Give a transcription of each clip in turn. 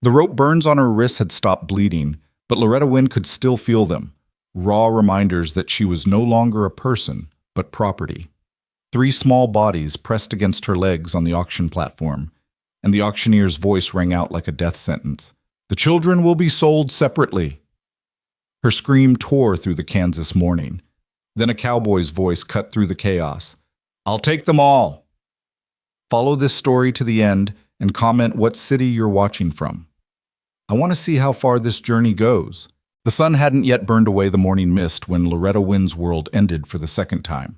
The rope burns on her wrists had stopped bleeding, but Loretta Wynn could still feel them, raw reminders that she was no longer a person, but property. Three small bodies pressed against her legs on the auction platform, and the auctioneer's voice rang out like a death sentence. "The children will be sold separately." Her scream tore through the Kansas morning. Then a cowboy's voice cut through the chaos. "I'll take them all." Follow this story to the end and comment what city you're watching from. I want to see how far this journey goes. The sun hadn't yet burned away the morning mist when Loretta Wynn's world ended for the second time.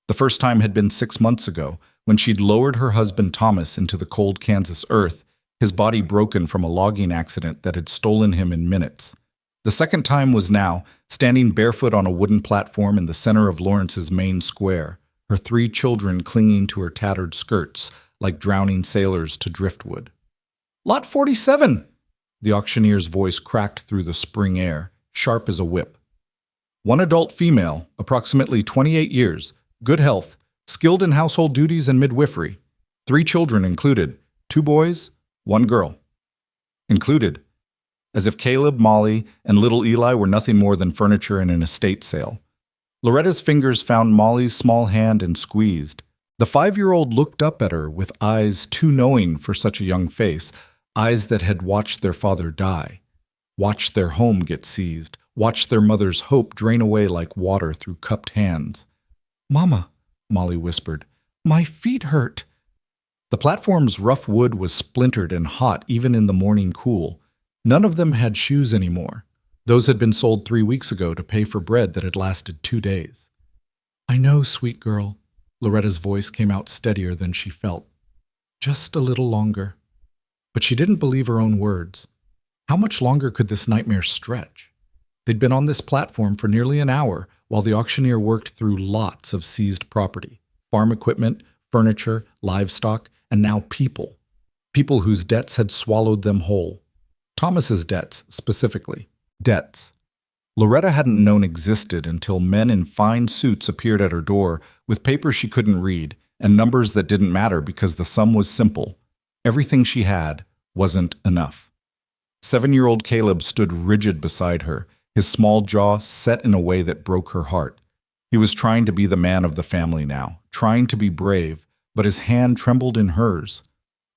The first time had been 6 months ago, when she'd lowered her husband Thomas into the cold Kansas earth, his body broken from a logging accident that had stolen him in minutes. The second time was now, standing barefoot on a wooden platform in the center of Lawrence's main square, her 3 children clinging to her tattered skirts like drowning sailors to driftwood. "Lot 47!" The auctioneer's voice cracked through the spring air, sharp as a whip. One adult female, approximately 28 years, good health, skilled in household duties and midwifery. 3 children included, 2 boys, 1 girl. Included. As if Caleb, Molly, and little Eli were nothing more than furniture in an estate sale. Loretta's fingers found Molly's small hand and squeezed. The 5-year-old looked up at her with eyes too knowing for such a young face, eyes that had watched their father die, watched their home get seized, watched their mother's hope drain away like water through cupped hands. "Mama," Molly whispered, "my feet hurt." The platform's rough wood was splintered and hot even in the morning cool. None of them had shoes anymore. Those had been sold 3 weeks ago to pay for bread that had lasted 2 days. "I know, sweet girl." Loretta's voice came out steadier than she felt. "Just a little longer." But she didn't believe her own words. How much longer could this nightmare stretch? They'd been on this platform for nearly an hour while the auctioneer worked through lots of seized property, farm equipment, furniture, livestock, and now people. People whose debts had swallowed them whole. Thomas's debts, specifically. Debts. Loretta hadn't known existed until men in fine suits appeared at her door with papers she couldn't read and numbers that didn't matter because the sum was simple. Everything she had wasn't enough. 7-year-old Caleb stood rigid beside her, his small jaw set in a way that broke her heart. He was trying to be the man of the family now, trying to be brave, but his hand trembled in hers.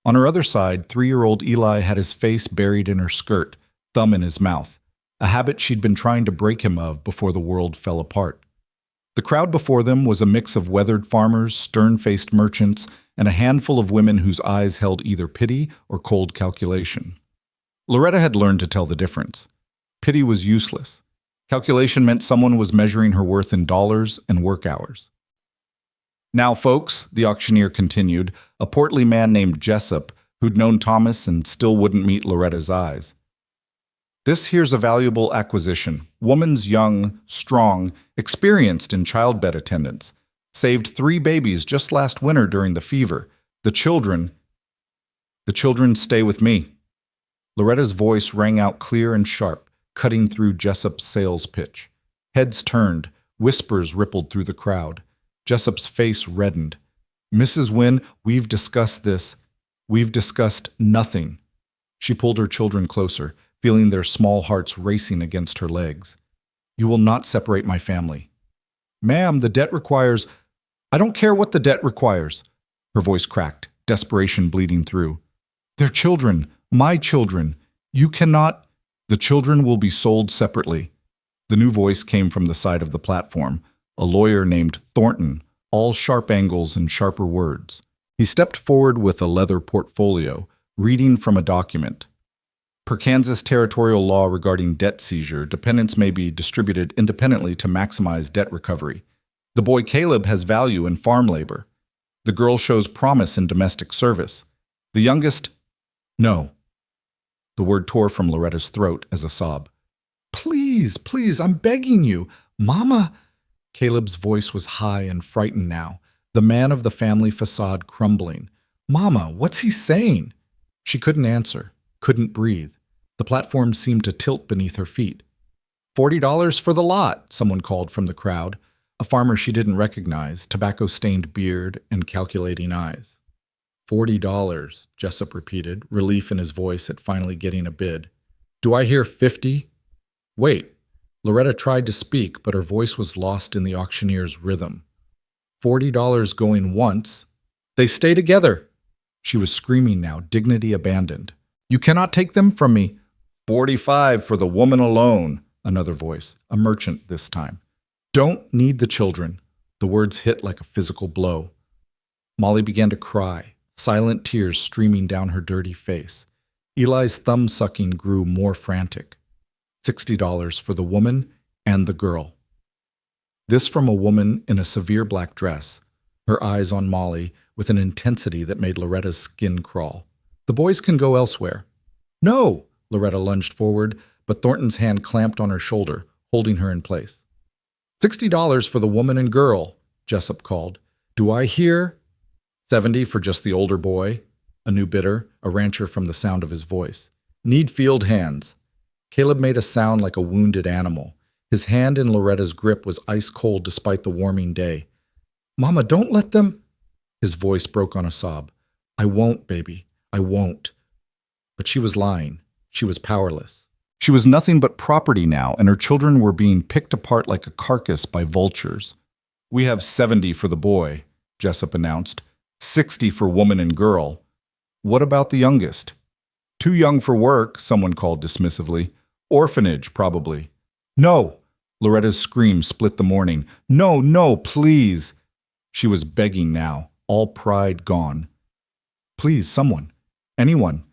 On her other side, 3-year-old Eli had his face buried in her skirt, thumb in his mouth, a habit she'd been trying to break him of before the world fell apart. The crowd before them was a mix of weathered farmers, stern-faced merchants, and a handful of women whose eyes held either pity or cold calculation. Loretta had learned to tell the difference. Pity was useless. Calculation meant someone was measuring her worth in dollars and work hours. "Now, folks," the auctioneer continued, a portly man named Jessup, who'd known Thomas and still wouldn't meet Loretta's eyes. "This here's a valuable acquisition. Woman's young, strong, experienced in childbed attendance. Saved 3 babies just last winter during the fever. The children stay with me." Loretta's voice rang out clear and sharp, cutting through Jessup's sales pitch. Heads turned, whispers rippled through the crowd. Jessup's face reddened. "Mrs. Wynn, we've discussed this. We've discussed nothing." She pulled her children closer, feeling their small hearts racing against her legs. "You will not separate my family." "Ma'am, the debt requires—" "I don't care what the debt requires." Her voice cracked, desperation bleeding through. "They're children, my children. You cannot—" "The children will be sold separately." The new voice came from the side of the platform, a lawyer named Thornton, all sharp angles and sharper words. He stepped forward with a leather portfolio, reading from a document. Per Kansas territorial law regarding debt seizure, dependents may be distributed independently to maximize debt recovery. The boy Caleb has value in farm labor. The girl shows promise in domestic service. The youngest— No. The word tore from Loretta's throat as a sob. "Please, please, I'm begging you. Mama—" Caleb's voice was high and frightened now, the man of the family facade crumbling. "Mama, what's he saying?" She couldn't answer, couldn't breathe. The platform seemed to tilt beneath her feet. $40 for the lot, someone called from the crowd, a farmer she didn't recognize, tobacco-stained beard and calculating eyes. $40, Jessup repeated, relief in his voice at finally getting a bid. Do I hear 50? Wait. Loretta tried to speak, but her voice was lost in the auctioneer's rhythm. $40 going once. They stay together. She was screaming now, dignity abandoned. You cannot take them from me. 45 for the woman alone, another voice, a merchant this time. Don't need the children. The words hit like a physical blow. Molly began to cry, silent tears streaming down her dirty face. Eli's thumb-sucking grew more frantic. $60 for the woman and the girl. This from a woman in a severe black dress, her eyes on Molly with an intensity that made Loretta's skin crawl. The boys can go elsewhere. No! Loretta lunged forward, but Thornton's hand clamped on her shoulder, holding her in place. $60 for the woman and girl, Jessup called. Do I hear? 70 for just the older boy, a new bidder, a rancher from the sound of his voice. Need field hands. Caleb made a sound like a wounded animal. His hand in Loretta's grip was ice cold despite the warming day. Mama, don't let them... His voice broke on a sob. I won't, baby. I won't. But she was lying. She was powerless. She was nothing but property now, and her children were being picked apart like a carcass by vultures. We have 70 for the boy, Jessup announced. 60 for woman and girl. What about the youngest? Too young for work, someone called dismissively. Orphanage, probably. No! Loretta's scream split the morning. No, no, please! She was begging now, all pride gone. Please, someone. Anyone.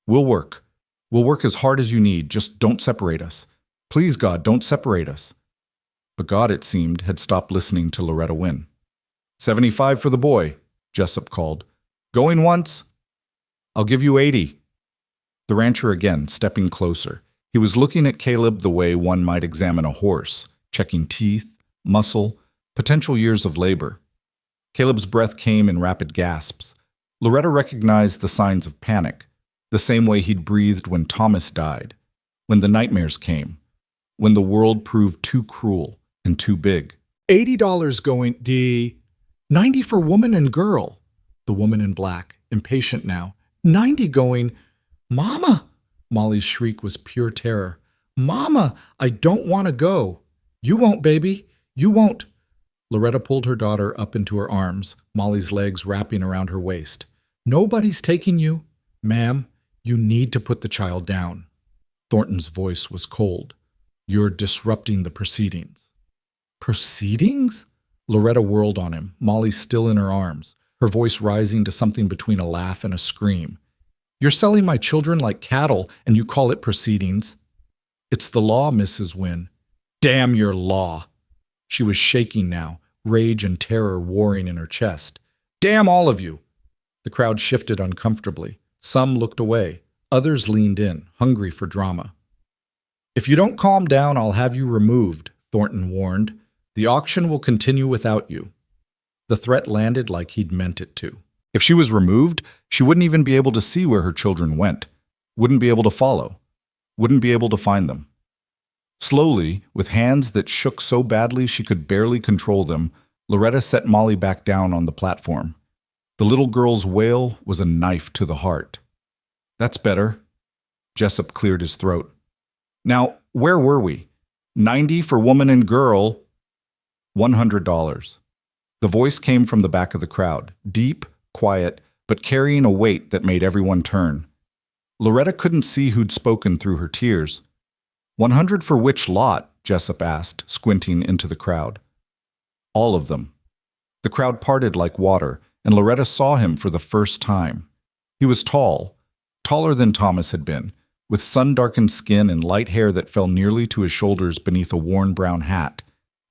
We'll work. We'll work as hard as you need. Just don't separate us. Please, God, don't separate us. But God, it seemed, had stopped listening to Loretta Wynn. 75 for the boy, Jessup called. Going once? I'll give you 80. The rancher again, stepping closer. He was looking at Caleb the way one might examine a horse, checking teeth, muscle, potential years of labor. Caleb's breath came in rapid gasps. Loretta recognized the signs of panic, the same way he'd breathed when Thomas died, when the nightmares came, when the world proved too cruel and too big. $80 going, D. 90 for woman and girl. The woman in black, impatient now. 90 going, Mama! Molly's shriek was pure terror. Mama, I don't want to go. You won't, baby. You won't. Loretta pulled her daughter up into her arms, Molly's legs wrapping around her waist. Nobody's taking you. Ma'am, you need to put the child down. Thornton's voice was cold. You're disrupting the proceedings. Proceedings? Loretta whirled on him, Molly still in her arms, her voice rising to something between a laugh and a scream. You're selling my children like cattle, and you call it proceedings. It's the law, Mrs. Wynn. Damn your law. She was shaking now, rage and terror warring in her chest. Damn all of you. The crowd shifted uncomfortably. Some looked away. Others leaned in, hungry for drama. If you don't calm down, I'll have you removed, Thornton warned. The auction will continue without you. The threat landed like he'd meant it to. If she was removed, she wouldn't even be able to see where her children went, wouldn't be able to follow, wouldn't be able to find them. Slowly, with hands that shook so badly she could barely control them, Loretta set Molly back down on the platform. The little girl's wail was a knife to the heart. That's better. Jessup cleared his throat. Now, where were we? 90 for woman and girl. $100. The voice came from the back of the crowd, deep, quiet, but carrying a weight that made everyone turn. Loretta couldn't see who'd spoken through her tears. 100 for which lot? Jessup asked, squinting into the crowd. All of them. The crowd parted like water, and Loretta saw him for the first time. He was tall, taller than Thomas had been, with sun-darkened skin and light hair that fell nearly to his shoulders beneath a worn brown hat.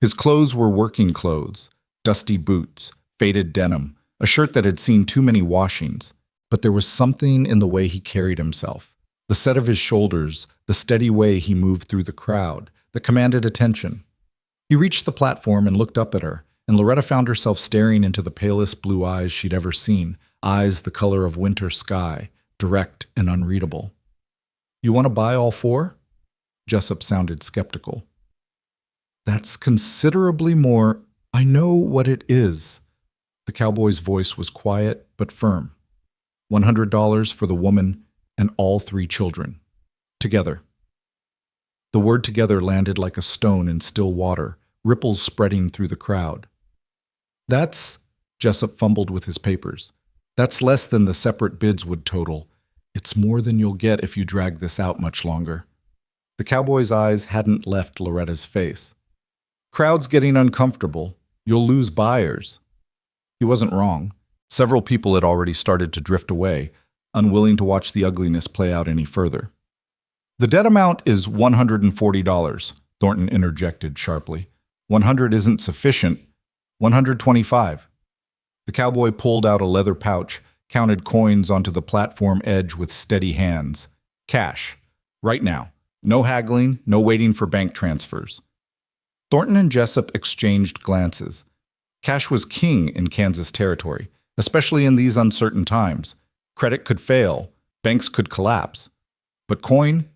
His clothes were working clothes, dusty boots, faded denim, a shirt that had seen too many washings. But there was something in the way he carried himself, the set of his shoulders, the steady way he moved through the crowd, that commanded attention. He reached the platform and looked up at her, and Loretta found herself staring into the palest blue eyes she'd ever seen, eyes the color of winter sky, direct and unreadable. You want to buy all 4? Jessup sounded skeptical. That's considerably more. I know what it is. The cowboy's voice was quiet but firm. $100 for the woman and all 3 children. Together. The word together landed like a stone in still water, ripples spreading through the crowd. That's, Jessup fumbled with his papers. That's less than the separate bids would total. It's more than you'll get if you drag this out much longer. The cowboy's eyes hadn't left Loretta's face. Crowd's getting uncomfortable. You'll lose buyers. He wasn't wrong. Several people had already started to drift away, unwilling to watch the ugliness play out any further. The debt amount is $140, Thornton interjected sharply. 100 isn't sufficient. 125. The cowboy pulled out a leather pouch, counted coins onto the platform edge with steady hands. Cash. Right now. No haggling, no waiting for bank transfers. Thornton and Jessup exchanged glances. Cash was king in Kansas territory, especially in these uncertain times. Credit could fail, banks could collapse. But coin?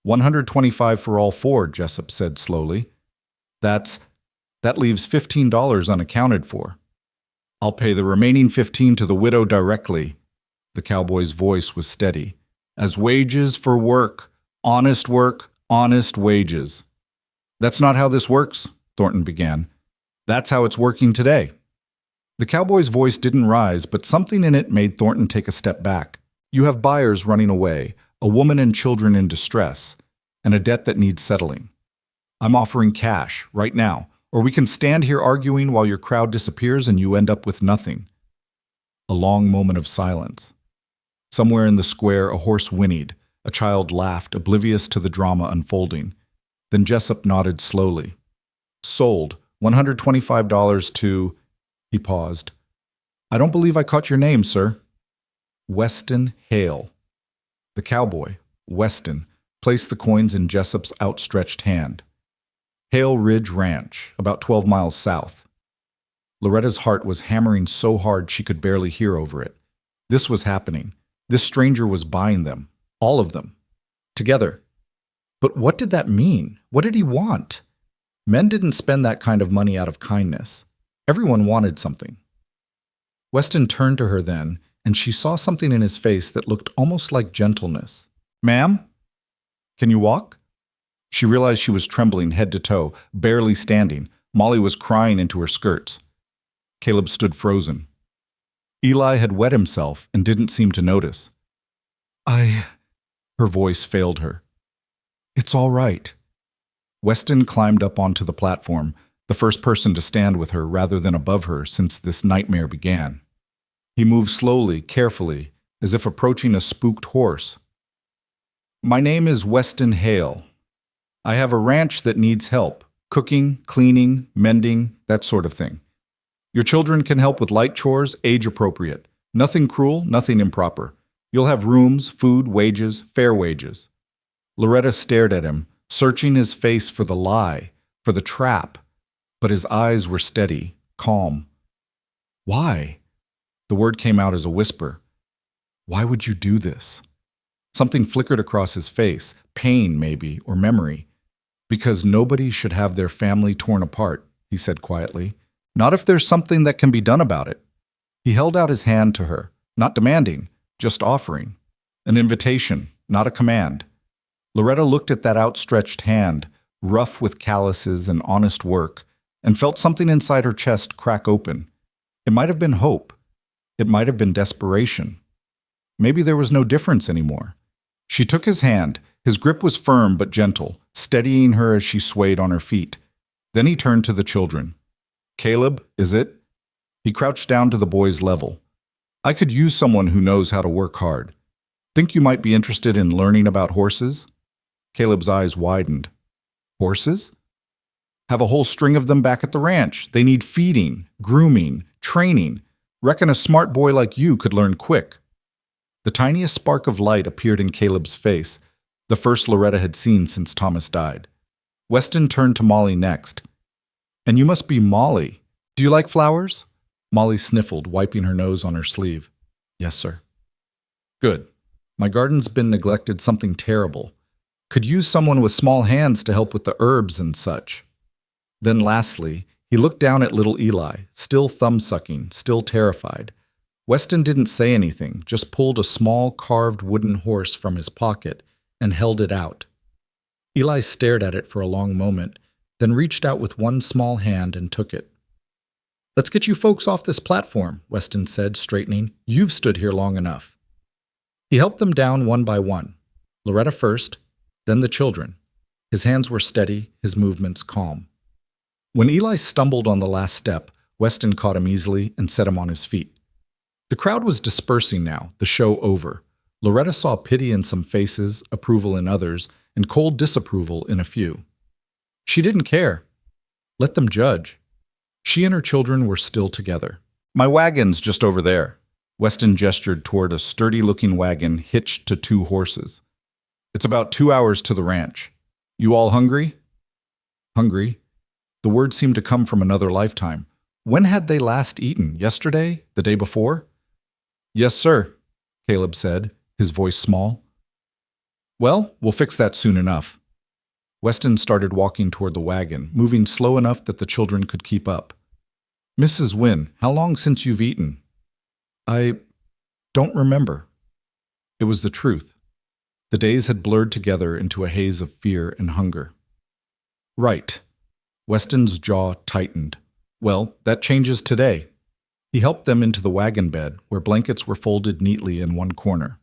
125 for all 4, Jessup said slowly. That leaves $15 unaccounted for. I'll pay the remaining 15 to the widow directly. The cowboy's voice was steady. As wages for work, honest wages. That's not how this works, Thornton began. That's how it's working today. The cowboy's voice didn't rise, but something in it made Thornton take a step back. You have buyers running away, a woman and children in distress, and a debt that needs settling. I'm offering cash, right now, or we can stand here arguing while your crowd disappears and you end up with nothing. A long moment of silence. Somewhere in the square, a horse whinnied. A child laughed, oblivious to the drama unfolding. Then Jessup nodded slowly. Sold, $125 to... He paused. I don't believe I caught your name, sir. Weston Hale. The cowboy, Weston, placed the coins in Jessup's outstretched hand. Hale Ridge Ranch, about 12 miles south. Loretta's heart was hammering so hard she could barely hear over it. This was happening. This stranger was buying them. All of them. Together. But what did that mean? What did he want? Men didn't spend that kind of money out of kindness. Everyone wanted something. Weston turned to her then, and she saw something in his face that looked almost like gentleness. Ma'am? Can you walk? She realized she was trembling head to toe, barely standing. Molly was crying into her skirts. Caleb stood frozen. Eli had wet himself and didn't seem to notice. Her voice failed her. It's all right. Weston climbed up onto the platform, the first person to stand with her rather than above her since this nightmare began. He moved slowly, carefully, as if approaching a spooked horse. My name is Weston Hale. I have a ranch that needs help. Cooking, cleaning, mending, that sort of thing. Your children can help with light chores, age appropriate. Nothing cruel, nothing improper. You'll have rooms, food, wages, fair wages. Loretta stared at him, searching his face for the lie, for the trap. But his eyes were steady, calm. Why? The word came out as a whisper. Why would you do this? Something flickered across his face, pain maybe, or memory. Because nobody should have their family torn apart, he said quietly. Not if there's something that can be done about it. He held out his hand to her, not demanding, just offering. An invitation, not a command. Loretta looked at that outstretched hand, rough with calluses and honest work, and felt something inside her chest crack open. It might have been hope. It might have been desperation. Maybe there was no difference anymore. She took his hand. His grip was firm but gentle, steadying her as she swayed on her feet. Then he turned to the children. Caleb, is it? He crouched down to the boy's level. I could use someone who knows how to work hard. Think you might be interested in learning about horses? Caleb's eyes widened. Horses? Have a whole string of them back at the ranch. They need feeding, grooming, training. Reckon a smart boy like you could learn quick. The tiniest spark of light appeared in Caleb's face, the first Loretta had seen since Thomas died. Weston turned to Molly next. And you must be Molly. Do you like flowers? Molly sniffled, wiping her nose on her sleeve. Yes, sir. Good. My garden's been neglected something terrible. Could use someone with small hands to help with the herbs and such. Then lastly, he looked down at little Eli, still thumb-sucking, still terrified. Weston didn't say anything, just pulled a small carved wooden horse from his pocket and held it out. Eli stared at it for a long moment, then reached out with one small hand and took it. "Let's get you folks off this platform," Weston said, straightening. "You've stood here long enough." He helped them down one by one. Loretta first, then the children. His hands were steady, his movements calm. When Eli stumbled on the last step, Weston caught him easily and set him on his feet. The crowd was dispersing now, the show over. Loretta saw pity in some faces, approval in others, and cold disapproval in a few. She didn't care. Let them judge. She and her children were still together. "My wagon's just over there." Weston gestured toward a sturdy-looking wagon hitched to 2 horses. "It's about 2 hours to the ranch. You all hungry?" Hungry? The word seemed to come from another lifetime. When had they last eaten? Yesterday? The day before? "Yes, sir," Caleb said, his voice small. "Well, we'll fix that soon enough." Weston started walking toward the wagon, moving slow enough that the children could keep up. "Mrs. Wynne, how long since you've eaten?" "I don't remember." It was the truth. The days had blurred together into a haze of fear and hunger. "Right." Weston's jaw tightened. "Well, that changes today." He helped them into the wagon bed, where blankets were folded neatly in one corner.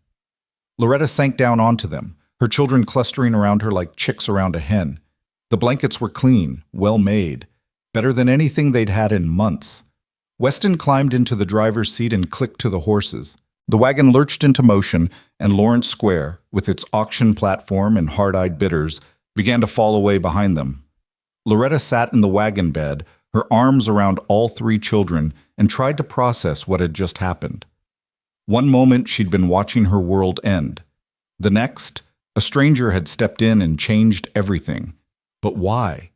Loretta sank down onto them, her children clustering around her like chicks around a hen. The blankets were clean, well made, better than anything they'd had in months. Weston climbed into the driver's seat and clicked to the horses. The wagon lurched into motion, and Lawrence Square, with its auction platform and hard-eyed bidders, began to fall away behind them. Loretta sat in the wagon bed, her arms around all 3 children, and tried to process what had just happened. One moment she'd been watching her world end. The next, a stranger had stepped in and changed everything. But why?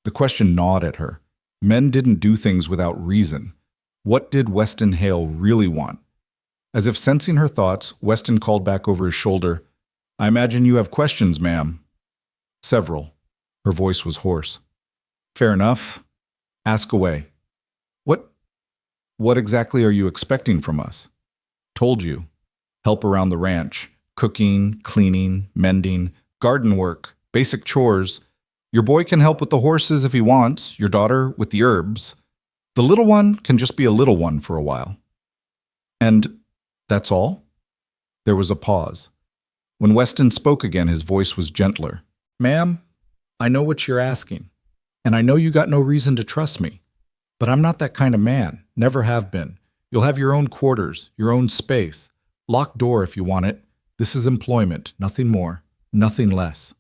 The question gnawed at her. Men didn't do things without reason. What did Weston Hale really want? As if sensing her thoughts, Weston called back over his shoulder, "I imagine you have questions, ma'am." "Several." Her voice was hoarse. "Fair enough. Ask away." What exactly are you expecting from us?" "Told you. Help around the ranch. Cooking, cleaning, mending, garden work, basic chores. Your boy can help with the horses if he wants, your daughter with the herbs. The little one can just be a little one for a while." "And that's all?" There was a pause. When Weston spoke again, his voice was gentler. "Ma'am, I know what you're asking, and I know you got no reason to trust me. But I'm not that kind of man, never have been. You'll have your own quarters, your own space. Locked door if you want it. This is employment, nothing more, nothing less."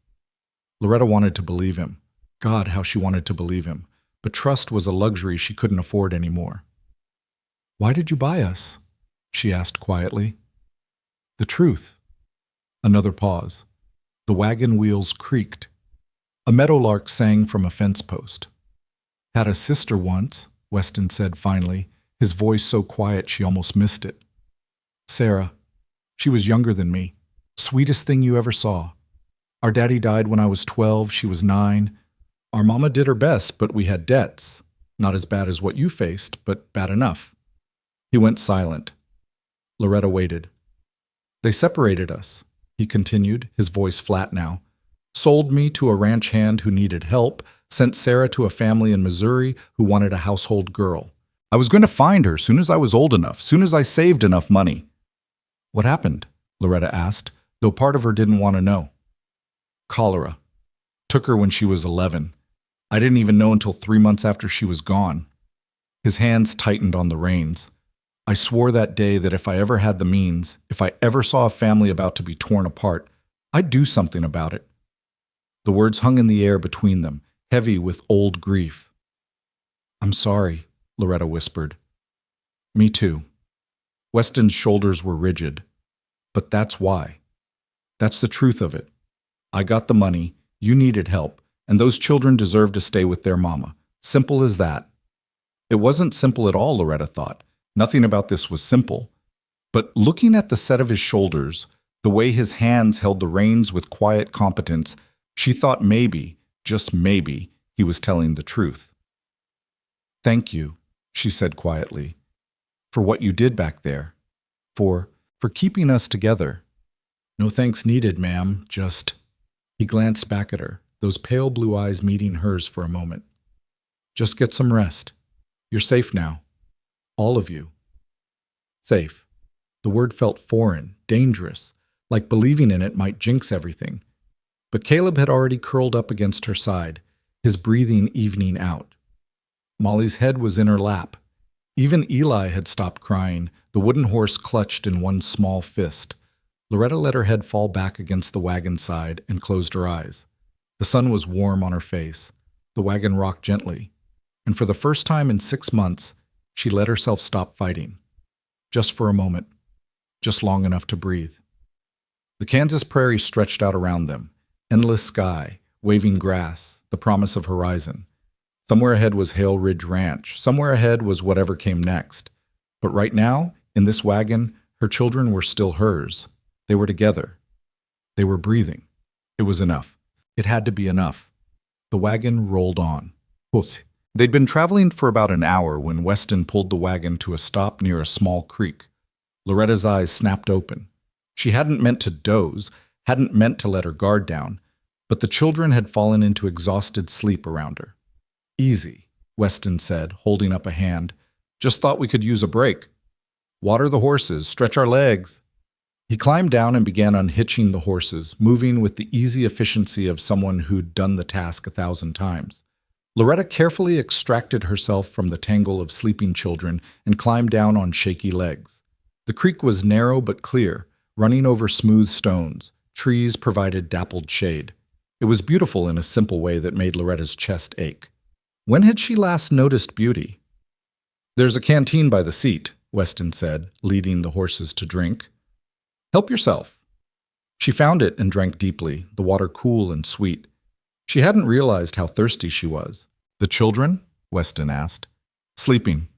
Loretta wanted to believe him. God, how she wanted to believe him. But trust was a luxury she couldn't afford anymore. "Why did you buy us?" she asked quietly. "The truth." Another pause. The wagon wheels creaked. A meadowlark sang from a fence post. "Had a sister once," Weston said finally, his voice so quiet she almost missed it. "Sarah. She was younger than me. Sweetest thing you ever saw. Our daddy died when I was 12, she was 9. Our mama did her best, but we had debts. Not as bad as what you faced, but bad enough." He went silent. Loretta waited. "They separated us," he continued, his voice flat now. "Sold me to a ranch hand who needed help, sent Sarah to a family in Missouri who wanted a household girl. I was going to find her soon as I was old enough, soon as I saved enough money." "What happened?" Loretta asked, though part of her didn't want to know. "Cholera. Took her when she was 11. I didn't even know until 3 months after she was gone." His hands tightened on the reins. "I swore that day that if I ever had the means, if I ever saw a family about to be torn apart, I'd do something about it." The words hung in the air between them, heavy with old grief. "I'm sorry," Loretta whispered. "Me too." Weston's shoulders were rigid. "But that's why. That's the truth of it. I got the money, you needed help, and those children deserve to stay with their mama. Simple as that." It wasn't simple at all, Loretta thought. Nothing about this was simple. But looking at the set of his shoulders, the way his hands held the reins with quiet competence, she thought maybe, just maybe, he was telling the truth. "Thank you," she said quietly. for what you did back there, for keeping us together." "No thanks needed, ma'am, just—" He glanced back at her, those pale blue eyes meeting hers for a moment. "Just get some rest. You're safe now. All of you." Safe. The word felt foreign, dangerous, like believing in it might jinx everything. But Caleb had already curled up against her side, his breathing evening out. Molly's head was in her lap. Even Eli had stopped crying, the wooden horse clutched in one small fist. Loretta let her head fall back against the wagon side and closed her eyes. The sun was warm on her face. The wagon rocked gently. And for the first time in 6 months, she let herself stop fighting. Just for a moment. Just long enough to breathe. The Kansas prairie stretched out around them. Endless sky, waving grass, the promise of horizon. Somewhere ahead was Hale Ridge Ranch. Somewhere ahead was whatever came next. But right now, in this wagon, her children were still hers. They were together. They were breathing. It was enough. It had to be enough. The wagon rolled on. They'd been traveling for about an hour when Weston pulled the wagon to a stop near a small creek. Loretta's eyes snapped open. She hadn't meant to doze, hadn't meant to let her guard down, but the children had fallen into exhausted sleep around her. "Easy," Weston said, holding up a hand. "Just thought we could use a break. Water the horses, stretch our legs." He climbed down and began unhitching the horses, moving with the easy efficiency of someone who'd done the task 1,000 times. Loretta carefully extracted herself from the tangle of sleeping children and climbed down on shaky legs. The creek was narrow but clear, running over smooth stones. Trees provided dappled shade. It was beautiful in a simple way that made Loretta's chest ache. When had she last noticed beauty? "There's a canteen by the seat," Weston said, leading the horses to drink. "Help yourself." She found it and drank deeply, the water cool and sweet. She hadn't realized how thirsty she was. "The children?" Weston asked. "Sleeping."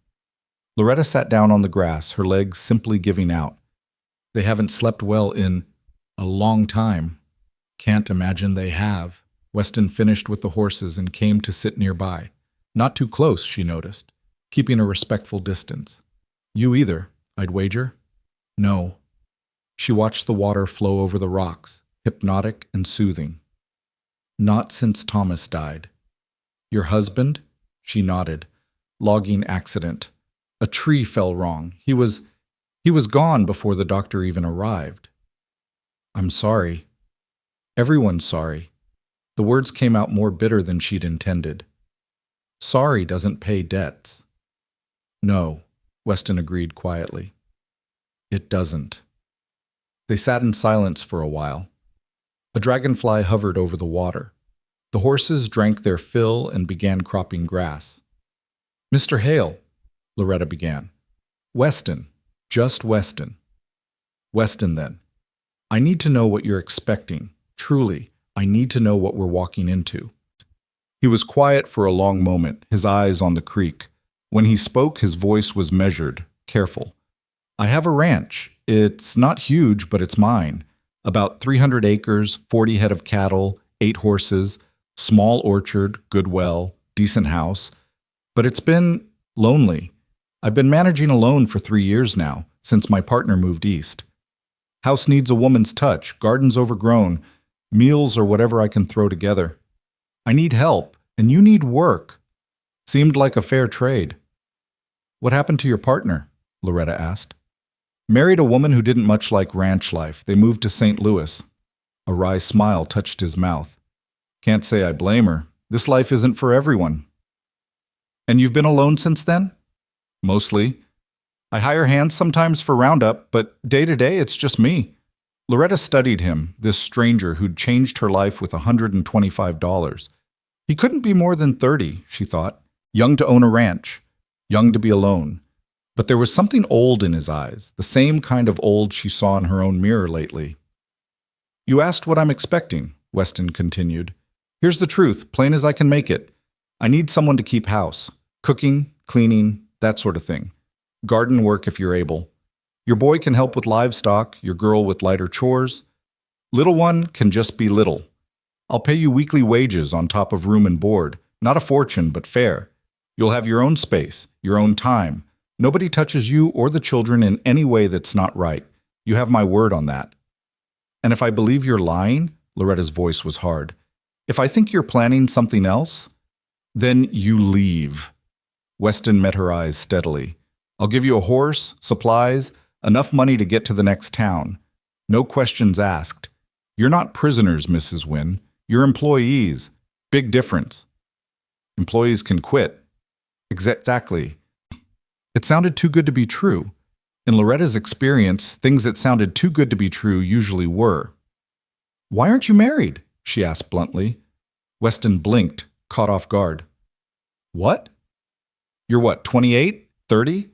Loretta sat down on the grass, her legs simply giving out. "They haven't slept well in a long time." "Can't imagine they have." Weston finished with the horses and came to sit nearby. Not too close, she noticed, keeping a respectful distance. "You either, I'd wager?" "No." She watched the water flow over the rocks, hypnotic and soothing. "Not since Thomas died." "Your husband?" She nodded. "Logging accident. A tree fell wrong. He was gone before the doctor even arrived." "I'm sorry." "Everyone's sorry." The words came out more bitter than she'd intended. "Sorry doesn't pay debts." "No," Weston agreed quietly. "It doesn't." They sat in silence for a while. A dragonfly hovered over the water. The horses drank their fill and began cropping grass. "Mr. Hale," Loretta began. "Weston, just Weston." "Weston, then. I need to know what you're expecting. Truly, I need to know what we're walking into." He was quiet for a long moment, his eyes on the creek. When he spoke, his voice was measured, careful. "I have a ranch. It's not huge, but it's mine. About 300 acres, 40 head of cattle, 8 horses, small orchard, good well, decent house. But it's been lonely. I've been managing alone for 3 years now, since my partner moved east. House needs a woman's touch, garden's overgrown, meals or whatever I can throw together. I need help, and you need work. Seemed like a fair trade." "What happened to your partner?" Loretta asked. "Married a woman who didn't much like ranch life. They moved to St. Louis." A wry smile touched his mouth. "Can't say I blame her. This life isn't for everyone." "And you've been alone since then?" "Mostly. I hire hands sometimes for roundup, but day to day it's just me." Loretta studied him, this stranger who'd changed her life with $125. He couldn't be more than 30, she thought. Young to own a ranch. Young to be alone. But there was something old in his eyes, the same kind of old she saw in her own mirror lately. "You asked what I'm expecting," Weston continued. "Here's the truth, plain as I can make it. I need someone to keep house. Cooking, cleaning, that sort of thing. Garden work if you're able. Your boy can help with livestock, your girl with lighter chores. Little one can just be little. I'll pay you weekly wages on top of room and board. Not a fortune, but fair. You'll have your own space, your own time. Nobody touches you or the children in any way that's not right. You have my word on that. And if I believe you're lying, Loretta's voice was hard. If I think you're planning something else, then you leave. Weston met her eyes steadily. I'll give you a horse, supplies, enough money to get to the next town. No questions asked. You're not prisoners, Mrs. Wynne. You're employees. Big difference. Employees can quit. Exactly. It sounded too good to be true. In Loretta's experience, things that sounded too good to be true usually were. Why aren't you married? She asked bluntly. Weston blinked, caught off guard. What? You're what, 28? 30?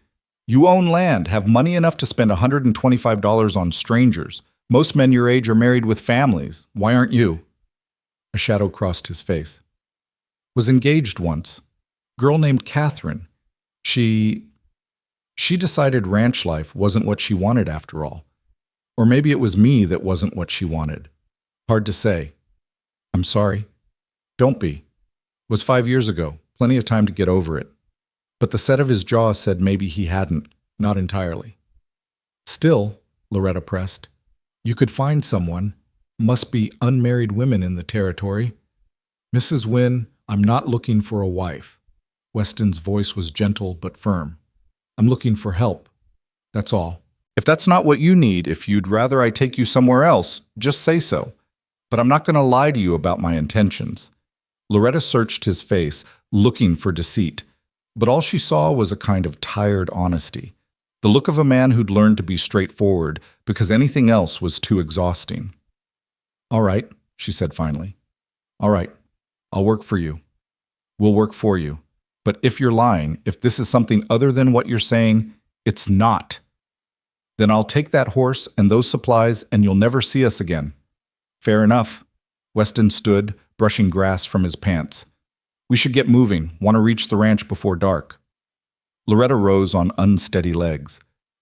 You own land, have money enough to spend $125 on strangers. Most men your age are married with families. Why aren't you? A shadow crossed his face. Was engaged once. Girl named Catherine. She decided ranch life wasn't what she wanted after all. Or maybe it was me that wasn't what she wanted. Hard to say. I'm sorry. Don't be. It was 5 years ago. Plenty of time to get over it. But the set of his jaw said maybe he hadn't. Not entirely. Still, Loretta pressed, you could find someone. Must be unmarried women in the territory. Mrs. Wynne, I'm not looking for a wife. Weston's voice was gentle but firm. I'm looking for help. That's all. If that's not what you need, if you'd rather I take you somewhere else, just say so. But I'm not going to lie to you about my intentions. Loretta searched his face, looking for deceit. But all she saw was a kind of tired honesty. The look of a man who'd learned to be straightforward because anything else was too exhausting. All right, she said finally. All right, I'll work for you. We'll work for you. But if you're lying, if this is something other than what you're saying, it's not. Then I'll take that horse and those supplies and you'll never see us again. Fair enough. Weston stood, brushing grass from his pants. We should get moving. Want to reach the ranch before dark. Loretta rose on unsteady legs.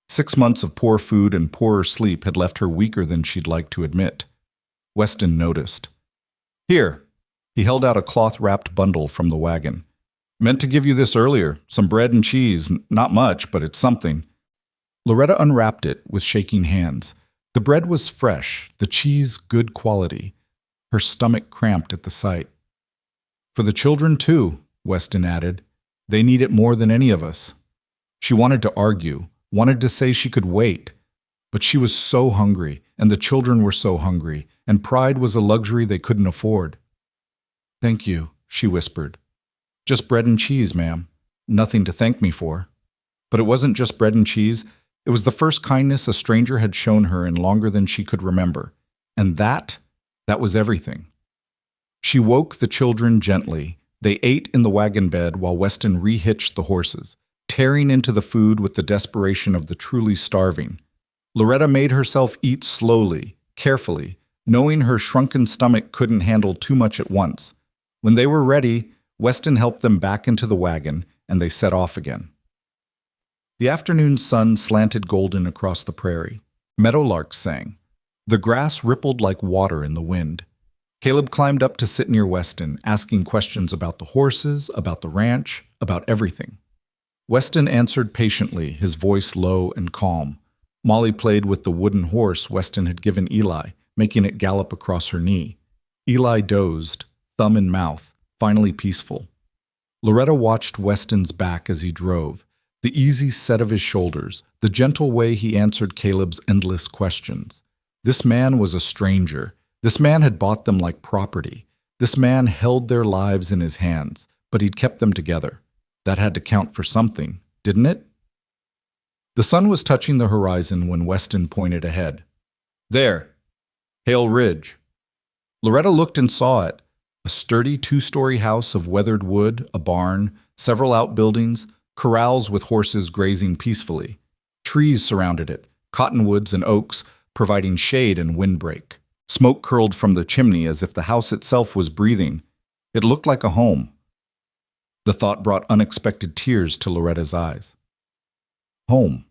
6 months of poor food and poorer sleep had left her weaker than she'd like to admit. Weston noticed. Here. He held out a cloth-wrapped bundle from the wagon. Meant to give you this earlier. Some bread and cheese. Not much, but it's something. Loretta unwrapped it with shaking hands. The bread was fresh, the cheese good quality. Her stomach cramped at the sight. For the children, too, Weston added. They need it more than any of us. She wanted to argue, wanted to say she could wait. But she was so hungry, and the children were so hungry, and pride was a luxury they couldn't afford. Thank you, she whispered. Just bread and cheese, ma'am. Nothing to thank me for. But it wasn't just bread and cheese. It was the first kindness a stranger had shown her in longer than she could remember. And that was everything. She woke the children gently. They ate in the wagon bed while Weston rehitched the horses, tearing into the food with the desperation of the truly starving. Loretta made herself eat slowly, carefully, knowing her shrunken stomach couldn't handle too much at once. When they were ready, Weston helped them back into the wagon, and they set off again. The afternoon sun slanted golden across the prairie. Meadowlarks sang. The grass rippled like water in the wind. Caleb climbed up to sit near Weston, asking questions about the horses, about the ranch, about everything. Weston answered patiently, his voice low and calm. Molly played with the wooden horse Weston had given Eli, making it gallop across her knee. Eli dozed, thumb in mouth, finally peaceful. Loretta watched Weston's back as he drove, the easy set of his shoulders, the gentle way he answered Caleb's endless questions. This man was a stranger. This man had bought them like property. This man held their lives in his hands, but he'd kept them together. That had to count for something, didn't it? The sun was touching the horizon when Weston pointed ahead. There, Hale Ridge. Loretta looked and saw it. A sturdy 2-story house of weathered wood, a barn, several outbuildings, corrals with horses grazing peacefully. Trees surrounded it, cottonwoods and oaks, providing shade and windbreak. Smoke curled from the chimney as if the house itself was breathing. It looked like a home. The thought brought unexpected tears to Loretta's eyes. Home.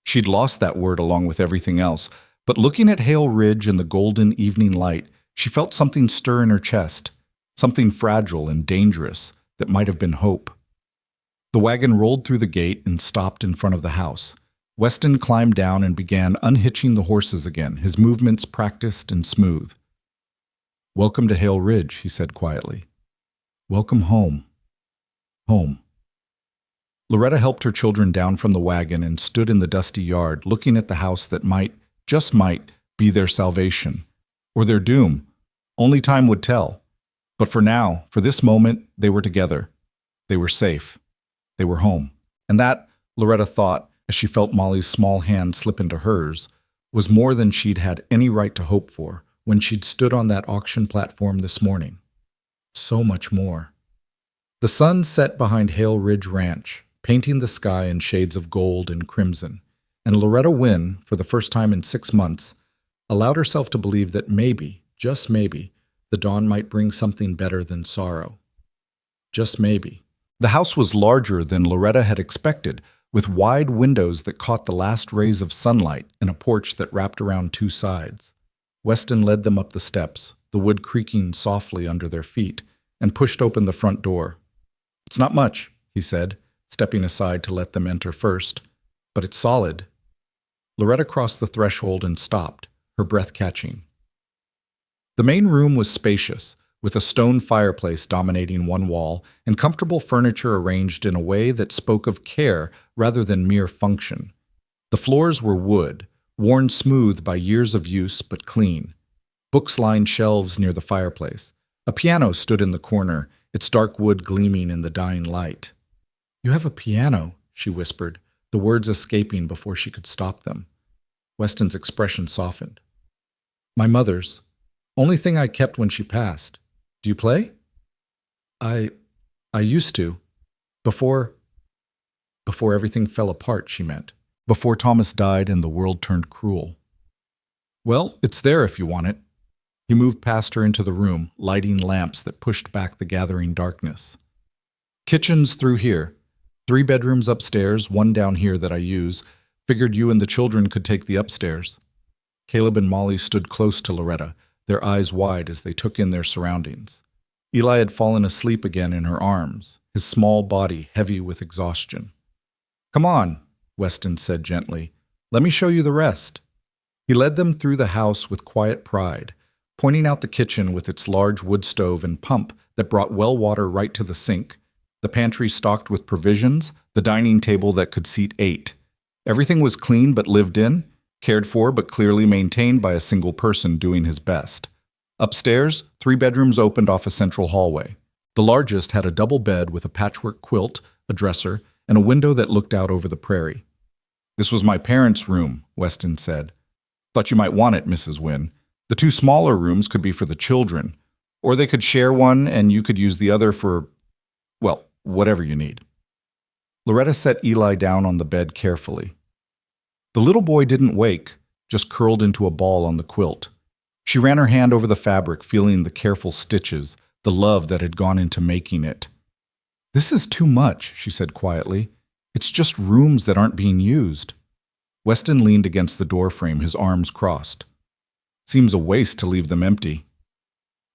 She'd lost that word along with everything else, but looking at Hale Ridge in the golden evening light, she felt something stir in her chest, something fragile and dangerous that might have been hope. The wagon rolled through the gate and stopped in front of the house. Weston climbed down and began unhitching the horses again, his movements practiced and smooth. "Welcome to Hale Ridge," he said quietly. "Welcome home. Home." Loretta helped her children down from the wagon and stood in the dusty yard, looking at the house that might, just might, be their salvation. Or their doom. Only time would tell. But for now, for this moment, they were together. They were safe. They were home. And that, Loretta thought, as she felt Molly's small hand slip into hers, was more than she'd had any right to hope for when she'd stood on that auction platform this morning. So much more. The sun set behind Hale Ridge Ranch, painting the sky in shades of gold and crimson, and Loretta Wynne, for the first time in 6 months, allowed herself to believe that maybe, just maybe, the dawn might bring something better than sorrow. Just maybe. The house was larger than Loretta had expected, with wide windows that caught the last rays of sunlight and a porch that wrapped around 2 sides. Weston led them up the steps, the wood creaking softly under their feet, and pushed open the front door. "It's not much," he said, stepping aside to let them enter first, "but it's solid." Loretta crossed the threshold and stopped, her breath catching. The main room was spacious, with a stone fireplace dominating one wall and comfortable furniture arranged in a way that spoke of care rather than mere function. The floors were wood, worn smooth by years of use but clean. Books lined shelves near the fireplace. A piano stood in the corner, its dark wood gleaming in the dying light. "You have a piano," she whispered, the words escaping before she could stop them. Weston's expression softened. "My mother's. Only thing I kept when she passed. Do you play?" I used to. Before everything fell apart," she meant. "Before Thomas died and the world turned cruel." "Well, it's there if you want it." He moved past her into the room, lighting lamps that pushed back the gathering darkness. "Kitchen's through here. 3 bedrooms upstairs, 1 down here that I use. Figured you and the children could take the upstairs." Caleb and Molly stood close to Loretta, their eyes wide as they took in their surroundings. Eli had fallen asleep again in her arms, his small body heavy with exhaustion. "Come on," Weston said gently. "Let me show you the rest." He led them through the house with quiet pride, pointing out the kitchen with its large wood stove and pump that brought well water right to the sink, the pantry stocked with provisions, the dining table that could seat 8. Everything was clean but lived in, cared for but clearly maintained by a single person doing his best. Upstairs, 3 bedrooms opened off a central hallway. The largest had a double bed with a patchwork quilt, a dresser, and a window that looked out over the prairie. "This was my parents' room," Weston said. "Thought you might want it, Mrs. Wynne. The 2 smaller rooms could be for the children, or they could share one and you could use the other for, well, whatever you need." Loretta set Eli down on the bed carefully. The little boy didn't wake, just curled into a ball on the quilt. She ran her hand over the fabric, feeling the careful stitches, the love that had gone into making it. "This is too much," she said quietly. "It's just rooms that aren't being used." Weston leaned against the doorframe, his arms crossed. "Seems a waste to leave them empty."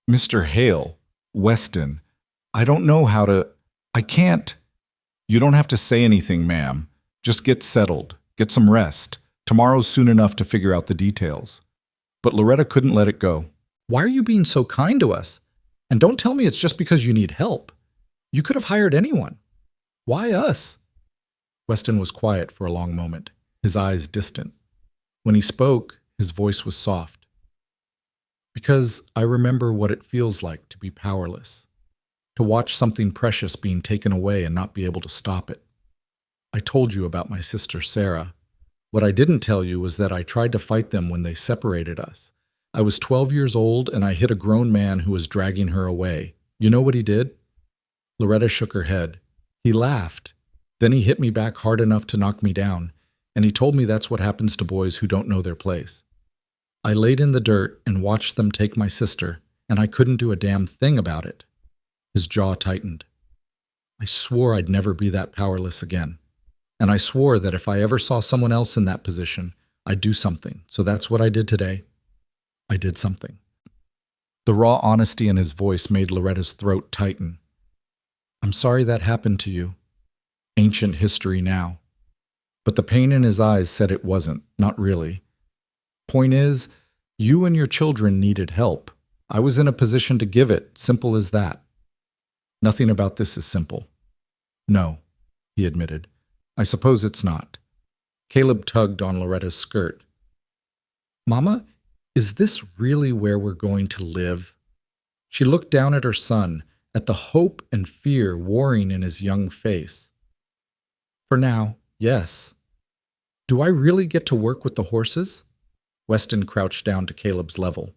"Mr. Hale, Weston, I don't know how to... I can't..." "You don't have to say anything, ma'am. Just get settled. Get some rest. Tomorrow's soon enough to figure out the details." But Loretta couldn't let it go. "Why are you being so kind to us? And don't tell me it's just because you need help. You could have hired anyone. Why us?" Weston was quiet for a long moment, his eyes distant. When he spoke, his voice was soft. "Because I remember what it feels like to be powerless, to watch something precious being taken away and not be able to stop it. I told you about my sister Sarah. What I didn't tell you was that I tried to fight them when they separated us. I was 12 years old and I hit a grown man who was dragging her away. You know what he did?" Loretta shook her head. "He laughed. Then he hit me back hard enough to knock me down, and he told me that's what happens to boys who don't know their place. I laid in the dirt and watched them take my sister, and I couldn't do a damn thing about it." His jaw tightened. "I swore I'd never be that powerless again. And I swore that if I ever saw someone else in that position, I'd do something. So that's what I did today. I did something." The raw honesty in his voice made Loretta's throat tighten. "I'm sorry that happened to you. ancient history now. But the pain in his eyes said it wasn't, not really. Point is, you and your children needed help. I was in a position to give it, simple as that. Nothing about this is simple. No, he admitted. I suppose it's not. Caleb tugged on Loretta's skirt. Mama, is this really where we're going to live? She looked down at her son, at the hope and fear warring in his young face. For now, yes. Do I really get to work with the horses? Weston crouched down to Caleb's level.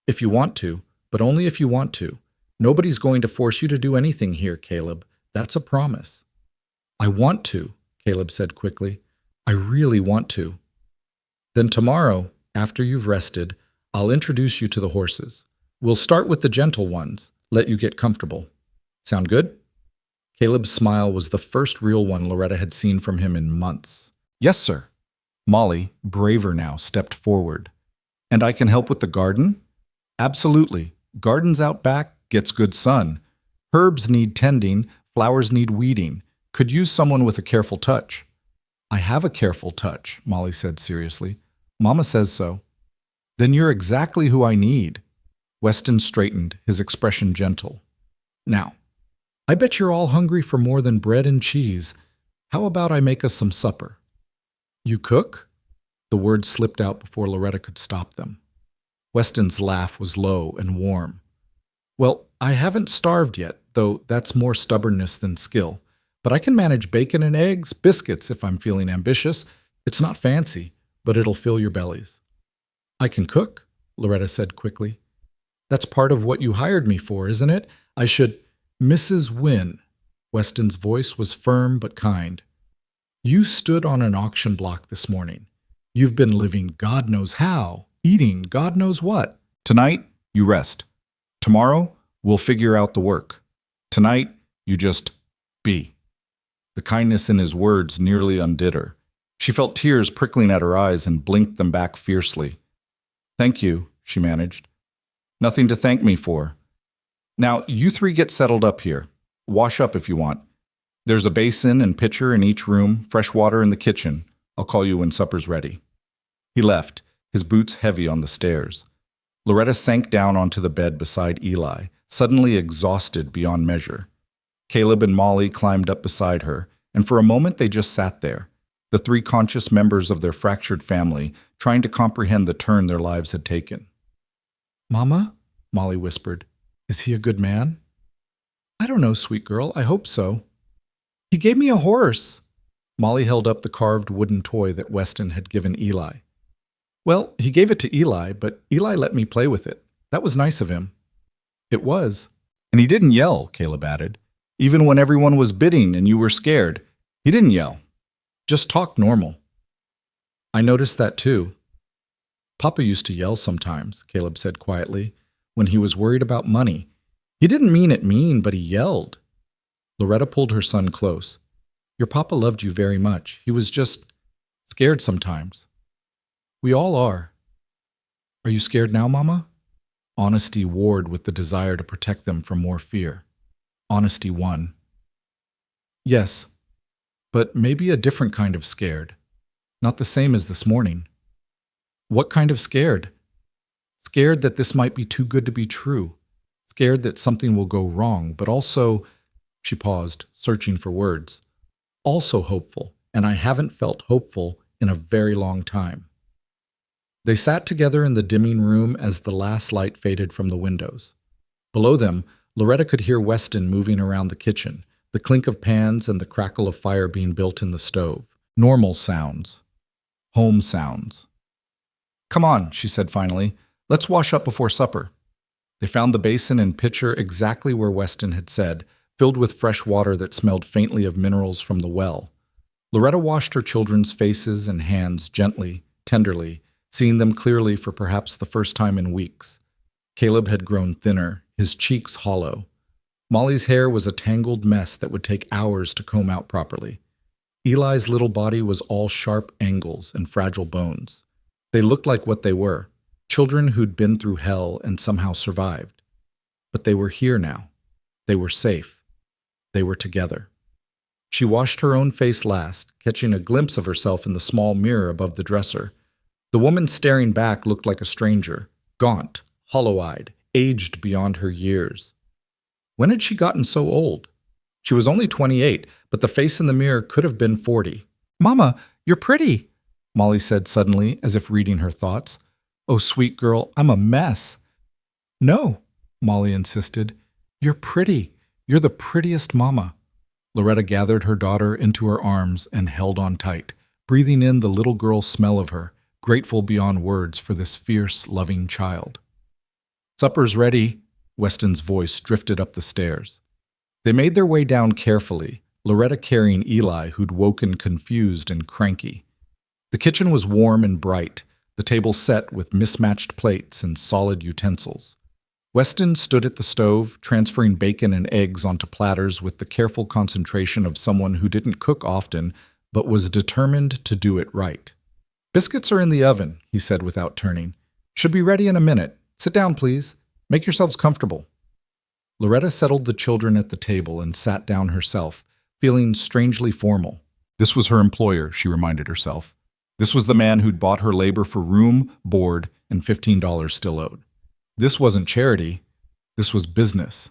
If you want to, but only if you want to. Nobody's going to force you to do anything here, Caleb. That's a promise. I want to, Caleb said quickly. I really want to. Then tomorrow, after you've rested, I'll introduce you to the horses. We'll start with the gentle ones, let you get comfortable. Sound good? Caleb's smile was the first real one Loretta had seen from him in months. Yes, sir. Molly, braver now, stepped forward. And I can help with the garden? Absolutely. Gardens out back, gets good sun. Herbs need tending, flowers need weeding. Could use someone with a careful touch. I have a careful touch, Molly said seriously. Mama says so. Then you're exactly who I need. Weston straightened, his expression gentle. Now, I bet you're all hungry for more than bread and cheese. How about I make us some supper? You cook? The words slipped out before Loretta could stop them. Weston's laugh was low and warm. Well, I haven't starved yet, though that's more stubbornness than skill. But I can manage bacon and eggs, biscuits if I'm feeling ambitious. It's not fancy, but it'll fill your bellies. I can cook, Loretta said quickly. That's part of what you hired me for, isn't it? I should... Mrs. Wynne. Weston's voice was firm but kind. You stood on an auction block this morning. You've been living God knows how, eating God knows what. Tonight, you rest. Tomorrow, we'll figure out the work. Tonight, you just be. The kindness in his words nearly undid her. She felt tears prickling at her eyes and blinked them back fiercely. Thank you, she managed. Nothing to thank me for. Now, you three get settled up here. Wash up if you want. There's a basin and pitcher in each room, fresh water in the kitchen. I'll call you when supper's ready. He left, his boots heavy on the stairs. Loretta sank down onto the bed beside Eli, suddenly exhausted beyond measure. Caleb and Molly climbed up beside her, and for a moment they just sat there, the three conscious members of their fractured family, trying to comprehend the turn their lives had taken. Mama? Molly whispered. Is he a good man? I don't know, sweet girl. I hope so. He gave me a horse. Molly held up the carved wooden toy that Weston had given Eli. Well, he gave it to Eli, but Eli let me play with it. That was nice of him. It was. And he didn't yell, Caleb added. Even when everyone was bidding and you were scared, he didn't yell. Just talked normal. I noticed that too. Papa used to yell sometimes, Caleb said quietly, when he was worried about money. He didn't mean it mean, but he yelled. Loretta pulled her son close. Your papa loved you very much. He was just scared sometimes. We all are. Are you scared now, Mama? Honesty warred with the desire to protect them from more fear. Honesty won. Yes, but maybe a different kind of scared. Not the same as this morning. What kind of scared? Scared that this might be too good to be true. Scared that something will go wrong, but also, she paused, searching for words, also hopeful, and I haven't felt hopeful in a very long time. They sat together in the dimming room as the last light faded from the windows. Below them, Loretta could hear Weston moving around the kitchen, the clink of pans and the crackle of fire being built in the stove. Normal sounds. Home sounds. Come on, she said finally. Let's wash up before supper. They found the basin and pitcher exactly where Weston had said, filled with fresh water that smelled faintly of minerals from the well. Loretta washed her children's faces and hands gently, tenderly, seeing them clearly for perhaps the first time in weeks. Caleb had grown thinner, his cheeks hollow. Molly's hair was a tangled mess that would take hours to comb out properly. Eli's little body was all sharp angles and fragile bones. They looked like what they were, children who'd been through hell and somehow survived. But they were here now. They were safe. They were together. She washed her own face last, catching a glimpse of herself in the small mirror above the dresser. The woman staring back looked like a stranger, gaunt, hollow-eyed, aged beyond her years. When had she gotten so old? She was only 28, but the face in the mirror could have been 40. "Mama, you're pretty," Molly said suddenly, as if reading her thoughts. "Oh, sweet girl, I'm a mess." "No," Molly insisted. "You're pretty. You're the prettiest mama." Loretta gathered her daughter into her arms and held on tight, breathing in the little girl's smell of her, grateful beyond words for this fierce, loving child. "Supper's ready," Weston's voice drifted up the stairs. They made their way down carefully, Loretta carrying Eli, who'd woken confused and cranky. The kitchen was warm and bright, the table set with mismatched plates and solid utensils. Weston stood at the stove, transferring bacon and eggs onto platters with the careful concentration of someone who didn't cook often, but was determined to do it right. "Biscuits are in the oven," he said without turning. "Should be ready in a minute. Sit down, please. Make yourselves comfortable." Loretta settled the children at the table and sat down herself, feeling strangely formal. This was her employer, she reminded herself. This was the man who'd bought her labor for room, board, and $15 still owed. This wasn't charity. This was business.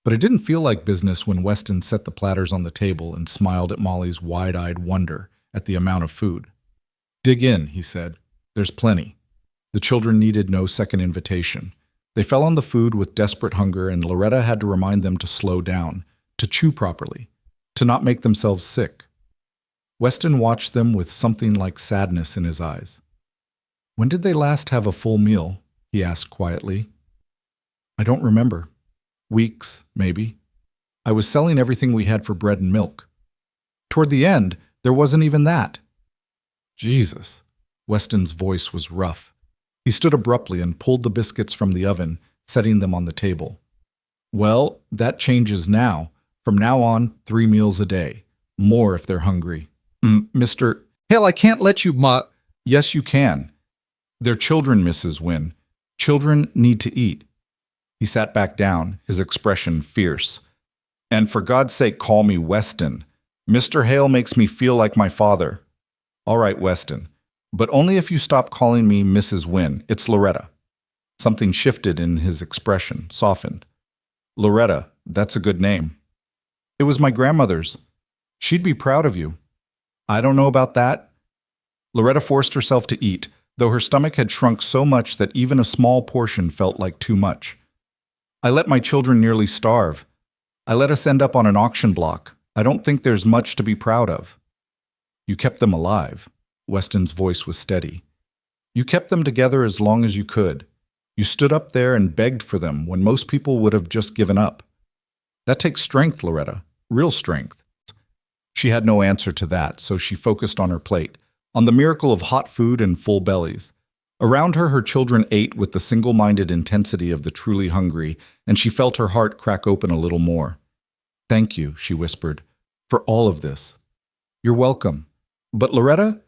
But it didn't feel like business when Weston set the platters on the table and smiled at Molly's wide-eyed wonder at the amount of food. "Dig in," he said. "There's plenty." The children needed no second invitation. They fell on the food with desperate hunger, and Loretta had to remind them to slow down, to chew properly, to not make themselves sick. Weston watched them with something like sadness in his eyes. "When did they last have a full meal?" he asked quietly. "I don't remember. Weeks, maybe. I was selling everything we had for bread and milk. Toward the end, there wasn't even that." "Jesus." Weston's voice was rough. He stood abruptly and pulled the biscuits from the oven, setting them on the table. "Well, that changes now. From now on, 3 meals a day. More if they're hungry." Mr. "Hell, I can't let you, Ma." "Yes, you can. They're children, Mrs. Wynne. Children need to eat." He sat back down, his expression fierce. "And for God's sake, call me Weston. Mr. Hale makes me feel like my father." "All right, Weston. But only if you stop calling me Mrs. Wynne. It's Loretta." Something shifted in his expression, softened. "Loretta, that's a good name." "It was my grandmother's. She'd be proud of you." "I don't know about that." Loretta forced herself to eat, though her stomach had shrunk so much that even a small portion felt like too much. "I let my children nearly starve. I let us end up on an auction block. I don't think there's much to be proud of." "You kept them alive." Weston's voice was steady. "You kept them together as long as you could. You stood up there and begged for them when most people would have just given up. That takes strength, Loretta. Real strength." She had no answer to that, so she focused on her plate, on the miracle of hot food and full bellies. Around her, her children ate with the single-minded intensity of the truly hungry, and she felt her heart crack open a little more. "Thank you," she whispered, "for all of this." "You're welcome. But Loretta,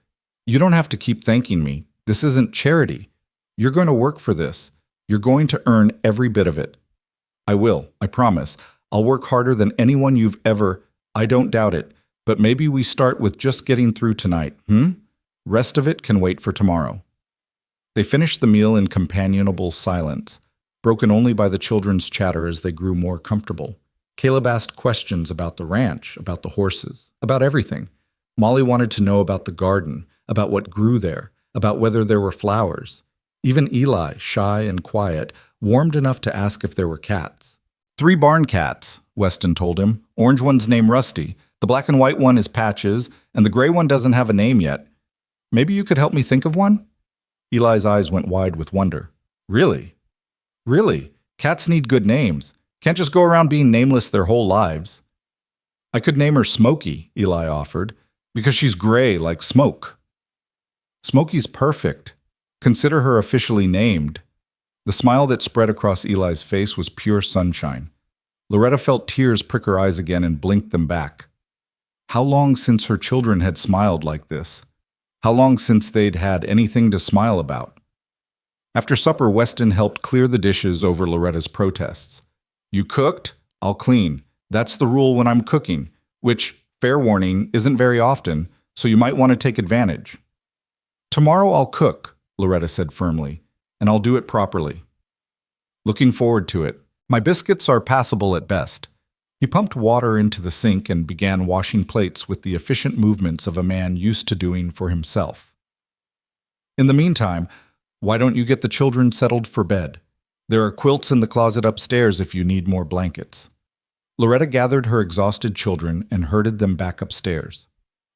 you don't have to keep thanking me. This isn't charity. You're going to work for this. You're going to earn every bit of it." "I will, I promise. I'll work harder than anyone you've ever—" "I don't doubt it. But maybe we start with just getting through tonight, Rest of it can wait for tomorrow." They finished the meal in companionable silence, broken only by the children's chatter as they grew more comfortable. Caleb asked questions about the ranch, about the horses, about everything. Molly wanted to know about the garden, about what grew there, about whether there were flowers. Even Eli, shy and quiet, warmed enough to ask if there were cats. 3 barn cats, Weston told him. Orange one's named Rusty, the black and white one is Patches, and the gray one doesn't have a name yet. Maybe you could help me think of one? Eli's eyes went wide with wonder. Really? Really? Cats need good names. Can't just go around being nameless their whole lives. I could name her Smokey, Eli offered, because she's gray like smoke. Smokey's perfect. Consider her officially named. The smile that spread across Eli's face was pure sunshine. Loretta felt tears prick her eyes again and blinked them back. How long since her children had smiled like this? How long since they'd had anything to smile about? After supper, Weston helped clear the dishes over Loretta's protests. You cooked? I'll clean. That's the rule when I'm cooking. Which, Fair warning isn't very often, so you might want to take advantage. Tomorrow I'll cook, Loretta said firmly, and I'll do it properly. Looking forward to it. My biscuits are passable at best. He pumped water into the sink and began washing plates with the efficient movements of a man used to doing for himself. In the meantime, why don't you get the children settled for bed? There are quilts in the closet upstairs if you need more blankets. Loretta gathered her exhausted children and herded them back upstairs.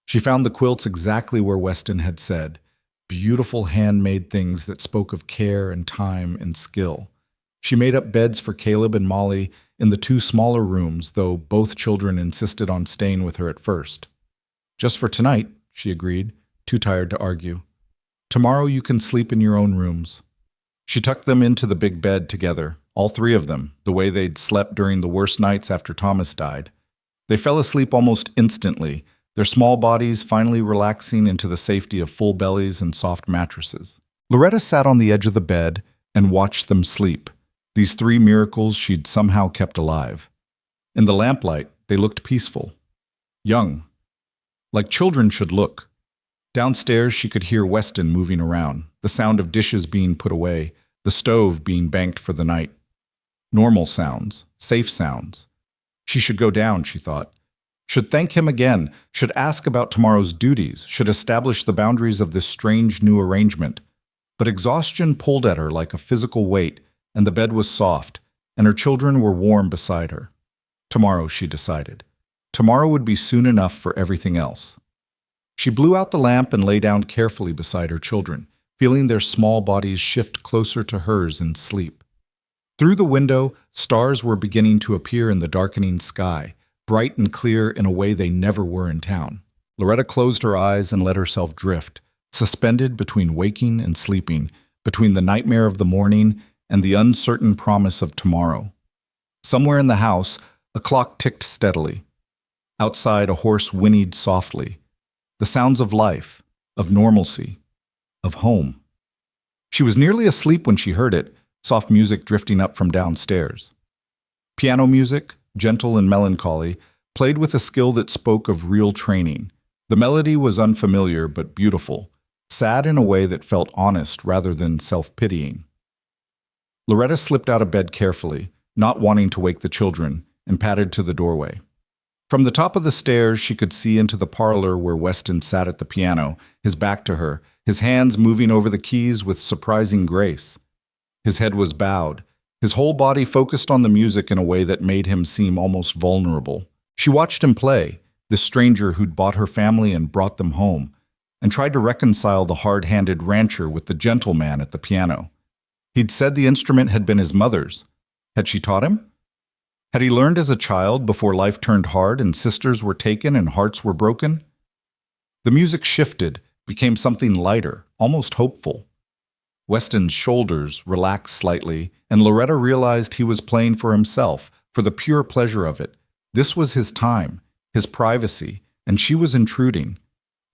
She found the quilts exactly where Weston had said, beautiful handmade things that spoke of care and time and skill. She made up beds for Caleb and Molly in the two smaller rooms, though both children insisted on staying with her at first. Just for tonight, she agreed, too tired to argue. Tomorrow you can sleep in your own rooms. She tucked them into the big bed together, all three of them, the way they'd slept during the worst nights after Thomas died. They fell asleep almost instantly, their small bodies finally relaxing into the safety of full bellies and soft mattresses. Loretta sat on the edge of the bed and watched them sleep, these three miracles she'd somehow kept alive. In the lamplight, they looked peaceful, young, like children should look. Downstairs, she could hear Weston moving around, the sound of dishes being put away, the stove being banked for the night. Normal sounds, safe sounds. She should go down, she thought. Should thank him again, should ask about tomorrow's duties, should establish the boundaries of this strange new arrangement. But exhaustion pulled at her like a physical weight, and the bed was soft, and her children were warm beside her. Tomorrow, she decided. Tomorrow would be soon enough for everything else. She blew out the lamp and lay down carefully beside her children, feeling their small bodies shift closer to hers in sleep. Through the window, stars were beginning to appear in the darkening sky, bright and clear in a way they never were in town. Loretta closed her eyes and let herself drift, suspended between waking and sleeping, between the nightmare of the morning and the uncertain promise of tomorrow. Somewhere in the house, a clock ticked steadily. Outside, a horse whinnied softly. The sounds of life, of normalcy, of home. She was nearly asleep when she heard it, soft music drifting up from downstairs. Piano music, gentle and melancholy, played with a skill that spoke of real training. The melody was unfamiliar but beautiful, sad in a way that felt honest rather than self-pitying. Loretta slipped out of bed carefully, not wanting to wake the children, and padded to the doorway. From the top of the stairs, she could see into the parlor where Weston sat at the piano, his back to her, his hands moving over the keys with surprising grace. His head was bowed, his whole body focused on the music in a way that made him seem almost vulnerable. She watched him play, this stranger who'd bought her family and brought them home, and tried to reconcile the hard-handed rancher with the gentleman at the piano. He'd said the instrument had been his mother's. Had she taught him? Had he learned as a child before life turned hard and sisters were taken and hearts were broken? The music shifted, became something lighter, almost hopeful. Weston's shoulders relaxed slightly, and Loretta realized he was playing for himself, for the pure pleasure of it. This was his time, his privacy, and she was intruding.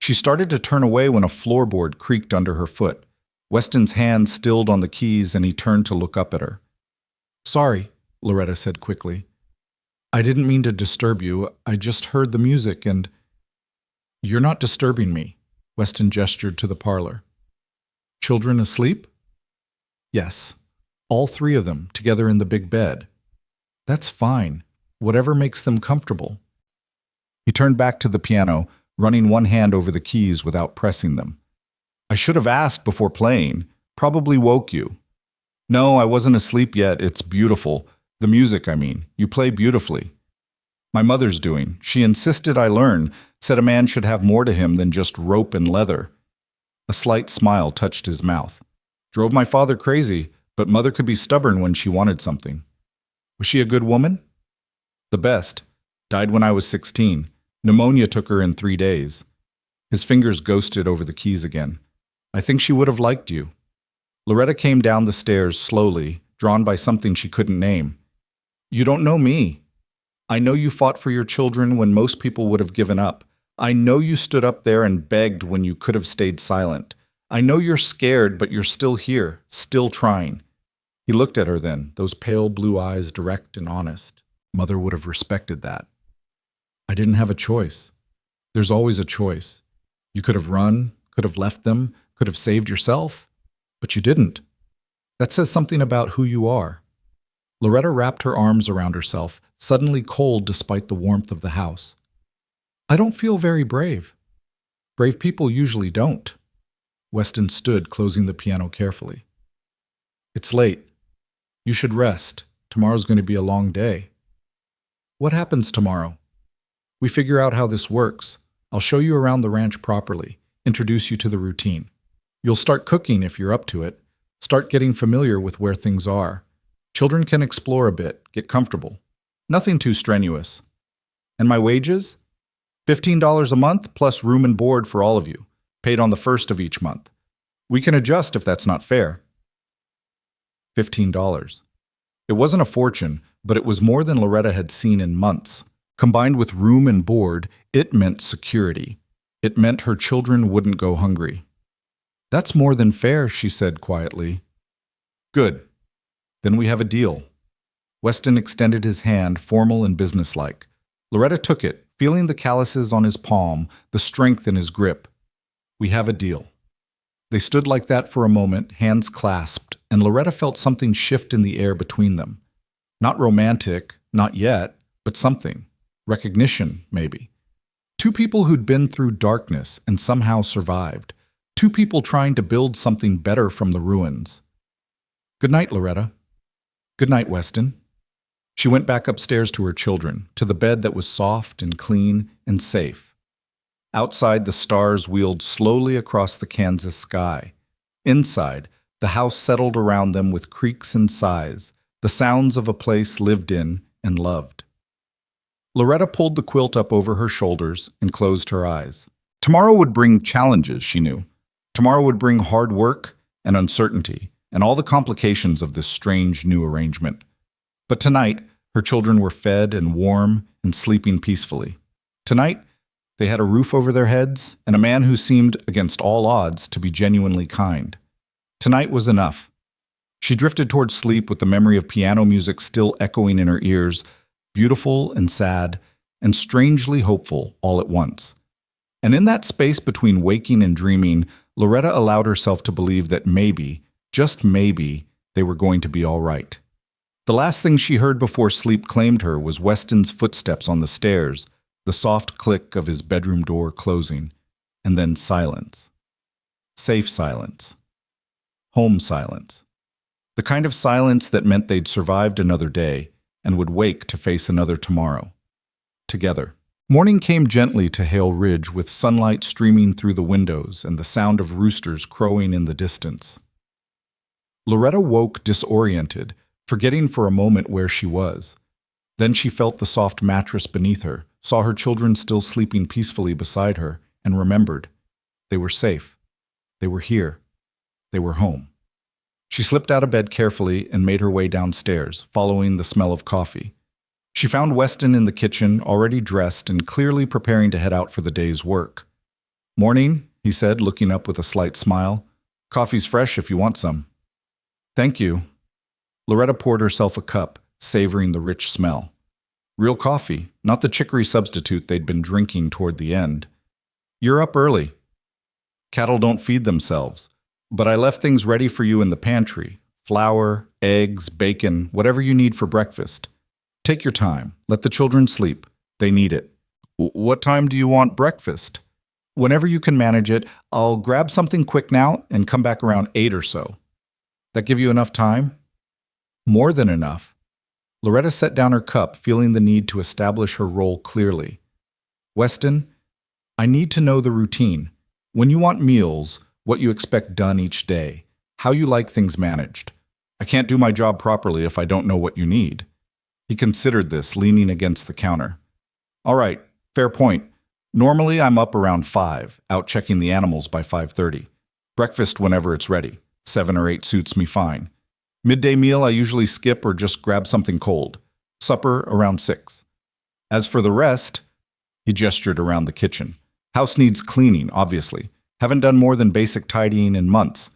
She started to turn away when a floorboard creaked under her foot. Weston's hand stilled on the keys, and he turned to look up at her. "Sorry," Loretta said quickly. "I didn't mean to disturb you. I just heard the music and—" "You're not disturbing me," Weston gestured to the parlor. "Children asleep?" "Yes. All three of them, together in the big bed." "That's fine. Whatever makes them comfortable." He turned back to the piano, running one hand over the keys without pressing them. "I should have asked before playing. Probably woke you." "No, I wasn't asleep yet. It's beautiful. The music, I mean. You play beautifully." "My mother's doing. She insisted I learn, said a man should have more to him than just rope and leather." A slight smile touched his mouth. "Drove my father crazy, but mother could be stubborn when she wanted something." "Was she a good woman?" "The best. Died when I was 16. Pneumonia took her in 3 days." His fingers ghosted over the keys again. "I think she would have liked you." Loretta came down the stairs slowly, drawn by something she couldn't name. "You don't know me. I know you fought for your children when most people would have given up. I know you stood up there and begged when you could have stayed silent. I know you're scared, but you're still here, still trying." He looked at her then, those pale blue eyes direct and honest. Mother would have respected that. "I didn't have a choice." There's always a choice. You could have run, could have left them, could have saved yourself, but you didn't. That says something about who you are. Loretta wrapped her arms around herself, suddenly cold despite the warmth of the house. I don't feel very brave. Brave people usually don't. Weston stood, closing the piano carefully. It's late. You should rest. Tomorrow's going to be a long day. What happens tomorrow? We figure out how this works. I'll show you around the ranch properly, introduce you to the routine. You'll start cooking if you're up to it. Start getting familiar with where things are. Children can explore a bit, get comfortable. Nothing too strenuous. And my wages? $15 a month plus room and board for all of you, paid on the first of each month. We can adjust if that's not fair. $15. It wasn't a fortune, but it was more than Loretta had seen in months. Combined with room and board, it meant security. It meant her children wouldn't go hungry. That's more than fair, she said quietly. Good. Then we have a deal. Weston extended his hand, formal and businesslike. Loretta took it, feeling the calluses on his palm, the strength in his grip. We have a deal. They stood like that for a moment, hands clasped, and Loretta felt something shift in the air between them. Not romantic, not yet, but something. Recognition, maybe. Two people who'd been through darkness and somehow survived. Two people trying to build something better from the ruins. Good night, Loretta. Good night, Weston. She went back upstairs to her children, to the bed that was soft and clean and safe. Outside, the stars wheeled slowly across the Kansas sky. Inside, the house settled around them with creaks and sighs, the sounds of a place lived in and loved. Loretta pulled the quilt up over her shoulders and closed her eyes. Tomorrow would bring challenges, she knew. Tomorrow would bring hard work and uncertainty and all the complications of this strange new arrangement. But tonight, her children were fed and warm and sleeping peacefully. Tonight, they had a roof over their heads and a man who seemed, against all odds, to be genuinely kind. Tonight was enough. She drifted toward sleep with the memory of piano music still echoing in her ears, beautiful and sad, and strangely hopeful all at once. And in that space between waking and dreaming, Loretta allowed herself to believe that maybe, just maybe, they were going to be all right. The last thing she heard before sleep claimed her was Weston's footsteps on the stairs, the soft click of his bedroom door closing, and then silence. Safe silence. Home silence. The kind of silence that meant they'd survived another day and would wake to face another tomorrow. Together. Morning came gently to Hale Ridge with sunlight streaming through the windows and the sound of roosters crowing in the distance. Loretta woke disoriented, forgetting for a moment where she was. Then she felt the soft mattress beneath her, saw her children still sleeping peacefully beside her, and remembered. They were safe. They were here. They were home. She slipped out of bed carefully and made her way downstairs, following the smell of coffee. She found Weston in the kitchen, already dressed and clearly preparing to head out for the day's work. "Morning," he said, looking up with a slight smile. "Coffee's fresh if you want some." "Thank you." Loretta poured herself a cup, savoring the rich smell. Real coffee, not the chicory substitute they'd been drinking toward the end. "You're up early." "Cattle don't feed themselves, but I left things ready for you in the pantry. Flour, eggs, bacon, whatever you need for breakfast. Take your time. Let the children sleep. They need it." "What time do you want breakfast?" "Whenever you can manage it. I'll grab something quick now and come back around 8 or so." "That give you enough time?" "More than enough." Loretta set down her cup, feeling the need to establish her role clearly. "Weston, I need to know the routine. When you want meals, what you expect done each day, how you like things managed. I can't do my job properly if I don't know what you need." He considered this, leaning against the counter. "All right, fair point. Normally I'm up around 5, out checking the animals by 5:30. Breakfast whenever it's ready. 7 or 8 suits me fine. Midday meal I usually skip or just grab something cold. Supper around 6. As for the rest," he gestured around the kitchen. "House needs cleaning, obviously. Haven't done more than basic tidying in months.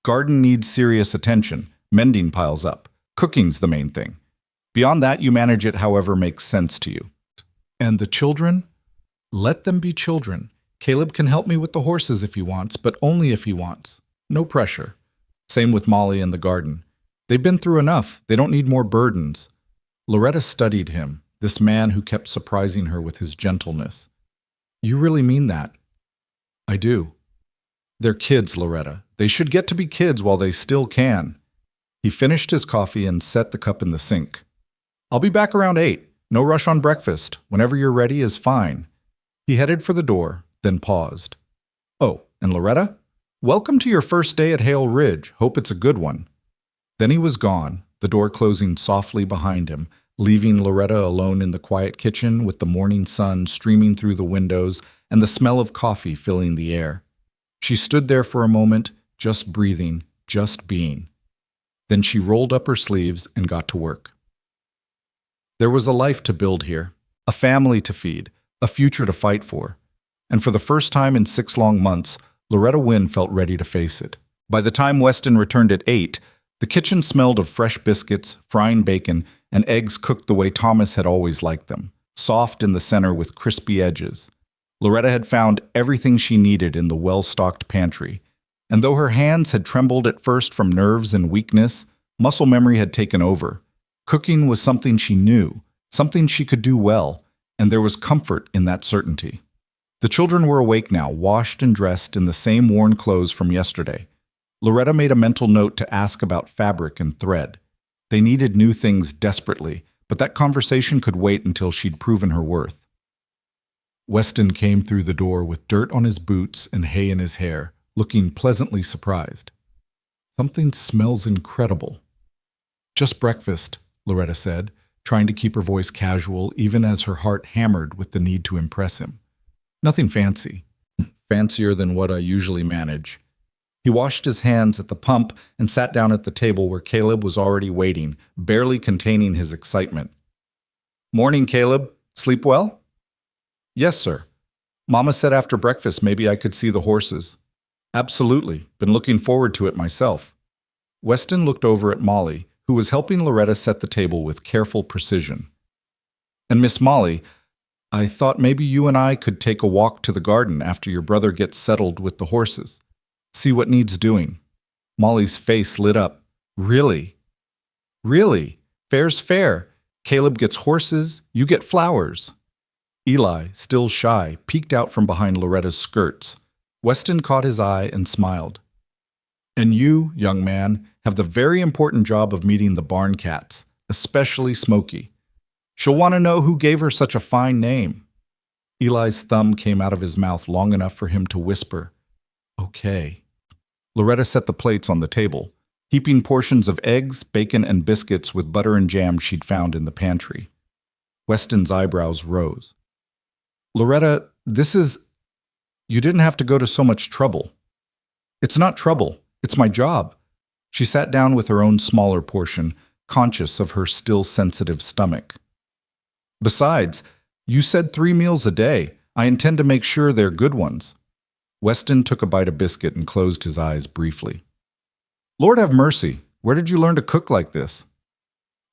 Garden needs serious attention. Mending piles up. Cooking's the main thing. Beyond that, you manage it however makes sense to you." "And the children?" Let them be children. Caleb can help me with the horses if he wants, but only if he wants. No pressure. Same with Molly and the garden. They've been through enough. They don't need more burdens. Loretta studied him, this man who kept surprising her with his gentleness. You really mean that? I do. They're kids, Loretta. They should get to be kids while they still can. He finished his coffee and set the cup in the sink. I'll be back around 8. No rush on breakfast. Whenever you're ready is fine. He headed for the door, then paused. Oh, and Loretta? Welcome to your first day at Hale Ridge. Hope it's a good one. Then he was gone, the door closing softly behind him, leaving Loretta alone in the quiet kitchen with the morning sun streaming through the windows and the smell of coffee filling the air. She stood there for a moment, just breathing, just being. Then she rolled up her sleeves and got to work. There was a life to build here, a family to feed, a future to fight for. And for the first time in 6 long months, Loretta Wynn felt ready to face it. By the time Weston returned at 8, the kitchen smelled of fresh biscuits, frying bacon, and eggs cooked the way Thomas had always liked them, soft in the center with crispy edges. Loretta had found everything she needed in the well-stocked pantry, and though her hands had trembled at first from nerves and weakness, muscle memory had taken over. Cooking was something she knew, something she could do well, and there was comfort in that certainty. The children were awake now, washed and dressed in the same worn clothes from yesterday. Loretta made a mental note to ask about fabric and thread. They needed new things desperately, but that conversation could wait until she'd proven her worth. Weston came through the door with dirt on his boots and hay in his hair, looking pleasantly surprised. Something smells incredible. Just breakfast, Loretta said, trying to keep her voice casual even as her heart hammered with the need to impress him. Nothing fancy. Fancier than what I usually manage. He washed his hands at the pump and sat down at the table where Caleb was already waiting, barely containing his excitement. Morning, Caleb. Sleep well? Yes, sir. Mama said after breakfast maybe I could see the horses. Absolutely. Been looking forward to it myself. Weston looked over at Molly, who was helping Loretta set the table with careful precision. And Miss Molly, I thought maybe you and I could take a walk to the garden after your brother gets settled with the horses. See what needs doing. Molly's face lit up. Really? Really? Fair's fair. Caleb gets horses, you get flowers. Eli, still shy, peeked out from behind Loretta's skirts. Weston caught his eye and smiled. And you, young man, have the very important job of meeting the barn cats, especially Smokey. She'll want to know who gave her such a fine name. Eli's thumb came out of his mouth long enough for him to whisper, Okay. Loretta set the plates on the table, heaping portions of eggs, bacon, and biscuits with butter and jam she'd found in the pantry. Weston's eyebrows rose. Loretta, you didn't have to go to so much trouble. It's not trouble. It's my job. She sat down with her own smaller portion, conscious of her still sensitive stomach. Besides, you said 3 meals a day. I intend to make sure they're good ones. Weston took a bite of biscuit and closed his eyes briefly. Lord have mercy, where did you learn to cook like this?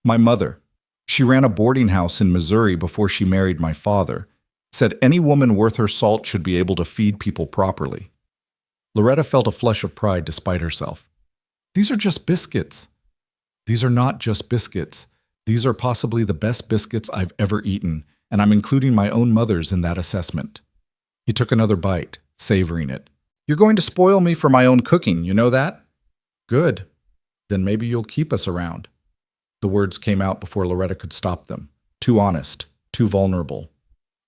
My mother. She ran a boarding house in Missouri before she married my father. Said any woman worth her salt should be able to feed people properly. Loretta felt a flush of pride despite herself. These are just biscuits. These are not just biscuits. These are possibly the best biscuits I've ever eaten, and I'm including my own mother's in that assessment. He took another bite, savoring it. You're going to spoil me for my own cooking, you know that? Good. Then maybe you'll keep us around. The words came out before Loretta could stop them. Too honest, too vulnerable.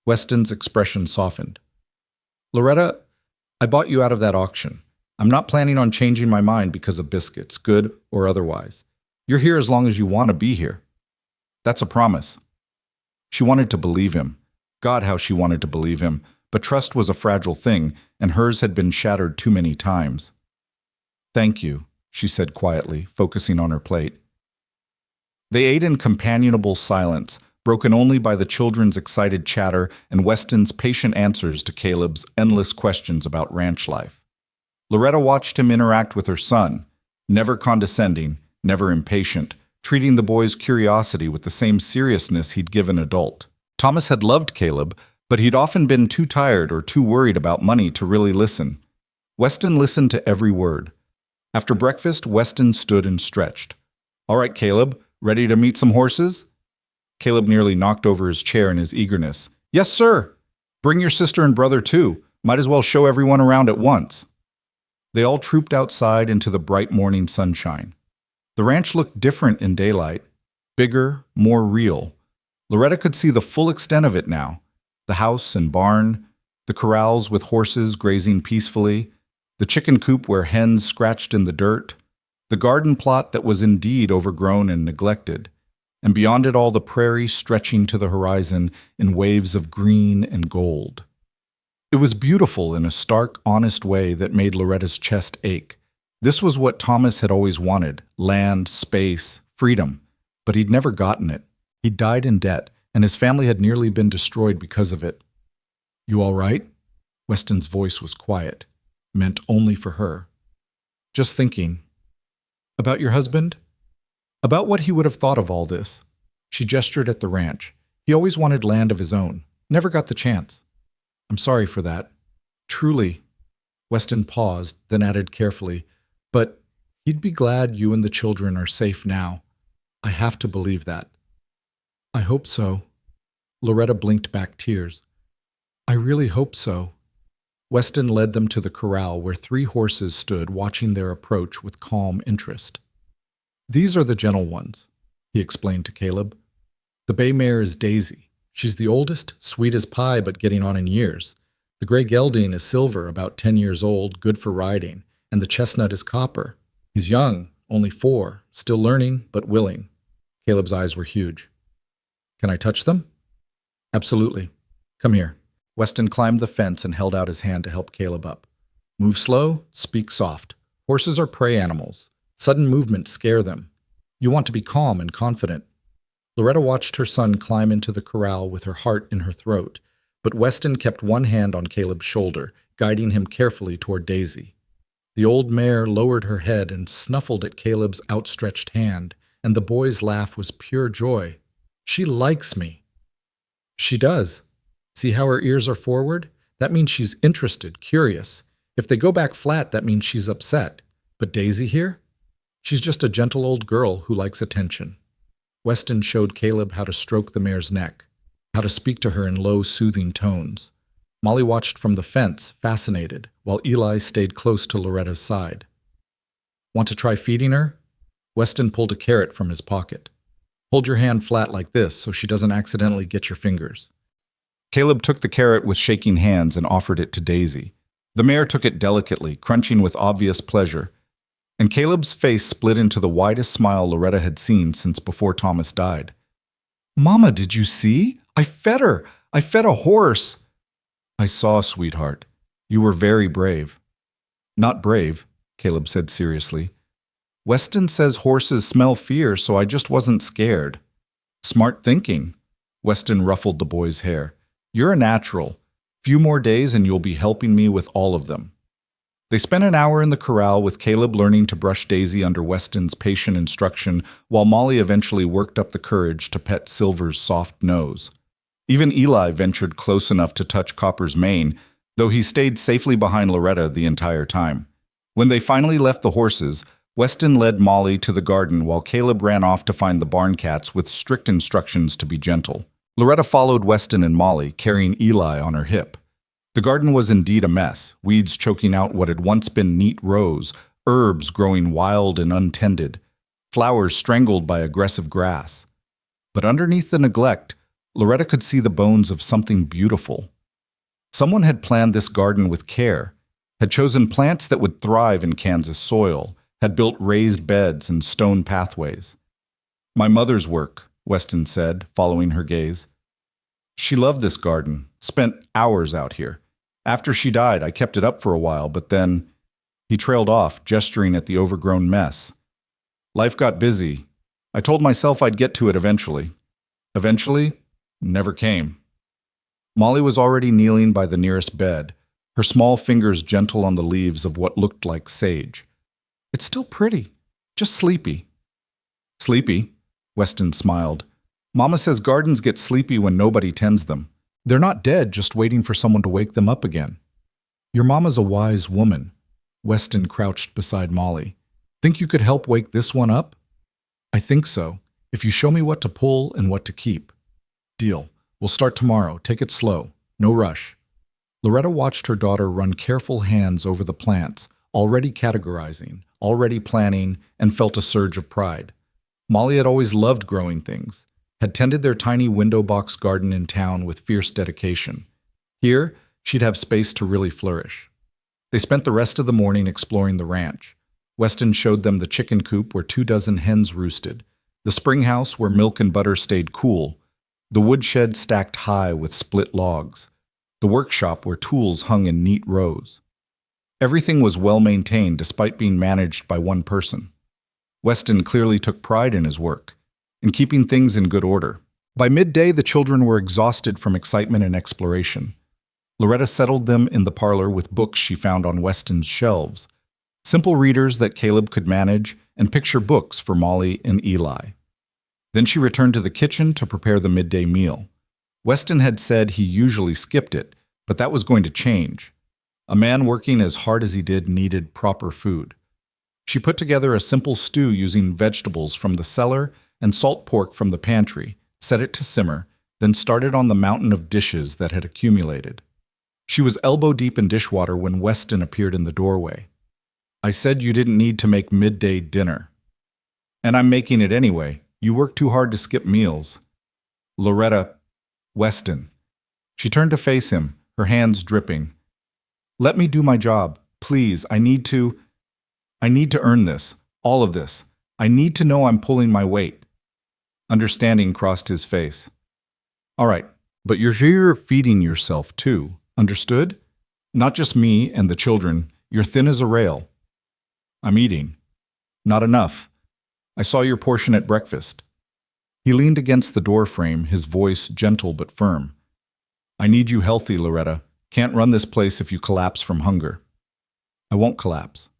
Weston's expression softened. Loretta, I bought you out of that auction. I'm not planning on changing my mind because of biscuits, good or otherwise. You're here as long as you want to be here. That's a promise. She wanted to believe him. God, how she wanted to believe him. But trust was a fragile thing, and hers had been shattered too many times. Thank you, she said quietly, focusing on her plate. They ate in companionable silence, broken only by the children's excited chatter and Weston's patient answers to Caleb's endless questions about ranch life. Loretta watched him interact with her son, never condescending, never impatient, treating the boy's curiosity with the same seriousness he'd given adult. Thomas had loved Caleb, but he'd often been too tired or too worried about money to really listen. Weston listened to every word. After breakfast, Weston stood and stretched. "All right, Caleb, ready to meet some horses?" Caleb nearly knocked over his chair in his eagerness. "Yes, sir! Bring your sister and brother, too. Might as well show everyone around at once." They all trooped outside into the bright morning sunshine. The ranch looked different in daylight, bigger, more real. Loretta could see the full extent of it now. The house and barn, the corrals with horses grazing peacefully, the chicken coop where hens scratched in the dirt, the garden plot that was indeed overgrown and neglected, and beyond it all the prairie stretching to the horizon in waves of green and gold. It was beautiful in a stark, honest way that made Loretta's chest ache. This was what Thomas had always wanted: land, space, freedom. But he'd never gotten it. He'd died in debt, and his family had nearly been destroyed because of it. "You all right?" Weston's voice was quiet, meant only for her. "Just thinking." "About your husband?" "About what he would have thought of all this." She gestured at the ranch. "He always wanted land of his own. Never got the chance." "I'm sorry for that. Truly." Weston paused, then added carefully, "But he'd be glad you and the children are safe now. I have to believe that." "I hope so." Loretta blinked back tears. "I really hope so." Weston led them to the corral where 3 horses stood watching their approach with calm interest. "These are the gentle ones," he explained to Caleb. "The bay mare is Daisy. She's the oldest, sweet as pie but getting on in years. The gray gelding is Silver, about 10 years old, good for riding, and the chestnut is Copper. He's young, only 4, still learning but willing." Caleb's eyes were huge. "Can I touch them?" "Absolutely. Come here." Weston climbed the fence and held out his hand to help Caleb up. "Move slow, speak soft. Horses are prey animals. Sudden movements scare them. You want to be calm and confident." Loretta watched her son climb into the corral with her heart in her throat, but Weston kept one hand on Caleb's shoulder, guiding him carefully toward Daisy. The old mare lowered her head and snuffled at Caleb's outstretched hand, and the boy's laugh was pure joy. "She likes me." "She does. See how her ears are forward? That means she's interested, curious. If they go back flat, that means she's upset. But Daisy here? She's just a gentle old girl who likes attention." Weston showed Caleb how to stroke the mare's neck, how to speak to her in low, soothing tones. Molly watched from the fence, fascinated, while Eli stayed close to Loretta's side. "Want to try feeding her?" Weston pulled a carrot from his pocket. "Hold your hand flat like this so she doesn't accidentally get your fingers." Caleb took the carrot with shaking hands and offered it to Daisy. The mare took it delicately, crunching with obvious pleasure, and Caleb's face split into the widest smile Loretta had seen since before Thomas died. "Mama, did you see? I fed her! I fed a horse!" "I saw, sweetheart. You were very brave." "Not brave," Caleb said seriously. "Weston says horses smell fear, so I just wasn't scared." "Smart thinking." Weston ruffled the boy's hair. "You're a natural. Few more days and you'll be helping me with all of them." They spent an hour in the corral with Caleb learning to brush Daisy under Weston's patient instruction, while Molly eventually worked up the courage to pet Silver's soft nose. Even Eli ventured close enough to touch Copper's mane, though he stayed safely behind Loretta the entire time. When they finally left the horses, Weston led Molly to the garden while Caleb ran off to find the barn cats with strict instructions to be gentle. Loretta followed Weston and Molly, carrying Eli on her hip. The garden was indeed a mess, weeds choking out what had once been neat rows, herbs growing wild and untended, flowers strangled by aggressive grass. But underneath the neglect, Loretta could see the bones of something beautiful. Someone had planned this garden with care, had chosen plants that would thrive in Kansas soil, had built raised beds and stone pathways. "My mother's work," Weston said, following her gaze. "She loved this garden, spent hours out here. After she died, I kept it up for a while, but then—" He trailed off, gesturing at the overgrown mess. "Life got busy. I told myself I'd get to it eventually. Eventually, never came." Molly was already kneeling by the nearest bed, her small fingers gentle on the leaves of what looked like sage. "It's still pretty, just sleepy." "Sleepy?" Weston smiled. "Mama says gardens get sleepy when nobody tends them. They're not dead, just waiting for someone to wake them up again. Your mama's a wise woman. Weston crouched beside Molly. Think you could help wake this one up? I think so, if you show me what to pull and what to keep. Deal. We'll start tomorrow. Take it slow. No rush. Loretta watched her daughter run careful hands over the plants, already categorizing, already planning, and felt a surge of pride. Molly had always loved growing things, had tended their tiny window box garden in town with fierce dedication. Here, she'd have space to really flourish. They spent the rest of the morning exploring the ranch. Weston showed them the chicken coop where 24 hens roosted, the spring house where milk and butter stayed cool, the woodshed stacked high with split logs, the workshop where tools hung in neat rows. Everything was well maintained despite being managed by one person. Weston clearly took pride in his work, in keeping things in good order. By midday, the children were exhausted from excitement and exploration. Loretta settled them in the parlor with books she found on Weston's shelves, simple readers that Caleb could manage, and picture books for Molly and Eli. Then she returned to the kitchen to prepare the midday meal. Weston had said he usually skipped it, but that was going to change. A man working as hard as he did needed proper food. She put together a simple stew using vegetables from the cellar and salt pork from the pantry, set it to simmer, then started on the mountain of dishes that had accumulated. She was elbow-deep in dishwater when Weston appeared in the doorway. I said you didn't need to make midday dinner. And I'm making it anyway. You work too hard to skip meals. Loretta, Weston. She turned to face him, her hands dripping. Let me do my job, please. I need to earn this, all of this. I need to know I'm pulling my weight. Understanding crossed his face. All right, but you're here feeding yourself too, understood? Not just me and the children. You're thin as a rail. I'm eating. Not enough. I saw your portion at breakfast. He leaned against the door frame, his voice gentle but firm. I need you healthy, Loretta. Can't run this place if you collapse from hunger. I won't collapse.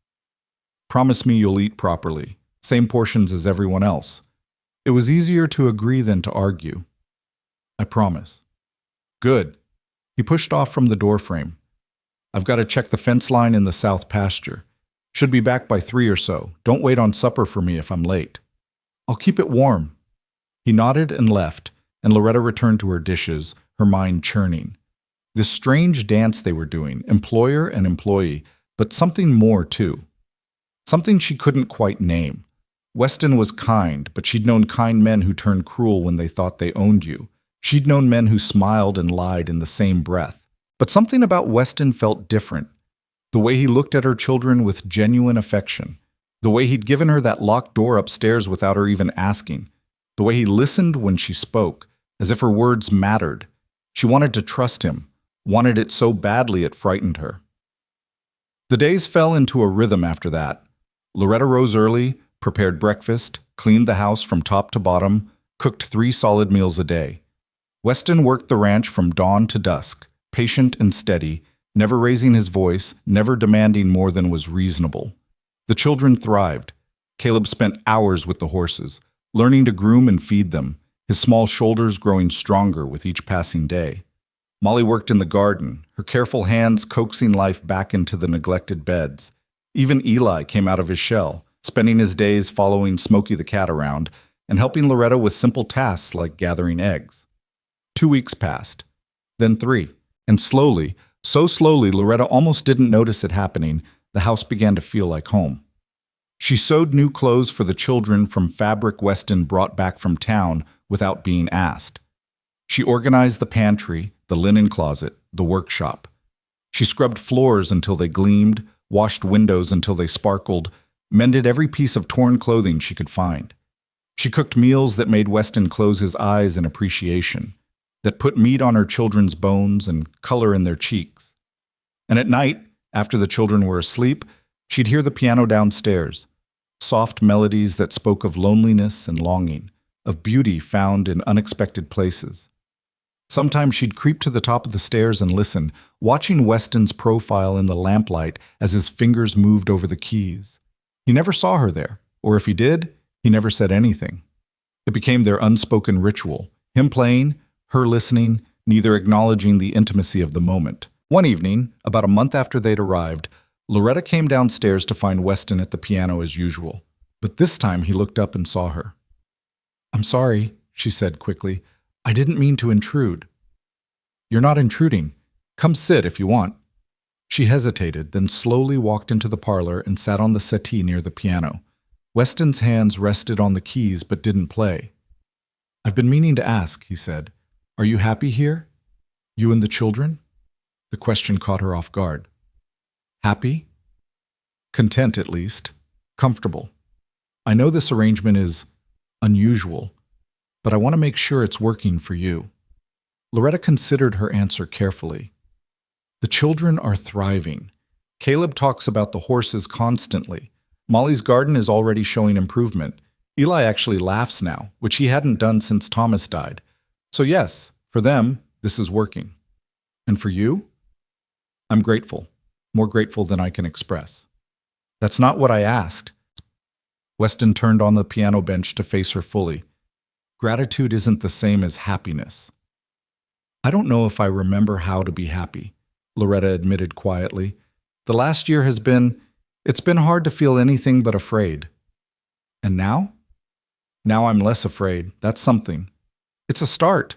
Promise me you'll eat properly, same portions as everyone else. It was easier to agree than to argue. I promise. Good. He pushed off from the doorframe. I've got to check the fence line in the south pasture. Should be back by 3 or so. Don't wait on supper for me if I'm late. I'll keep it warm. He nodded and left, and Loretta returned to her dishes, her mind churning. This strange dance they were doing, employer and employee, but something more too. Something she couldn't quite name. Weston was kind, but she'd known kind men who turned cruel when they thought they owned you. She'd known men who smiled and lied in the same breath. But something about Weston felt different. The way he looked at her children with genuine affection. The way he'd given her that locked door upstairs without her even asking. The way he listened when she spoke, as if her words mattered. She wanted to trust him, wanted it so badly it frightened her. The days fell into a rhythm after that. Loretta rose early, prepared breakfast, cleaned the house from top to bottom, cooked 3 solid meals a day. Weston worked the ranch from dawn to dusk, patient and steady, never raising his voice, never demanding more than was reasonable. The children thrived. Caleb spent hours with the horses, learning to groom and feed them, his small shoulders growing stronger with each passing day. Molly worked in the garden, her careful hands coaxing life back into the neglected beds. Even Eli came out of his shell, spending his days following Smokey the cat around and helping Loretta with simple tasks like gathering eggs. 2 weeks passed, then 3, and slowly, so slowly Loretta almost didn't notice it happening, the house began to feel like home. She sewed new clothes for the children from fabric Weston brought back from town without being asked. She organized the pantry, the linen closet, the workshop. She scrubbed floors until they gleamed, washed windows until they sparkled, mended every piece of torn clothing she could find. She cooked meals that made Weston close his eyes in appreciation, that put meat on her children's bones and color in their cheeks. And at night, after the children were asleep, she'd hear the piano downstairs, soft melodies that spoke of loneliness and longing, of beauty found in unexpected places. Sometimes she'd creep to the top of the stairs and listen, watching Weston's profile in the lamplight as his fingers moved over the keys. He never saw her there, or if he did, he never said anything. It became their unspoken ritual, him playing, her listening, neither acknowledging the intimacy of the moment. One evening, about a month after they'd arrived, Loretta came downstairs to find Weston at the piano as usual. But this time he looked up and saw her. "I'm sorry," she said quickly. "I didn't mean to intrude." "You're not intruding. Come sit if you want." She hesitated, then slowly walked into the parlor and sat on the settee near the piano. Weston's hands rested on the keys but didn't play. "I've been meaning to ask," he said. "Are you happy here? You and the children?" The question caught her off guard. "Happy?" "Content, at least. Comfortable. I know this arrangement is unusual, but I want to make sure it's working for you." Loretta considered her answer carefully. "The children are thriving. Caleb talks about the horses constantly. Molly's garden is already showing improvement. Eli actually laughs now, which he hadn't done since Thomas died. So yes, for them, this is working. And for you? I'm grateful, more grateful than I can express." "That's not what I asked." Weston turned on the piano bench to face her fully. "Gratitude isn't the same as happiness." "I don't know if I remember how to be happy," Loretta admitted quietly. "The last year it's been hard to feel anything but afraid." "And now?" "Now I'm less afraid. That's something. It's a start."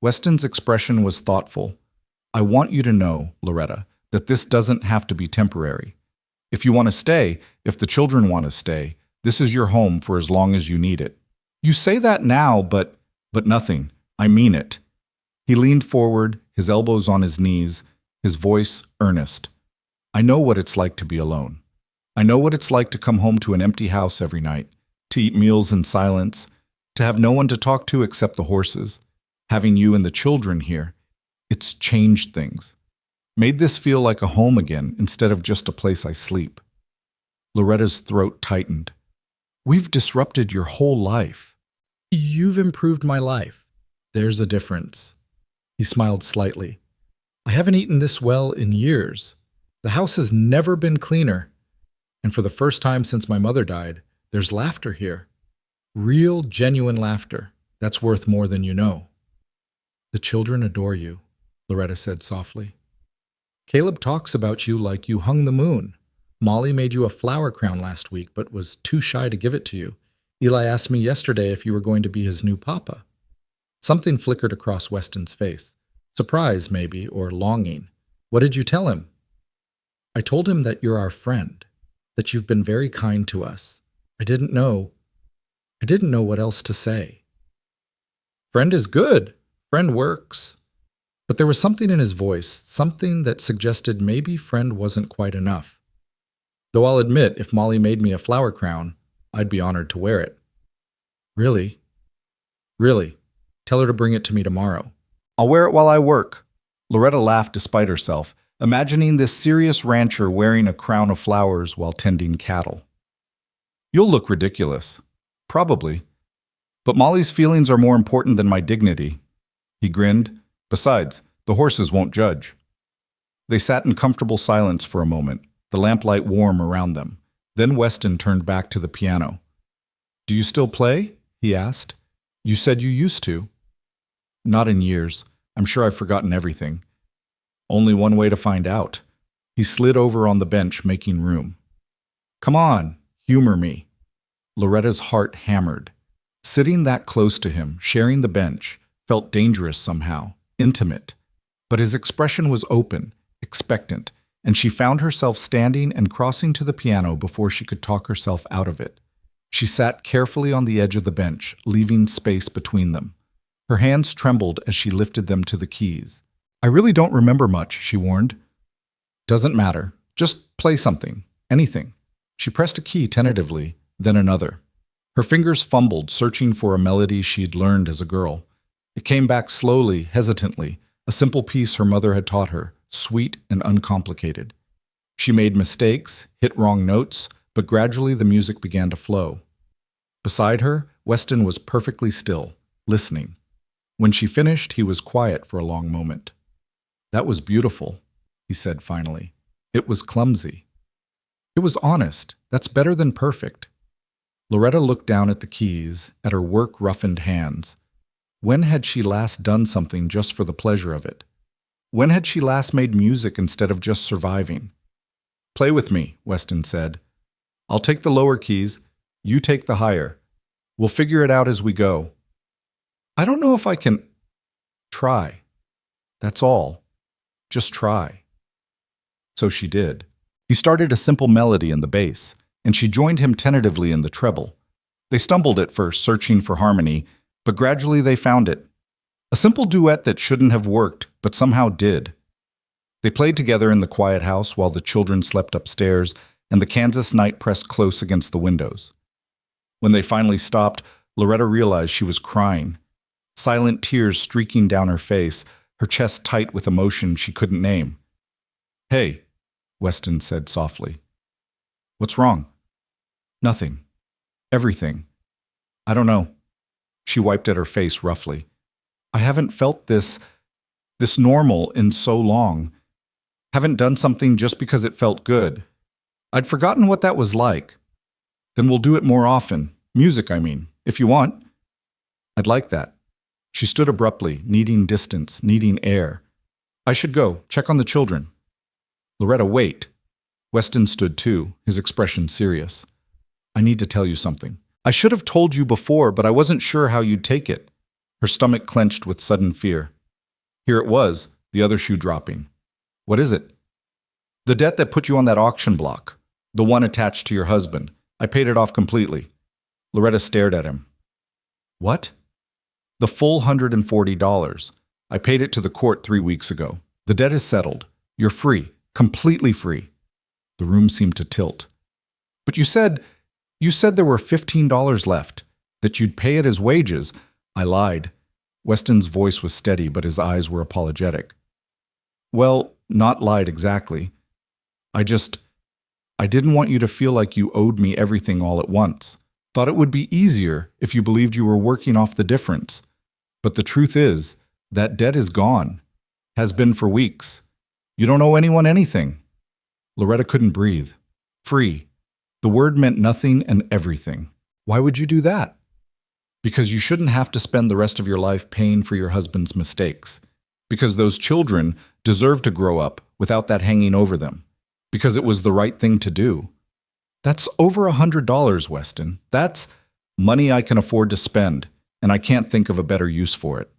Weston's expression was thoughtful. "I want you to know, Loretta, that this doesn't have to be temporary. If you want to stay, if the children want to stay, this is your home for as long as you need it." "You say that now, but nothing. I mean it." He leaned forward, his elbows on his knees, his voice earnest. "I know what it's like to be alone. I know what it's like to come home to an empty house every night, to eat meals in silence, to have no one to talk to except the horses. Having you and the children here, it's changed things. Made this feel like a home again instead of just a place I sleep." Loretta's throat tightened. "We've disrupted your whole life." "You've improved my life. There's a difference." He smiled slightly. "I haven't eaten this well in years. The house has never been cleaner. And for the first time since my mother died, there's laughter here. Real, genuine laughter. That's worth more than you know." "The children adore you," Loretta said softly. "Caleb talks about you like you hung the moon. Molly made you a flower crown last week, but was too shy to give it to you. Eli asked me yesterday if you were going to be his new papa." Something flickered across Weston's face. Surprise, maybe, or longing. "What did you tell him?" "I told him that you're our friend, that you've been very kind to us. I didn't know what else to say." "Friend is good. Friend works." But there was something in his voice, something that suggested maybe friend wasn't quite enough. "Though I'll admit, if Molly made me a flower crown, I'd be honored to wear it." "Really?" "Really. Tell her to bring it to me tomorrow. I'll wear it while I work." Loretta laughed despite herself, imagining this serious rancher wearing a crown of flowers while tending cattle. "You'll look ridiculous." "Probably. But Molly's feelings are more important than my dignity." He grinned. "Besides, the horses won't judge." They sat in comfortable silence for a moment, the lamplight warm around them. Then Weston turned back to the piano. "Do you still play?" he asked. "You said you used to." "Not in years. I'm sure I've forgotten everything." "Only one way to find out." He slid over on the bench, making room. "Come on, humor me." Loretta's heart hammered. Sitting that close to him, sharing the bench, felt dangerous somehow, intimate. But his expression was open, expectant, and she found herself standing and crossing to the piano before she could talk herself out of it. She sat carefully on the edge of the bench, leaving space between them. Her hands trembled as she lifted them to the keys. "I really don't remember much," she warned. "Doesn't matter. Just play something. Anything." She pressed a key tentatively, then another. Her fingers fumbled, searching for a melody she'd learned as a girl. It came back slowly, hesitantly, a simple piece her mother had taught her, sweet and uncomplicated. She made mistakes, hit wrong notes, but gradually the music began to flow. Beside her, Weston was perfectly still, listening. When she finished, he was quiet for a long moment. "That was beautiful," he said finally. "It was clumsy." "It was honest. That's better than perfect." Loretta looked down at the keys, at her work-roughened hands. When had she last done something just for the pleasure of it? When had she last made music instead of just surviving? "Play with me," Weston said. "I'll take the lower keys, you take the higher. We'll figure it out as we go." "I don't know if I can—" "Try. That's all. Just try." So she did. He started a simple melody in the bass, and she joined him tentatively in the treble. They stumbled at first, searching for harmony, but gradually they found it. A simple duet that shouldn't have worked, but somehow did. They played together in the quiet house while the children slept upstairs and the Kansas night pressed close against the windows. When they finally stopped, Loretta realized she was crying. Silent tears streaking down her face, her chest tight with emotion she couldn't name. "Hey," Weston said softly. "What's wrong?" "Nothing. Everything. I don't know." She wiped at her face roughly. "I haven't felt this normal in so long. Haven't done something just because it felt good. I'd forgotten what that was like. Then we'll do it more often. Music, I mean, if you want." "I'd like that." She stood abruptly, needing distance, needing air. "I should go, check on the children." "Loretta, wait." Weston stood too, his expression serious. "I need to tell you something. I should have told you before, but I wasn't sure how you'd take it." Her stomach clenched with sudden fear. Here it was, the other shoe dropping. "What is it?" "The debt that put you on that auction block. The one attached to your husband. I paid it off completely." Loretta stared at him. "What?" "The full $140. I paid it to the court 3 weeks ago. The debt is settled. You're free. Completely free." The room seemed to tilt. "But you said there were $15 left, that you'd pay it as wages." "I lied." Weston's voice was steady, but his eyes were apologetic. "Well, not lied exactly. I didn't want you to feel like you owed me everything all at once. Thought it would be easier if you believed you were working off the difference. But the truth is, that debt is gone. Has been for weeks. You don't owe anyone anything." Loretta couldn't breathe. Free. The word meant nothing and everything. "Why would you do that?" "Because you shouldn't have to spend the rest of your life paying for your husband's mistakes. Because those children deserve to grow up without that hanging over them. Because it was the right thing to do." "That's over $100, Weston. That's money I can afford to spend, and I can't think of a better use for it."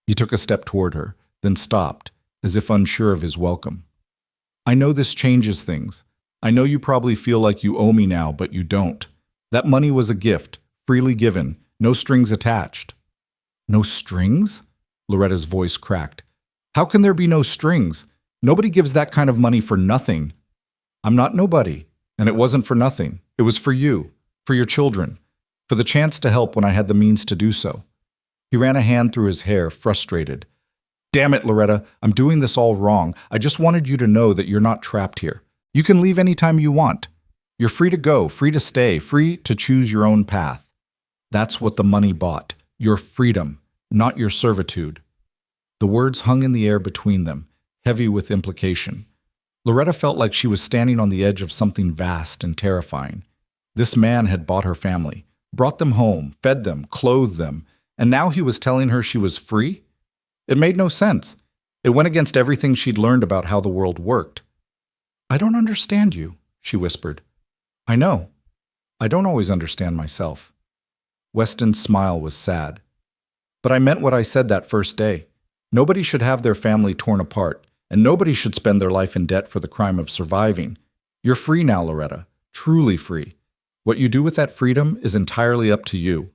He took a step toward her, then stopped, as if unsure of his welcome. "I know this changes things. I know you probably feel like you owe me now, but you don't. That money was a gift, freely given, no strings attached." "No strings?" Loretta's voice cracked. "How can there be no strings? Nobody gives that kind of money for nothing." "I'm not nobody, and it wasn't for nothing. It was for you, for your children, for the chance to help when I had the means to do so." He ran a hand through his hair, frustrated. "Damn it, Loretta, I'm doing this all wrong. I just wanted you to know that you're not trapped here. You can leave anytime you want. You're free to go, free to stay, free to choose your own path. That's what the money bought, your freedom, not your servitude." The words hung in the air between them, heavy with implication. Loretta felt like she was standing on the edge of something vast and terrifying. This man had bought her family, brought them home, fed them, clothed them, and now he was telling her she was free? It made no sense. It went against everything she'd learned about how the world worked. "I don't understand you," she whispered. "I know. I don't always understand myself." Weston's smile was sad. "But I meant what I said that first day. Nobody should have their family torn apart, and nobody should spend their life in debt for the crime of surviving. You're free now, Loretta, truly free. What you do with that freedom is entirely up to you."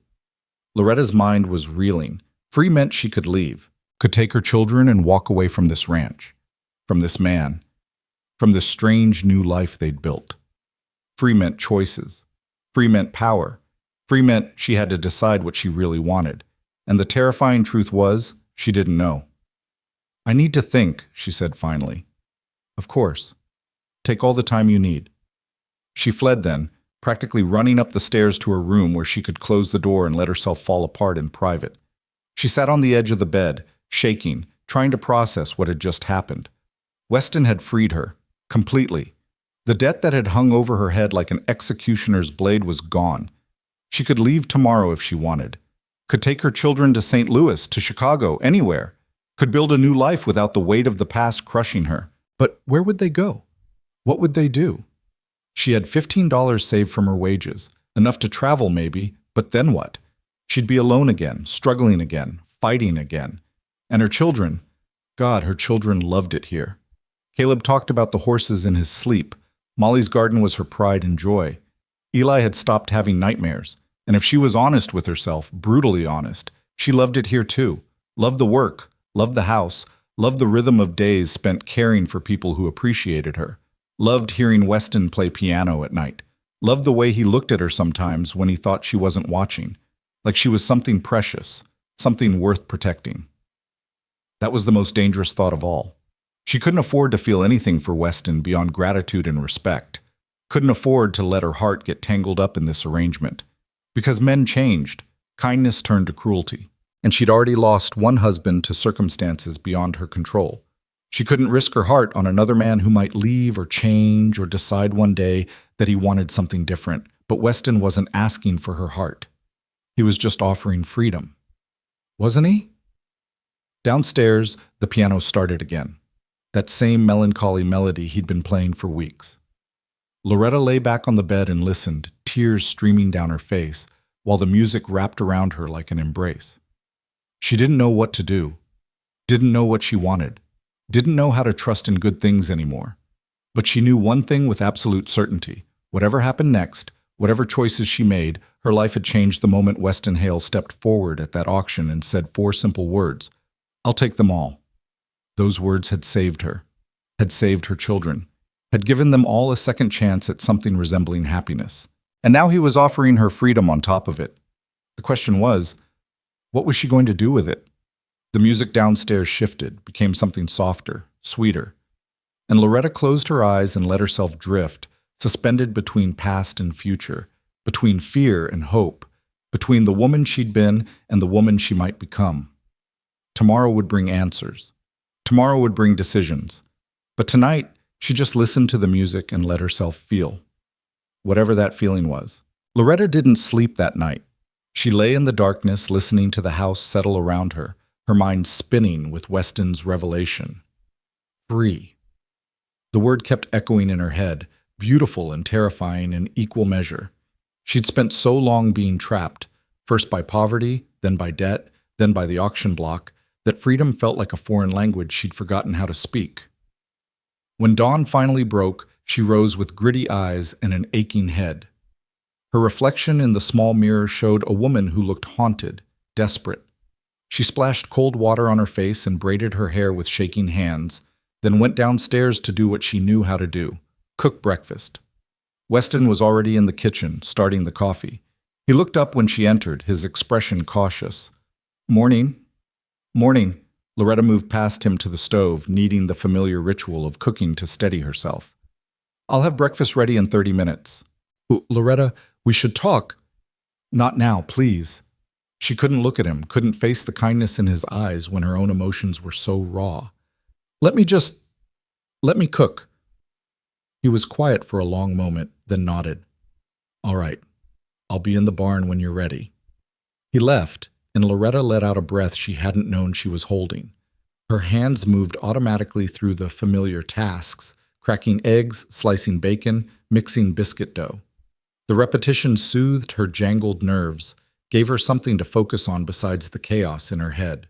Loretta's mind was reeling. Free meant she could leave, could take her children and walk away from this ranch, from this man, from this strange new life they'd built. Free meant choices. Free meant power. Free meant she had to decide what she really wanted. And the terrifying truth was, she didn't know. "I need to think," she said finally. "Of course. Take all the time you need." She fled then, practically running up the stairs to her room where she could close the door and let herself fall apart in private. She sat on the edge of the bed, shaking, trying to process what had just happened. Weston had freed her, completely. The debt that had hung over her head like an executioner's blade was gone. She could leave tomorrow if she wanted. could take her children to St. Louis, to Chicago, anywhere, could build a new life without the weight of the past crushing her. But where would they go? What would they do? She had $15 saved from her wages, enough to travel maybe, but then what? She'd be alone again, struggling again, fighting again. And her children, God, her children loved it here. Caleb talked about the horses in his sleep. Molly's garden was her pride and joy. Eli had stopped having nightmares, and if she was honest with herself, brutally honest, she loved it here too. Loved the work, loved the house, loved the rhythm of days spent caring for people who appreciated her. Loved hearing Weston play piano at night. Loved the way he looked at her sometimes when he thought she wasn't watching, like she was something precious, something worth protecting. That was the most dangerous thought of all. She couldn't afford to feel anything for Weston beyond gratitude and respect. Couldn't afford to let her heart get tangled up in this arrangement. Because men changed, kindness turned to cruelty, and she'd already lost one husband to circumstances beyond her control. She couldn't risk her heart on another man who might leave or change or decide one day that he wanted something different, but Weston wasn't asking for her heart. He was just offering freedom. Wasn't he? Downstairs, the piano started again. That same melancholy melody he'd been playing for weeks. Loretta lay back on the bed and listened, tears streaming down her face, while the music wrapped around her like an embrace. She didn't know what to do, didn't know what she wanted, didn't know how to trust in good things anymore. But she knew one thing with absolute certainty. Whatever happened next, whatever choices she made, her life had changed the moment Weston Hale stepped forward at that auction and said 4 simple words, "I'll take them all." Those words had saved her, had saved her children, had given them all a second chance at something resembling happiness. And now he was offering her freedom on top of it. The question was, what was she going to do with it? The music downstairs shifted, became something softer, sweeter. And Loretta closed her eyes and let herself drift, suspended between past and future, between fear and hope, between the woman she'd been and the woman she might become. Tomorrow would bring answers. Tomorrow would bring decisions. But tonight, she just listened to the music and let herself feel. Whatever that feeling was. Loretta didn't sleep that night. She lay in the darkness listening to the house settle around her, her mind spinning with Weston's revelation. Free. The word kept echoing in her head, beautiful and terrifying in equal measure. She'd spent so long being trapped, first by poverty, then by debt, then by the auction block, that freedom felt like a foreign language she'd forgotten how to speak. When dawn finally broke, she rose with gritty eyes and an aching head. Her reflection in the small mirror showed a woman who looked haunted, desperate. She splashed cold water on her face and braided her hair with shaking hands, then went downstairs to do what she knew how to do, cook breakfast. Weston was already in the kitchen, starting the coffee. He looked up when she entered, his expression cautious. "Morning." "Morning." Loretta moved past him to the stove, needing the familiar ritual of cooking to steady herself. "I'll have breakfast ready in 30 minutes. Loretta, we should talk." "Not now, please." She couldn't look at him, couldn't face the kindness in his eyes when her own emotions were so raw. Let me cook." He was quiet for a long moment, then nodded. "All right, I'll be in the barn when you're ready." He left, and Loretta let out a breath she hadn't known she was holding. Her hands moved automatically through the familiar tasks, cracking eggs, slicing bacon, mixing biscuit dough. The repetition soothed her jangled nerves, gave her something to focus on besides the chaos in her head.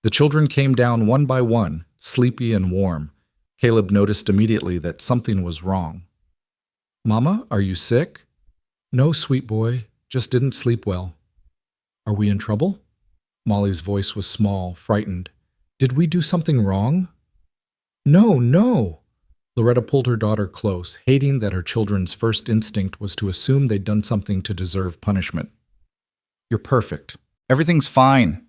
The children came down one by one, sleepy and warm. Caleb noticed immediately that something was wrong. "Mama, are you sick?" "No, sweet boy, just didn't sleep well." "Are we in trouble?" Molly's voice was small, frightened. "Did we do something wrong?" "No, no!" Loretta pulled her daughter close, hating that her children's first instinct was to assume they'd done something to deserve punishment. "You're perfect. Everything's fine."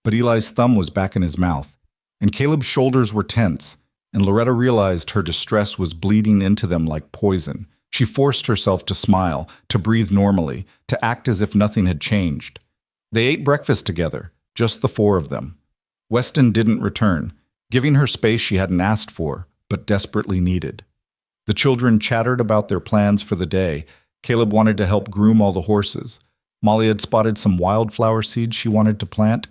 But Eli's thumb was back in his mouth, and Caleb's shoulders were tense, and Loretta realized her distress was bleeding into them like poison. She forced herself to smile, to breathe normally, to act as if nothing had changed. They ate breakfast together, just the 4 of them. Weston didn't return, giving her space she hadn't asked for, but desperately needed. The children chattered about their plans for the day. Caleb wanted to help groom all the horses. Molly had spotted some wildflower seeds she wanted to plant.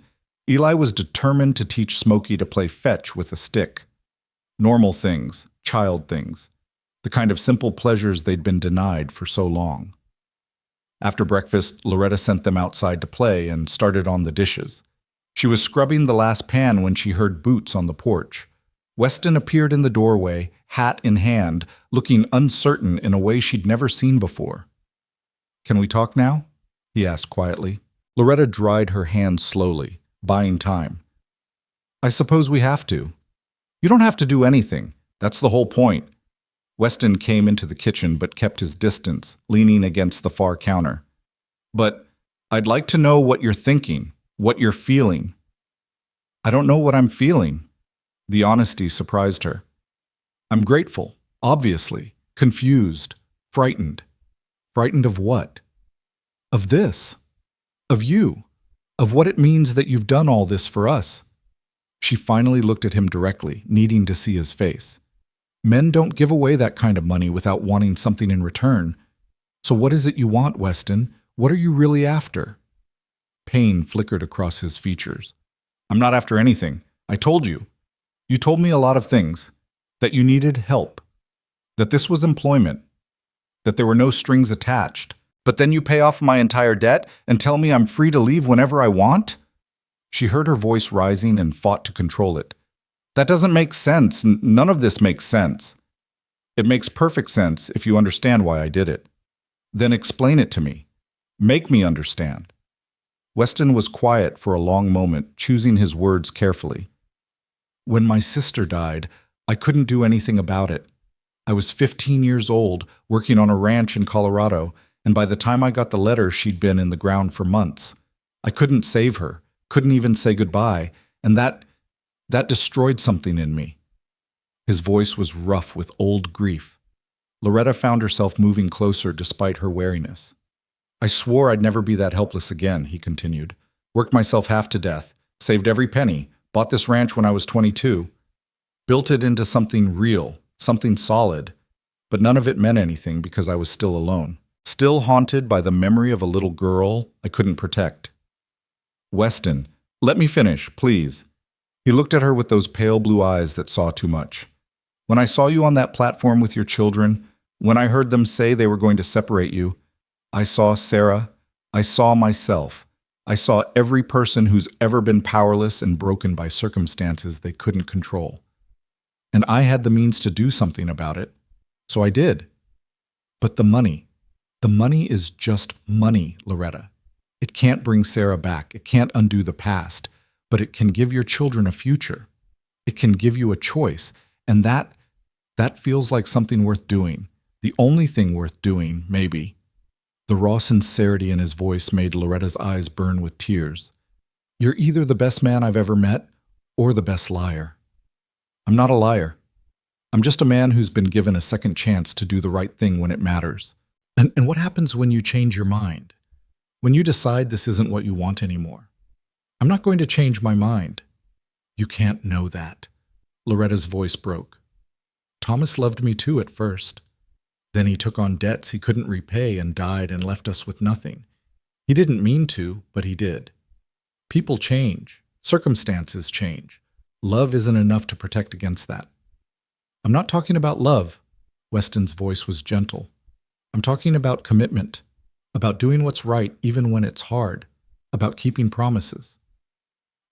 Eli was determined to teach Smokey to play fetch with a stick. Normal things, child things, the kind of simple pleasures they'd been denied for so long. After breakfast, Loretta sent them outside to play and started on the dishes. She was scrubbing the last pan when she heard boots on the porch. Weston appeared in the doorway, hat in hand, looking uncertain in a way she'd never seen before. "Can we talk now?" he asked quietly. Loretta dried her hands slowly, buying time. "I suppose we have to." "You don't have to do anything. That's the whole point." Weston came into the kitchen but kept his distance, leaning against the far counter. "But I'd like to know what you're thinking, what you're feeling." "I don't know what I'm feeling." The honesty surprised her. "I'm grateful, obviously, confused, frightened." "Frightened of what?" "Of this. Of you. Of what it means that you've done all this for us." She finally looked at him directly, needing to see his face. "Men don't give away that kind of money without wanting something in return. So what is it you want, Weston? What are you really after?" Pain flickered across his features. "I'm not after anything. I told you. You told me a lot of things. That you needed help. That this was employment. That there were no strings attached. But then you pay off my entire debt and tell me I'm free to leave whenever I want?" She heard her voice rising and fought to control it. "That doesn't make sense. None of this makes sense." "It makes perfect sense if you understand why I did it." "Then explain it to me. Make me understand." Weston was quiet for a long moment, choosing his words carefully. "When my sister died, I couldn't do anything about it. I was 15 years old, working on a ranch in Colorado, and by the time I got the letter, she'd been in the ground for months. I couldn't save her, couldn't even say goodbye, and that destroyed something in me." His voice was rough with old grief. Loretta found herself moving closer despite her wariness. "I swore I'd never be that helpless again," he continued. "Worked myself half to death, saved every penny, bought this ranch when I was 22, built it into something real, something solid, but none of it meant anything because I was still alone. Still haunted by the memory of a little girl I couldn't protect." "Weston, let me finish, please." He looked at her with those pale blue eyes that saw too much. "When I saw you on that platform with your children, when I heard them say they were going to separate you, I saw Sarah, I saw myself. I saw every person who's ever been powerless and broken by circumstances they couldn't control. And I had the means to do something about it, so I did. But the money is just money, Loretta. It can't bring Sarah back, it can't undo the past, but it can give your children a future. It can give you a choice, and that feels like something worth doing. The only thing worth doing, maybe." The raw sincerity in his voice made Loretta's eyes burn with tears. "You're either the best man I've ever met, or the best liar." "I'm not a liar. I'm just a man who's been given a second chance to do the right thing when it matters." And what happens when you change your mind? When you decide this isn't what you want anymore? "I'm not going to change my mind." "You can't know that." Loretta's voice broke. "Thomas loved me too at first. Then he took on debts he couldn't repay and died and left us with nothing. He didn't mean to, but he did. People change. Circumstances change. Love isn't enough to protect against that." "I'm not talking about love." Weston's voice was gentle. "I'm talking about commitment, about doing what's right even when it's hard, about keeping promises."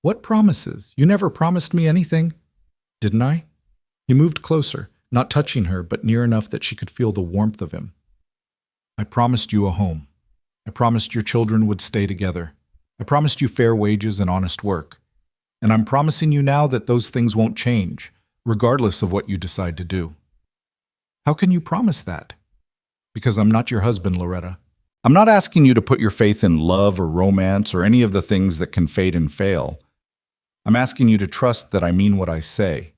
"What promises? You never promised me anything." "Didn't I?" He moved closer, not touching her, but near enough that she could feel the warmth of him. "I promised you a home. I promised your children would stay together. I promised you fair wages and honest work. And I'm promising you now that those things won't change, regardless of what you decide to do." "How can you promise that?" "Because I'm not your husband, Loretta. I'm not asking you to put your faith in love or romance or any of the things that can fade and fail. I'm asking you to trust that I mean what I say.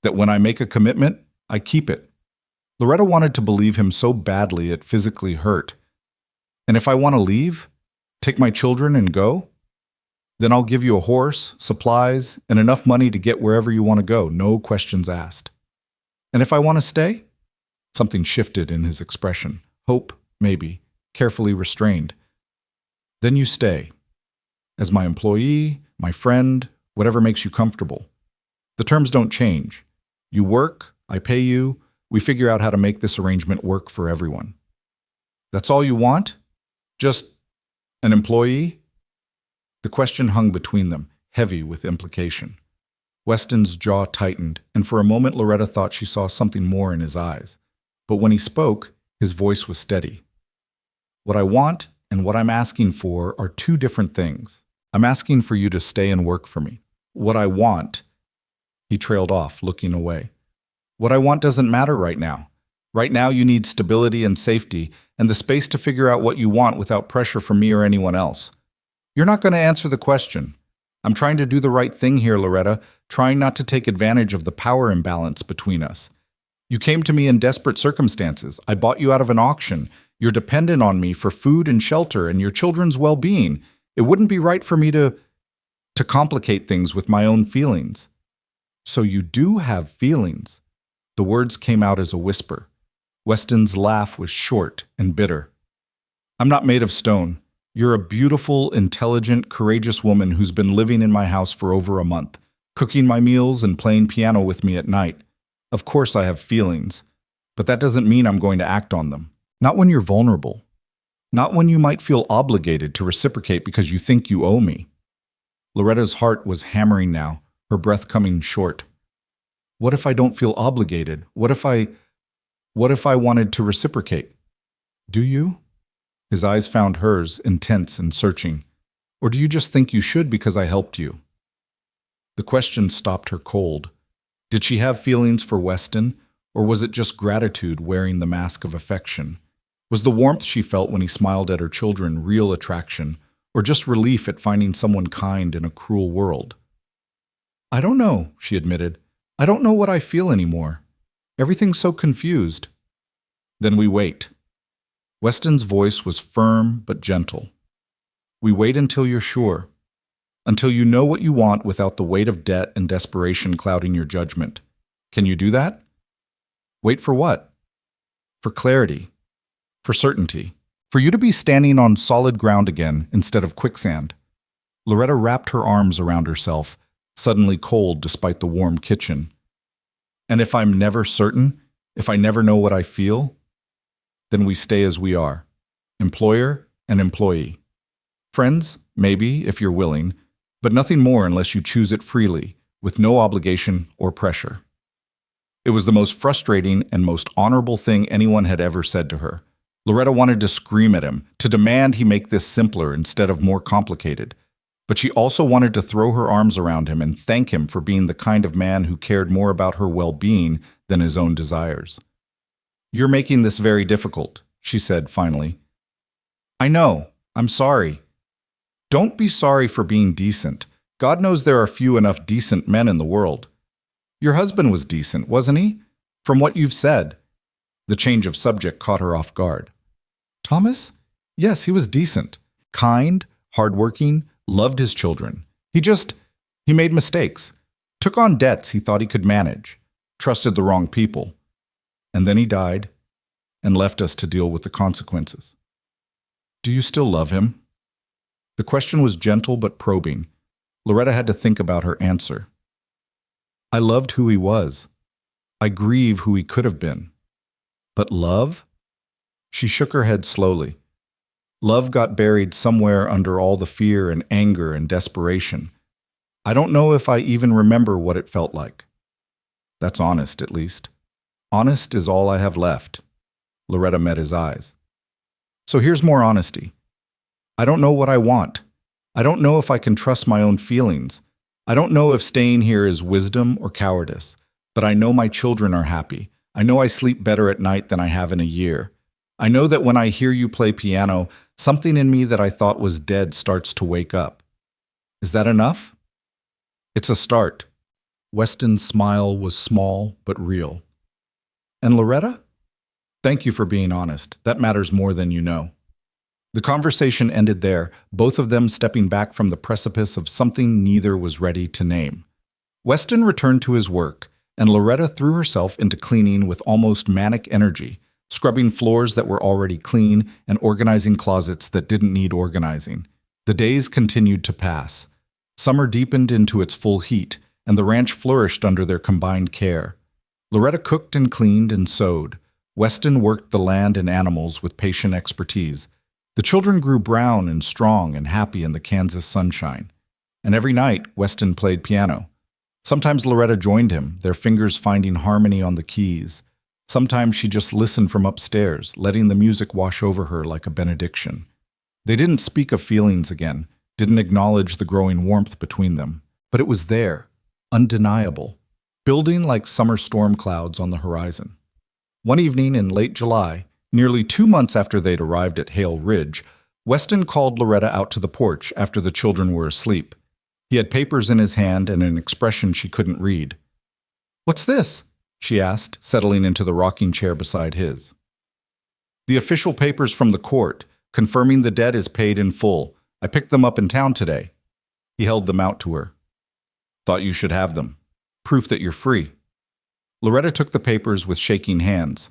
That when I make a commitment, I keep it." Loretta wanted to believe him so badly it physically hurt. "And if I want to leave, take my children and go, then I'll give you a horse, supplies, and enough money to get wherever you want to go, no questions asked. And if I want to stay?" Something shifted in his expression. Hope, maybe, carefully restrained. Then you stay. As my employee, my friend, whatever makes you comfortable. The terms don't change. You work, I pay you, we figure out how to make this arrangement work for everyone. That's all you want? Just an employee? The question hung between them, heavy with implication. Weston's jaw tightened, and for a moment Loretta thought she saw something more in his eyes. But when he spoke, his voice was steady. What I want and what I'm asking for are two different things. I'm asking for you to stay and work for me. What I want, he trailed off, looking away. What I want doesn't matter right now. Right now you need stability and safety and the space to figure out what you want without pressure from me or anyone else. You're not going to answer the question. I'm trying to do the right thing here, Loretta, trying not to take advantage of the power imbalance between us. You came to me in desperate circumstances. I bought you out of an auction. You're dependent on me for food and shelter and your children's well-being. It wouldn't be right for me to complicate things with my own feelings. So you do have feelings. The words came out as a whisper. Weston's laugh was short and bitter. I'm not made of stone. You're a beautiful, intelligent, courageous woman who's been living in my house for over a month, cooking my meals and playing piano with me at night. Of course I have feelings, but that doesn't mean I'm going to act on them. Not when you're vulnerable. Not when you might feel obligated to reciprocate because you think you owe me. Loretta's heart was hammering now, her breath coming short. What if I don't feel obligated? What if I wanted to reciprocate? Do you? His eyes found hers, intense and searching. Or do you just think you should because I helped you? The question stopped her cold. Did she have feelings for Weston, or was it just gratitude wearing the mask of affection? Was the warmth she felt when he smiled at her children real attraction, or just relief at finding someone kind in a cruel world? I don't know, she admitted. I don't know what I feel anymore. Everything's so confused. Then we wait. Weston's voice was firm but gentle. We wait until you're sure. Until you know what you want without the weight of debt and desperation clouding your judgment. Can you do that? Wait for what? For clarity. For certainty. For you to be standing on solid ground again instead of quicksand. Loretta wrapped her arms around herself, suddenly cold despite the warm kitchen. And if I'm never certain, if I never know what I feel, then we stay as we are, employer and employee. Friends, maybe, if you're willing, but nothing more unless you choose it freely, with no obligation or pressure. It was the most frustrating and most honorable thing anyone had ever said to her. Loretta wanted to scream at him, to demand he make this simpler instead of more complicated. But she also wanted to throw her arms around him and thank him for being the kind of man who cared more about her well-being than his own desires. You're making this very difficult, she said finally. I know. I'm sorry. Don't be sorry for being decent. God knows there are few enough decent men in the world. Your husband was decent, wasn't he? From what you've said. The change of subject caught her off guard. Thomas? Yes, he was decent. Kind, hardworking, loved his children. He made mistakes. Took on debts he thought he could manage. Trusted the wrong people. And then he died and left us to deal with the consequences. Do you still love him? The question was gentle but probing. Loretta had to think about her answer. I loved who he was. I grieve who he could have been. But love? She shook her head slowly. Love got buried somewhere under all the fear and anger and desperation. I don't know if I even remember what it felt like. That's honest, at least. Honest is all I have left. Loretta met his eyes. So here's more honesty. I don't know what I want. I don't know if I can trust my own feelings. I don't know if staying here is wisdom or cowardice, but I know my children are happy. I know I sleep better at night than I have in a year. I know that when I hear you play piano, something in me that I thought was dead starts to wake up. Is that enough? It's a start. Weston's smile was small but real. And Loretta? Thank you for being honest. That matters more than you know. The conversation ended there, both of them stepping back from the precipice of something neither was ready to name. Weston returned to his work, and Loretta threw herself into cleaning with almost manic energy, scrubbing floors that were already clean and organizing closets that didn't need organizing. The days continued to pass. Summer deepened into its full heat, and the ranch flourished under their combined care. Loretta cooked and cleaned and sewed. Weston worked the land and animals with patient expertise. The children grew brown and strong and happy in the Kansas sunshine. And every night, Weston played piano. Sometimes Loretta joined him, their fingers finding harmony on the keys. Sometimes she just listened from upstairs, letting the music wash over her like a benediction. They didn't speak of feelings again, didn't acknowledge the growing warmth between them. But it was there, undeniable, building like summer storm clouds on the horizon. One evening in late July, nearly 2 months after they'd arrived at Hale Ridge, Weston called Loretta out to the porch after the children were asleep. He had papers in his hand and an expression she couldn't read. "What's this?" she asked, settling into the rocking chair beside his. "The official papers from the court, confirming the debt is paid in full. I picked them up in town today." He held them out to her. "Thought you should have them. Proof that you're free." Loretta took the papers with shaking hands.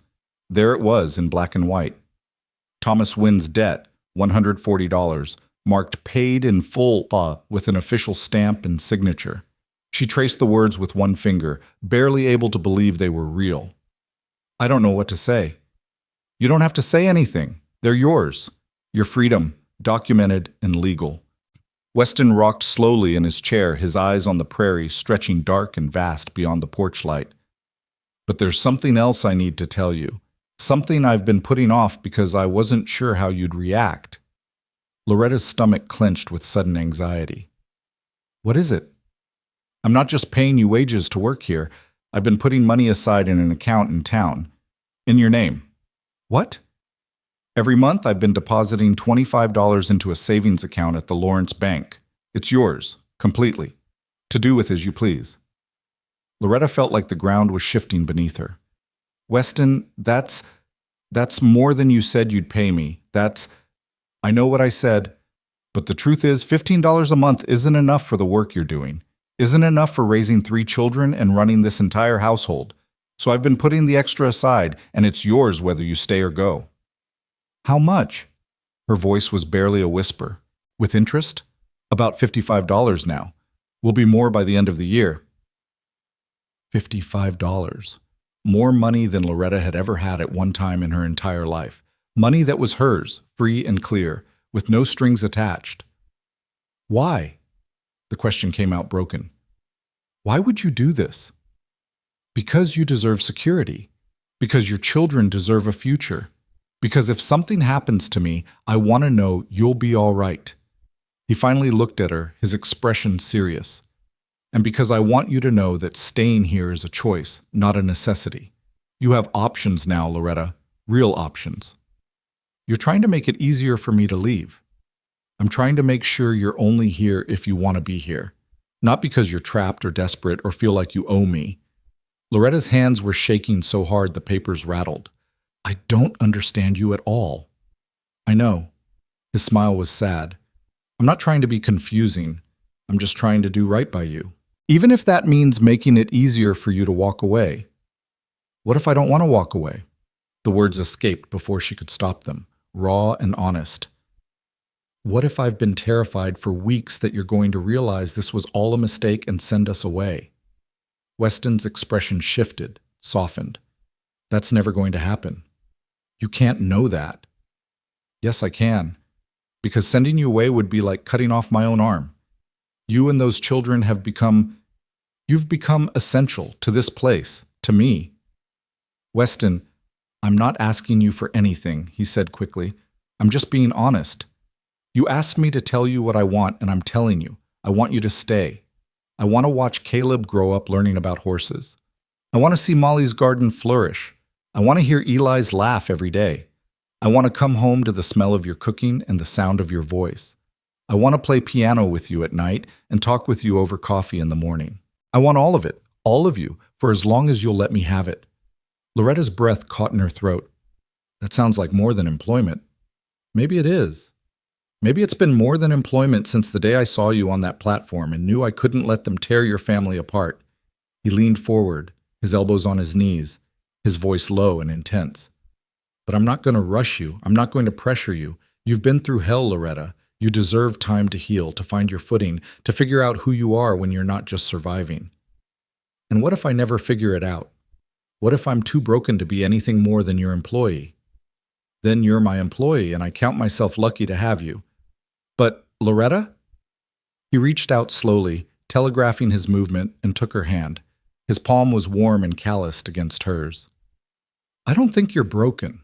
There it was in black and white. Thomas Wynn's debt, $140, marked paid in full with an official stamp and signature. She traced the words with one finger, barely able to believe they were real. "I don't know what to say." "You don't have to say anything. They're yours. Your freedom, documented and legal." Weston rocked slowly in his chair, his eyes on the prairie stretching dark and vast beyond the porch light. "But there's something else I need to tell you. Something I've been putting off because I wasn't sure how you'd react." Loretta's stomach clenched with sudden anxiety. "What is it?" "I'm not just paying you wages to work here. I've been putting money aside in an account in town. In your name." "What?" "Every month I've been depositing $25 into a savings account at the Lawrence Bank. It's yours, completely. To do with as you please." Loretta felt like the ground was shifting beneath her. "Weston, that's more than you said you'd pay me. I know what I said, but the truth is $15 a month isn't enough for the work you're doing. Isn't enough for raising 3 children and running this entire household. So I've been putting the extra aside, and it's yours whether you stay or go." "How much?" Her voice was barely a whisper. "With interest? About $55 now. Will be more by the end of the year." $55. More money than Loretta had ever had at one time in her entire life. Money that was hers, free and clear, with no strings attached. "Why?" The question came out broken. "Why would you do this?" "Because you deserve security. Because your children deserve a future. Because if something happens to me, I want to know you'll be all right." He finally looked at her, his expression serious. "And because I want you to know that staying here is a choice, not a necessity. You have options now, Loretta, real options. You're trying to make it easier for me to leave. I'm trying to make sure you're only here if you want to be here, not because you're trapped or desperate or feel like you owe me." Loretta's hands were shaking so hard the papers rattled. "I don't understand you at all." "I know." His smile was sad. "I'm not trying to be confusing. I'm just trying to do right by you. Even if that means making it easier for you to walk away." "What if I don't want to walk away?" The words escaped before she could stop them, raw and honest. "What if I've been terrified for weeks that you're going to realize this was all a mistake and send us away?" Weston's expression shifted, softened. "That's never going to happen." "You can't know that." "Yes, I can. Because sending you away would be like cutting off my own arm. You and those children you've become essential to this place, to me." "Weston, I'm not asking you for anything," he said quickly. "I'm just being honest. You asked me to tell you what I want, and I'm telling you. I want you to stay. I want to watch Caleb grow up learning about horses. I want to see Molly's garden flourish. I want to hear Eli's laugh every day. I want to come home to the smell of your cooking and the sound of your voice. I want to play piano with you at night and talk with you over coffee in the morning. I want all of it, all of you, for as long as you'll let me have it." Loretta's breath caught in her throat. "That sounds like more than employment." "Maybe it is. Maybe it's been more than employment since the day I saw you on that platform and knew I couldn't let them tear your family apart." He leaned forward, his elbows on his knees, his voice low and intense. But I'm not going to rush you. I'm not going to pressure you. You've been through hell, Loretta. You deserve time to heal, to find your footing, to figure out who you are when you're not just surviving. And what if I never figure it out? What if I'm too broken to be anything more than your employee? Then you're my employee, and I count myself lucky to have you. But, Loretta? He reached out slowly, telegraphing his movement, and took her hand. His palm was warm and calloused against hers. I don't think you're broken.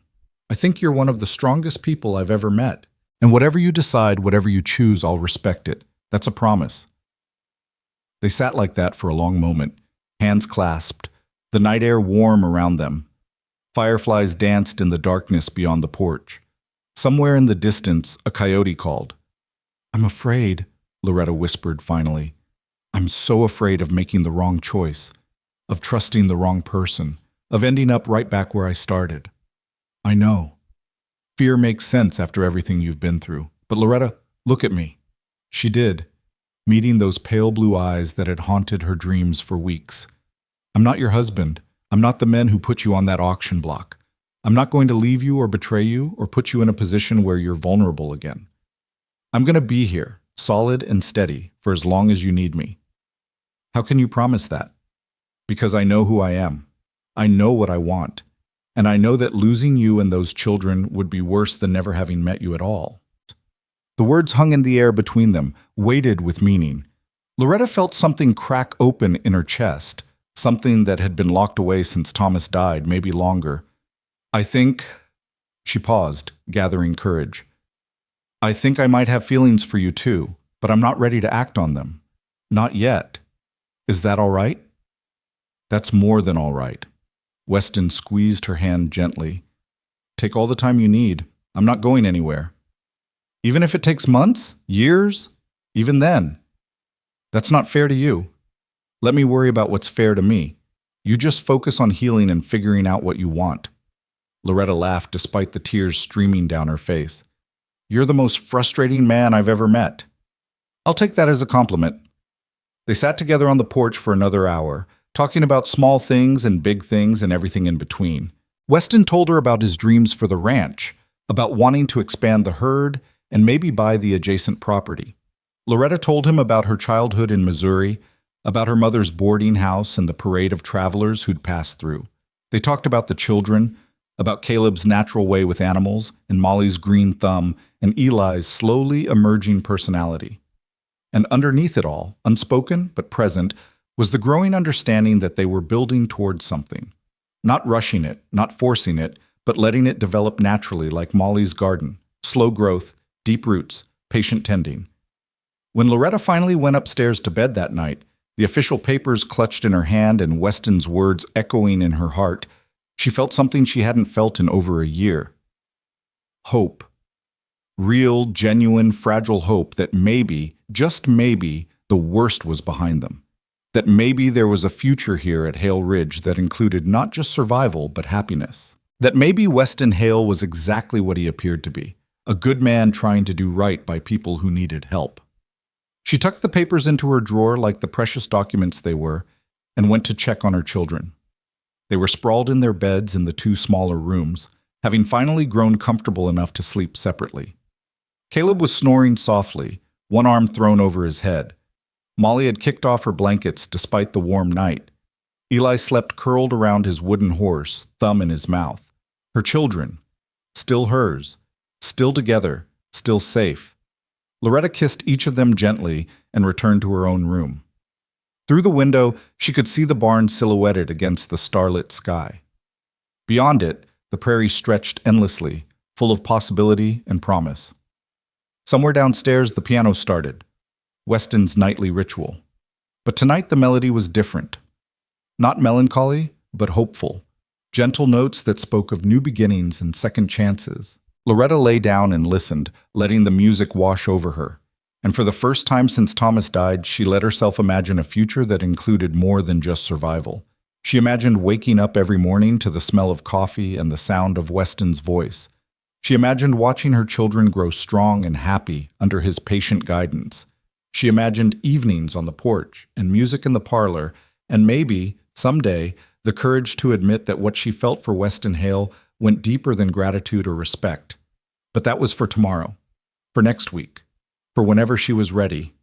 I think you're one of the strongest people I've ever met. And whatever you decide, whatever you choose, I'll respect it. That's a promise. They sat like that for a long moment, hands clasped, the night air warm around them. Fireflies danced in the darkness beyond the porch. Somewhere in the distance, a coyote called. I'm afraid, Loretta whispered finally. I'm so afraid of making the wrong choice, of trusting the wrong person, of ending up right back where I started. I know. Fear makes sense after everything you've been through. But Loretta, look at me. She did, meeting those pale blue eyes that had haunted her dreams for weeks. I'm not your husband. I'm not the man who put you on that auction block. I'm not going to leave you or betray you or put you in a position where you're vulnerable again. I'm going to be here, solid and steady, for as long as you need me. How can you promise that? Because I know who I am. I know what I want. And I know that losing you and those children would be worse than never having met you at all. The words hung in the air between them, weighted with meaning. Loretta felt something crack open in her chest, something that had been locked away since Thomas died, maybe longer. I think... She paused, gathering courage. I think I might have feelings for you too, but I'm not ready to act on them. Not yet. Is that all right? That's more than all right. Weston squeezed her hand gently. Take all the time you need. I'm not going anywhere. Even if it takes months, years, even then. That's not fair to you. Let me worry about what's fair to me. You just focus on healing and figuring out what you want. Loretta laughed despite the tears streaming down her face. You're the most frustrating man I've ever met. I'll take that as a compliment. They sat together on the porch for another hour, talking about small things and big things and everything in between. Weston told her about his dreams for the ranch, about wanting to expand the herd and maybe buy the adjacent property. Loretta told him about her childhood in Missouri, about her mother's boarding house and the parade of travelers who'd passed through. They talked about the children, about Caleb's natural way with animals and Molly's green thumb and Eli's slowly emerging personality. And underneath it all, unspoken but present, was the growing understanding that they were building towards something. Not rushing it, not forcing it, but letting it develop naturally like Molly's garden. Slow growth, deep roots, patient tending. When Loretta finally went upstairs to bed that night, the official papers clutched in her hand and Weston's words echoing in her heart, she felt something she hadn't felt in over a year. Hope. Real, genuine, fragile hope that maybe, just maybe, the worst was behind them. That maybe there was a future here at Hale Ridge that included not just survival, but happiness. That maybe Weston Hale was exactly what he appeared to be, a good man trying to do right by people who needed help. She tucked the papers into her drawer like the precious documents they were, and went to check on her children. They were sprawled in their beds in the two smaller rooms, having finally grown comfortable enough to sleep separately. Caleb was snoring softly, one arm thrown over his head. Molly had kicked off her blankets despite the warm night. Eli slept curled around his wooden horse, thumb in his mouth. Her children, still hers, still together, still safe. Loretta kissed each of them gently and returned to her own room. Through the window, she could see the barn silhouetted against the starlit sky. Beyond it, the prairie stretched endlessly, full of possibility and promise. Somewhere downstairs, the piano started. Weston's nightly ritual. But tonight the melody was different. Not melancholy, but hopeful. Gentle notes that spoke of new beginnings and second chances. Loretta lay down and listened, letting the music wash over her. And for the first time since Thomas died, she let herself imagine a future that included more than just survival. She imagined waking up every morning to the smell of coffee and the sound of Weston's voice. She imagined watching her children grow strong and happy under his patient guidance. She imagined evenings on the porch and music in the parlor, and maybe, someday, the courage to admit that what she felt for Weston Hale went deeper than gratitude or respect. But that was for tomorrow, for next week, for whenever she was ready.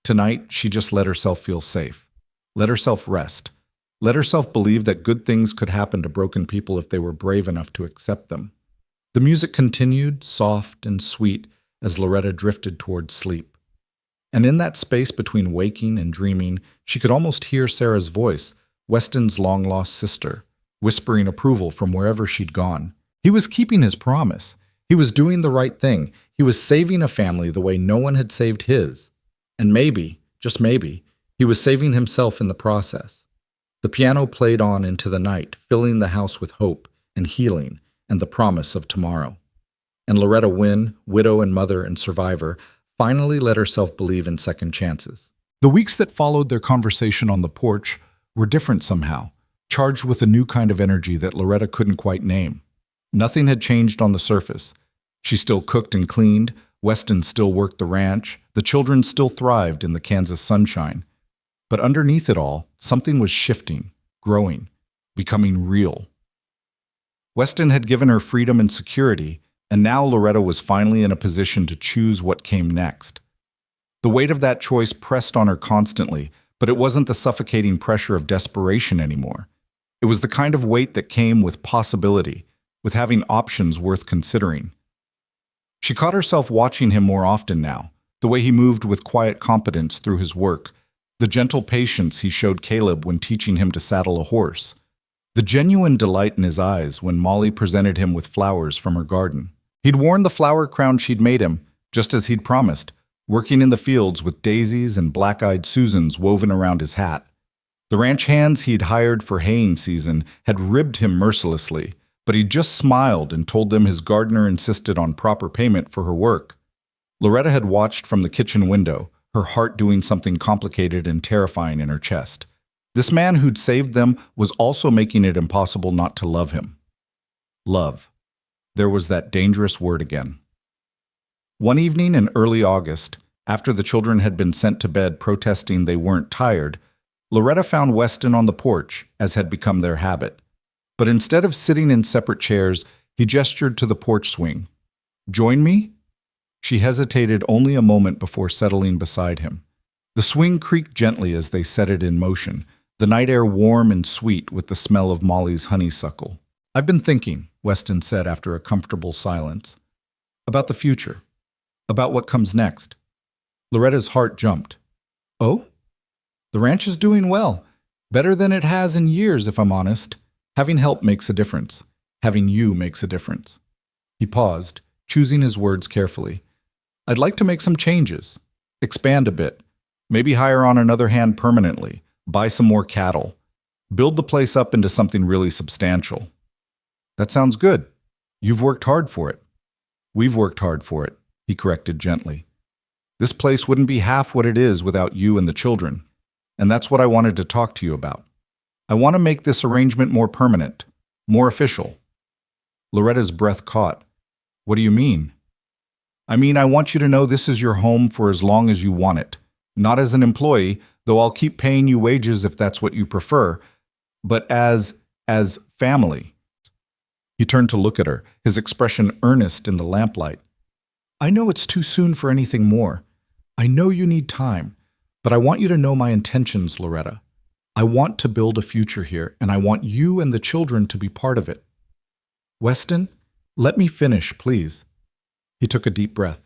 Tonight, she just let herself feel safe. Let herself rest. Let herself believe that good things could happen to broken people if they were brave enough to accept them. The music continued, soft and sweet, as Loretta drifted toward sleep. And in that space between waking and dreaming, she could almost hear Sarah's voice, Weston's long-lost sister, whispering approval from wherever she'd gone. He was keeping his promise. He was doing the right thing. He was saving a family the way no one had saved his. And maybe, just maybe, he was saving himself in the process. The piano played on into the night, filling the house with hope and healing and the promise of tomorrow. And Loretta Wynn, widow and mother and survivor, finally let herself believe in second chances. The weeks that followed their conversation on the porch were different somehow, charged with a new kind of energy that Loretta couldn't quite name. Nothing had changed on the surface. She still cooked and cleaned, Weston still worked the ranch, the children still thrived in the Kansas sunshine. But underneath it all, something was shifting, growing, becoming real. Weston had given her freedom and security, and now Loretta was finally in a position to choose what came next. The weight of that choice pressed on her constantly, but it wasn't the suffocating pressure of desperation anymore. It was the kind of weight that came with possibility, with having options worth considering. She caught herself watching him more often now, the way he moved with quiet competence through his work, the gentle patience he showed Caleb when teaching him to saddle a horse, the genuine delight in his eyes when Molly presented him with flowers from her garden. He'd worn the flower crown she'd made him, just as he'd promised, working in the fields with daisies and black-eyed Susans woven around his hat. The ranch hands he'd hired for haying season had ribbed him mercilessly, but he just smiled and told them his gardener insisted on proper payment for her work. Loretta had watched from the kitchen window, her heart doing something complicated and terrifying in her chest. This man who'd saved them was also making it impossible not to love him. Love. There was that dangerous word again. One evening in early August, after the children had been sent to bed protesting they weren't tired, Loretta found Weston on the porch, as had become their habit. But instead of sitting in separate chairs, he gestured to the porch swing. "Join me?" She hesitated only a moment before settling beside him. The swing creaked gently as they set it in motion, the night air warm and sweet with the smell of Molly's honeysuckle. "I've been thinking," Weston said after a comfortable silence, "about the future, about what comes next." Loretta's heart jumped. "Oh? The ranch is doing well. Better than it has in years, if I'm honest. Having help makes a difference. Having you makes a difference." He paused, choosing his words carefully. "I'd like to make some changes. Expand a bit. Maybe hire on another hand permanently. Buy some more cattle. Build the place up into something really substantial." "That sounds good. You've worked hard for it." "We've worked hard for it," he corrected gently. "This place wouldn't be half what it is without you and the children. And that's what I wanted to talk to you about. I want to make this arrangement more permanent, more official." Loretta's breath caught. "What do you mean?" "I mean, I want you to know this is your home for as long as you want it. Not as an employee, though I'll keep paying you wages if that's what you prefer, but as family." He turned to look at her, his expression earnest in the lamplight. "I know it's too soon for anything more. I know you need time, but I want you to know my intentions, Loretta. I want to build a future here, and I want you and the children to be part of it." "Weston, let me finish, please." He took a deep breath.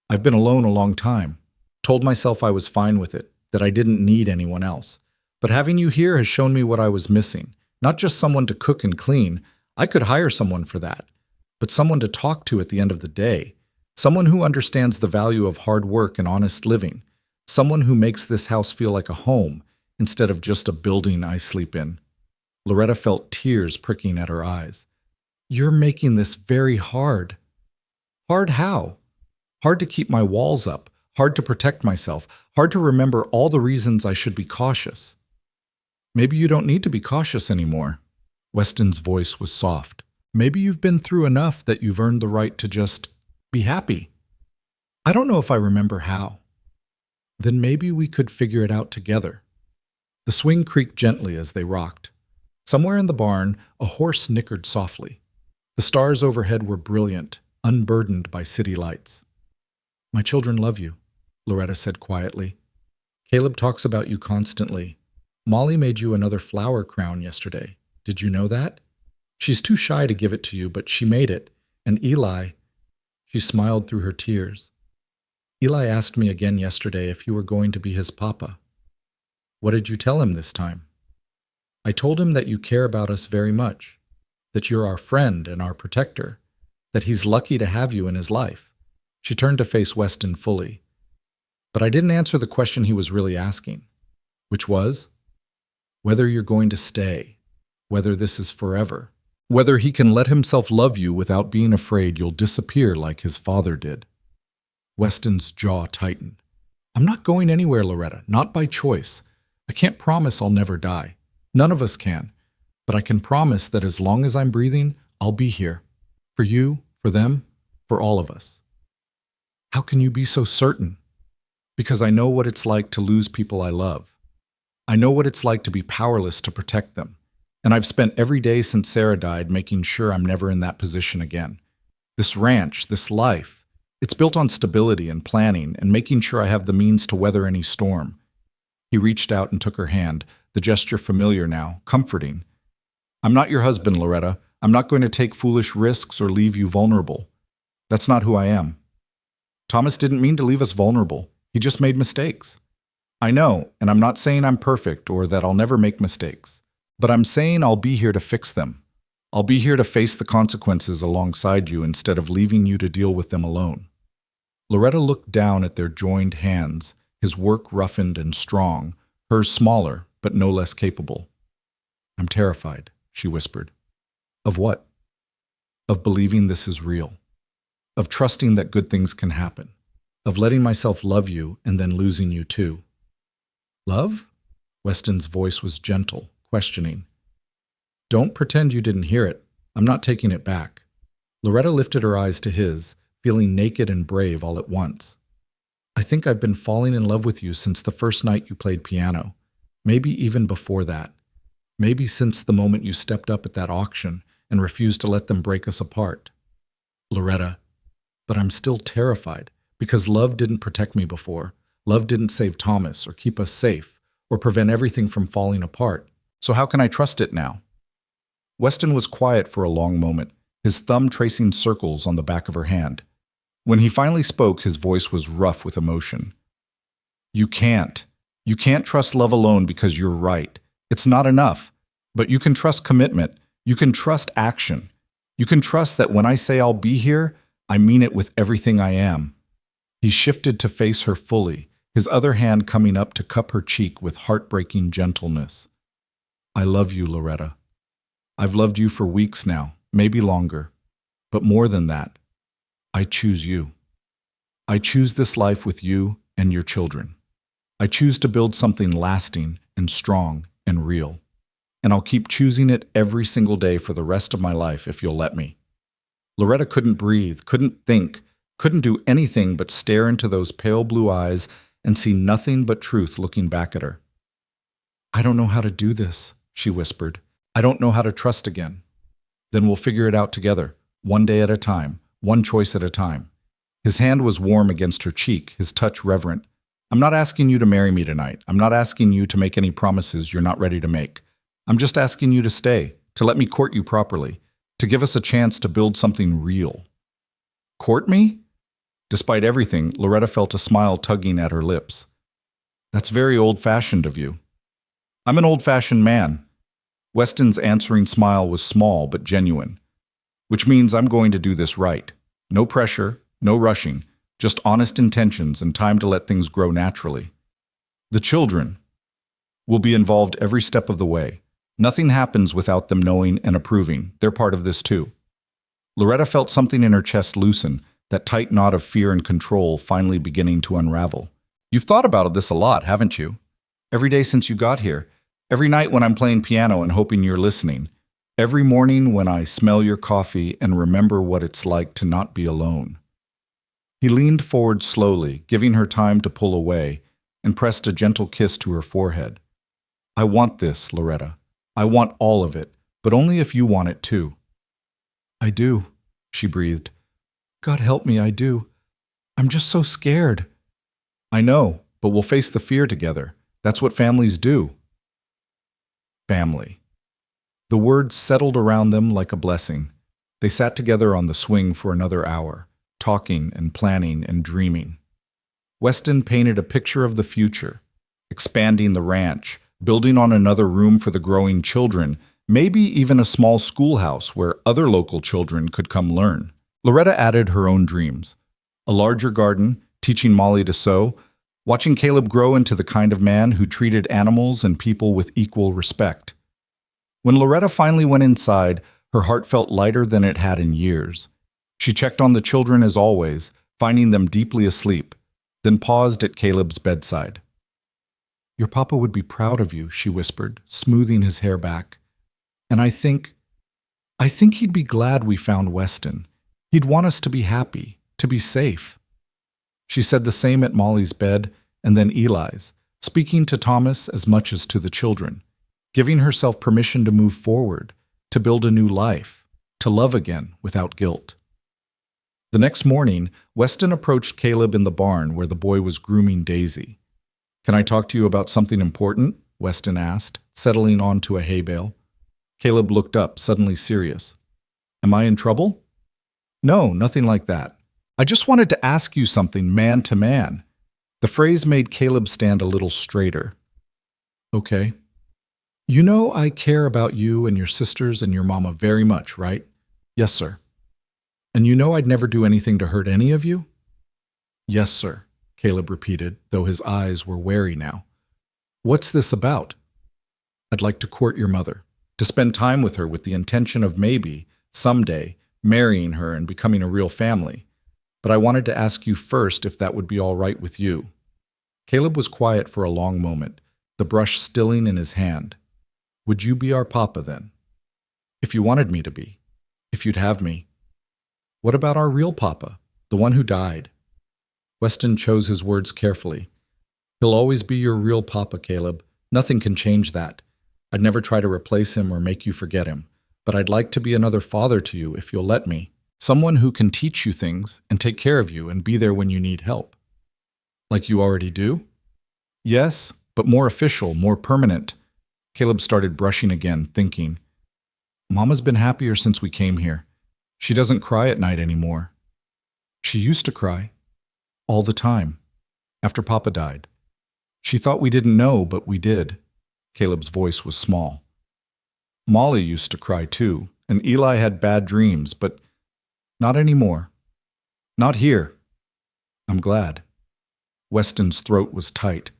"I've been alone a long time. Told myself I was fine with it, that I didn't need anyone else. But having you here has shown me what I was missing. Not just someone to cook and clean. I could hire someone for that. But someone to talk to at the end of the day. Someone who understands the value of hard work and honest living. Someone who makes this house feel like a home, instead of just a building I sleep in." Loretta felt tears pricking at her eyes. "You're making this very hard." "Hard how?" "Hard to keep my walls up. Hard to protect myself. Hard to remember all the reasons I should be cautious." "Maybe you don't need to be cautious anymore." Weston's voice was soft. "Maybe you've been through enough that you've earned the right to just be happy." "I don't know if I remember how." "Then maybe we could figure it out together." The swing creaked gently as they rocked. Somewhere in the barn, a horse nickered softly. The stars overhead were brilliant, unburdened by city lights. "My children love you," Loretta said quietly. "Caleb talks about you constantly. Molly made you another flower crown yesterday. Did you know that? She's too shy to give it to you, but she made it. And Eli," she smiled through her tears, "Eli asked me again yesterday if you were going to be his papa. What did you tell him this time?" "I told him that you care about us very much, that you're our friend and our protector, that he's lucky to have you in his life." She turned to face Weston fully. "But I didn't answer the question he was really asking, which was whether you're going to stay, whether this is forever, whether he can let himself love you without being afraid you'll disappear like his father did." Weston's jaw tightened. "I'm not going anywhere, Loretta, not by choice. I can't promise I'll never die. None of us can. But I can promise that as long as I'm breathing, I'll be here. For you, for them, for all of us." "How can you be so certain?" "Because I know what it's like to lose people I love. I know what it's like to be powerless to protect them. And I've spent every day since Sarah died making sure I'm never in that position again. This ranch, this life, it's built on stability and planning and making sure I have the means to weather any storm." He reached out and took her hand, the gesture familiar now, comforting. "I'm not your husband, Loretta. I'm not going to take foolish risks or leave you vulnerable. That's not who I am. Thomas didn't mean to leave us vulnerable. He just made mistakes. I know, and I'm not saying I'm perfect or that I'll never make mistakes, but I'm saying I'll be here to fix them. I'll be here to face the consequences alongside you instead of leaving you to deal with them alone." Loretta looked down at their joined hands, his work roughened and strong, hers smaller, but no less capable. "I'm terrified," she whispered. "Of what?" "Of believing this is real. Of trusting that good things can happen. Of letting myself love you and then losing you too." "Love?" Weston's voice was gentle, questioning. "Don't pretend you didn't hear it. I'm not taking it back." Loretta lifted her eyes to his, feeling naked and brave all at once. "I think I've been falling in love with you since the first night you played piano. Maybe even before that. Maybe since the moment you stepped up at that auction and refused to let them break us apart. Loretta, but I'm still terrified because love didn't protect me before. Love didn't save Thomas or keep us safe or prevent everything from falling apart. So how can I trust it now?" Weston was quiet for a long moment, his thumb tracing circles on the back of her hand. When he finally spoke, his voice was rough with emotion. "You can't. You can't trust love alone because you're right. It's not enough. But you can trust commitment. You can trust action. You can trust that when I say I'll be here, I mean it with everything I am." He shifted to face her fully, his other hand coming up to cup her cheek with heartbreaking gentleness. "I love you, Loretta. I've loved you for weeks now, maybe longer. But more than that, I choose you. I choose this life with you and your children. I choose to build something lasting and strong and real. And I'll keep choosing it every single day for the rest of my life if you'll let me." Loretta couldn't breathe, couldn't think, couldn't do anything but stare into those pale blue eyes and see nothing but truth looking back at her. "I don't know how to do this," she whispered. "I don't know how to trust again." "Then we'll figure it out together, one day at a time, one choice at a time." His hand was warm against her cheek, his touch reverent. "I'm not asking you to marry me tonight. I'm not asking you to make any promises you're not ready to make. I'm just asking you to stay, to let me court you properly, to give us a chance to build something real." "Court me?" Despite everything, Loretta felt a smile tugging at her lips. "That's very old-fashioned of you." "I'm an old-fashioned man." Weston's answering smile was small but genuine. "Which means I'm going to do this right. No pressure, no rushing, just honest intentions and time to let things grow naturally. The children will be involved every step of the way. Nothing happens without them knowing and approving. They're part of this too." Loretta felt something in her chest loosen, that tight knot of fear and control finally beginning to unravel. "You've thought about this a lot, haven't you? Every day since you got here. Every night when I'm playing piano and hoping you're listening. Every morning when I smell your coffee and remember what it's like to not be alone." He leaned forward slowly, giving her time to pull away, and pressed a gentle kiss to her forehead. "I want this, Loretta. I want all of it, but only if you want it too." I do, she breathed. God help me, I do. I'm just so scared. I know, but we'll face the fear together. That's what families do. Family. The words settled around them like a blessing. They sat together on the swing for another hour, talking and planning and dreaming. Weston painted a picture of the future, expanding the ranch, building on another room for the growing children, maybe even a small schoolhouse where other local children could come learn. Loretta added her own dreams. A larger garden, teaching Molly to sew, watching Caleb grow into the kind of man who treated animals and people with equal respect. When Loretta finally went inside, her heart felt lighter than it had in years. She checked on the children as always, finding them deeply asleep, then paused at Caleb's bedside. Your papa would be proud of you, she whispered, smoothing his hair back. And I think he'd be glad we found Weston. He'd want us to be happy, to be safe. She said the same at Molly's bed, and then Eli's, speaking to Thomas as much as to the children, giving herself permission to move forward, to build a new life, to love again without guilt. The next morning, Weston approached Caleb in the barn where the boy was grooming Daisy. Can I talk to you about something important? Weston asked, settling onto a hay bale. Caleb looked up, suddenly serious. Am I in trouble? No, nothing like that. I just wanted to ask you something man to man. The phrase made Caleb stand a little straighter. Okay. You know I care about you and your sisters and your mama very much, right? Yes, sir. And you know I'd never do anything to hurt any of you? Yes, sir, Caleb repeated, though his eyes were wary now. What's this about? I'd like to court your mother, to spend time with her with the intention of maybe, someday, marrying her and becoming a real family. But I wanted to ask you first if that would be all right with you. Caleb was quiet for a long moment, the brush stilling in his hand. Would you be our papa then? If you wanted me to be. If you'd have me. What about our real papa, the one who died? Weston chose his words carefully. He'll always be your real papa, Caleb. Nothing can change that. I'd never try to replace him or make you forget him, but I'd like to be another father to you if you'll let me. Someone who can teach you things and take care of you and be there when you need help. Like you already do? Yes, but more official, more permanent. Caleb started brushing again, thinking. Mama's been happier since we came here. She doesn't cry at night anymore. She used to cry. All the time. After Papa died. She thought we didn't know, but we did. Caleb's voice was small. Molly used to cry too, and Eli had bad dreams, but not anymore. Not here. I'm glad. Weston's throat was tight.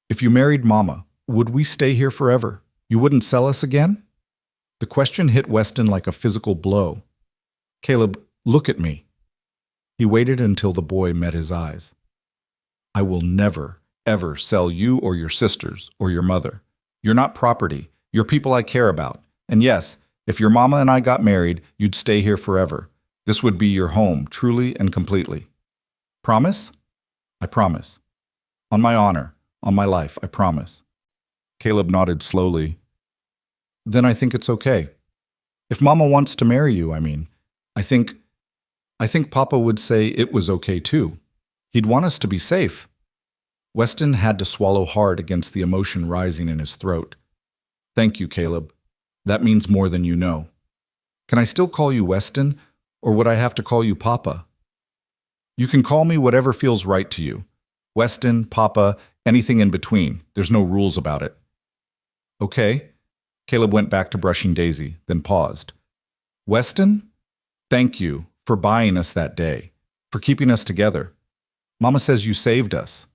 If you married Mama, would we stay here forever? You wouldn't sell us again? The question hit Weston like a physical blow. Caleb, look at me. He waited until the boy met his eyes. I will never, ever sell you or your sisters or your mother. You're not property. You're people I care about. And yes, if your mama and I got married, you'd stay here forever. This would be your home, truly and completely. Promise? I promise. On my honor, on my life, I promise. Caleb nodded slowly. Then I think it's okay. If Mama wants to marry you, I mean, I think Papa would say it was okay too. He'd want us to be safe. Weston had to swallow hard against the emotion rising in his throat. Thank you, Caleb. That means more than you know. Can I still call you Weston, or would I have to call you Papa? You can call me whatever feels right to you. Weston, Papa, anything in between. There's no rules about it. Okay. Caleb went back to brushing Daisy, then paused. Weston, thank you for buying us that day, for keeping us together. Mama says you saved us.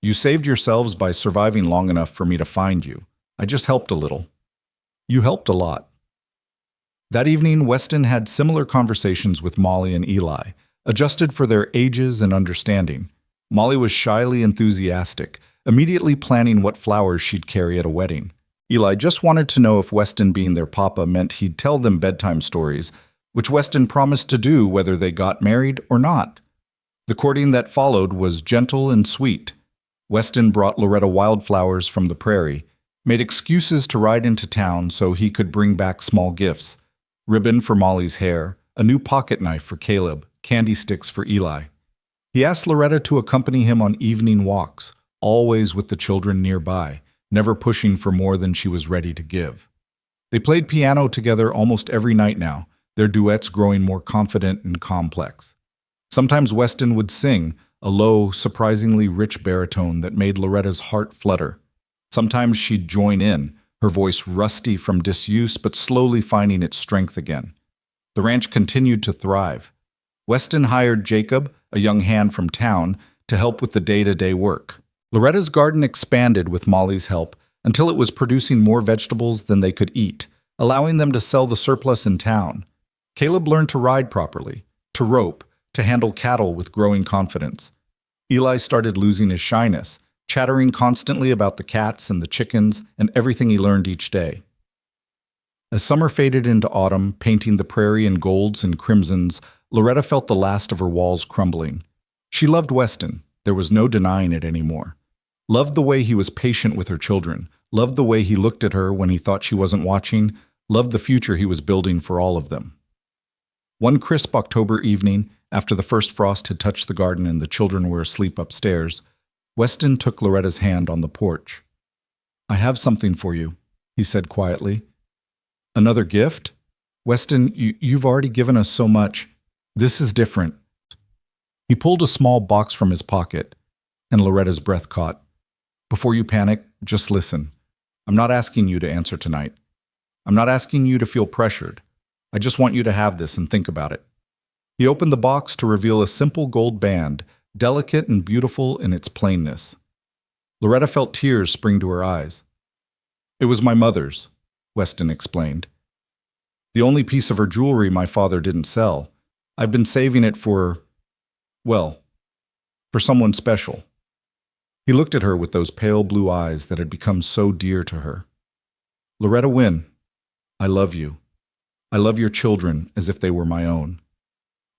You saved yourselves by surviving long enough for me to find you. I just helped a little. You helped a lot. That evening, Weston had similar conversations with Molly and Eli, adjusted for their ages and understanding. Molly was shyly enthusiastic, immediately planning what flowers she'd carry at a wedding. Eli just wanted to know if Weston being their papa meant he'd tell them bedtime stories, which Weston promised to do whether they got married or not. The courting that followed was gentle and sweet. Weston brought Loretta wildflowers from the prairie, made excuses to ride into town so he could bring back small gifts, ribbon for Molly's hair, a new pocket knife for Caleb, candy sticks for Eli. He asked Loretta to accompany him on evening walks, always with the children nearby, never pushing for more than she was ready to give. They played piano together almost every night now, their duets growing more confident and complex. Sometimes Weston would sing, a low, surprisingly rich baritone that made Loretta's heart flutter. Sometimes she'd join in, her voice rusty from disuse but slowly finding its strength again. The ranch continued to thrive. Weston hired Jacob, a young hand from town, to help with the day-to-day work. Loretta's garden expanded with Molly's help until it was producing more vegetables than they could eat, allowing them to sell the surplus in town. Caleb learned to ride properly, to rope, to handle cattle with growing confidence. Eli started losing his shyness, chattering constantly about the cats and the chickens and everything he learned each day. As summer faded into autumn, painting the prairie in golds and crimsons, Loretta felt the last of her walls crumbling. She loved Weston, there was no denying it anymore. Loved the way he was patient with her children, loved the way he looked at her when he thought she wasn't watching, loved the future he was building for all of them. One crisp October evening, after the first frost had touched the garden and the children were asleep upstairs, Weston took Loretta's hand on the porch. "I have something for you," he said quietly. "Another gift? Weston, you've already given us so much. This is different." He pulled a small box from his pocket, and Loretta's breath caught. "Before you panic, just listen. I'm not asking you to answer tonight. I'm not asking you to feel pressured. I just want you to have this and think about it." He opened the box to reveal a simple gold band, delicate and beautiful in its plainness. Loretta felt tears spring to her eyes. "It was my mother's," Weston explained. "The only piece of her jewelry my father didn't sell. I've been saving it for someone special." He looked at her with those pale blue eyes that had become so dear to her. "Loretta Wynne, I love you. I love your children as if they were my own.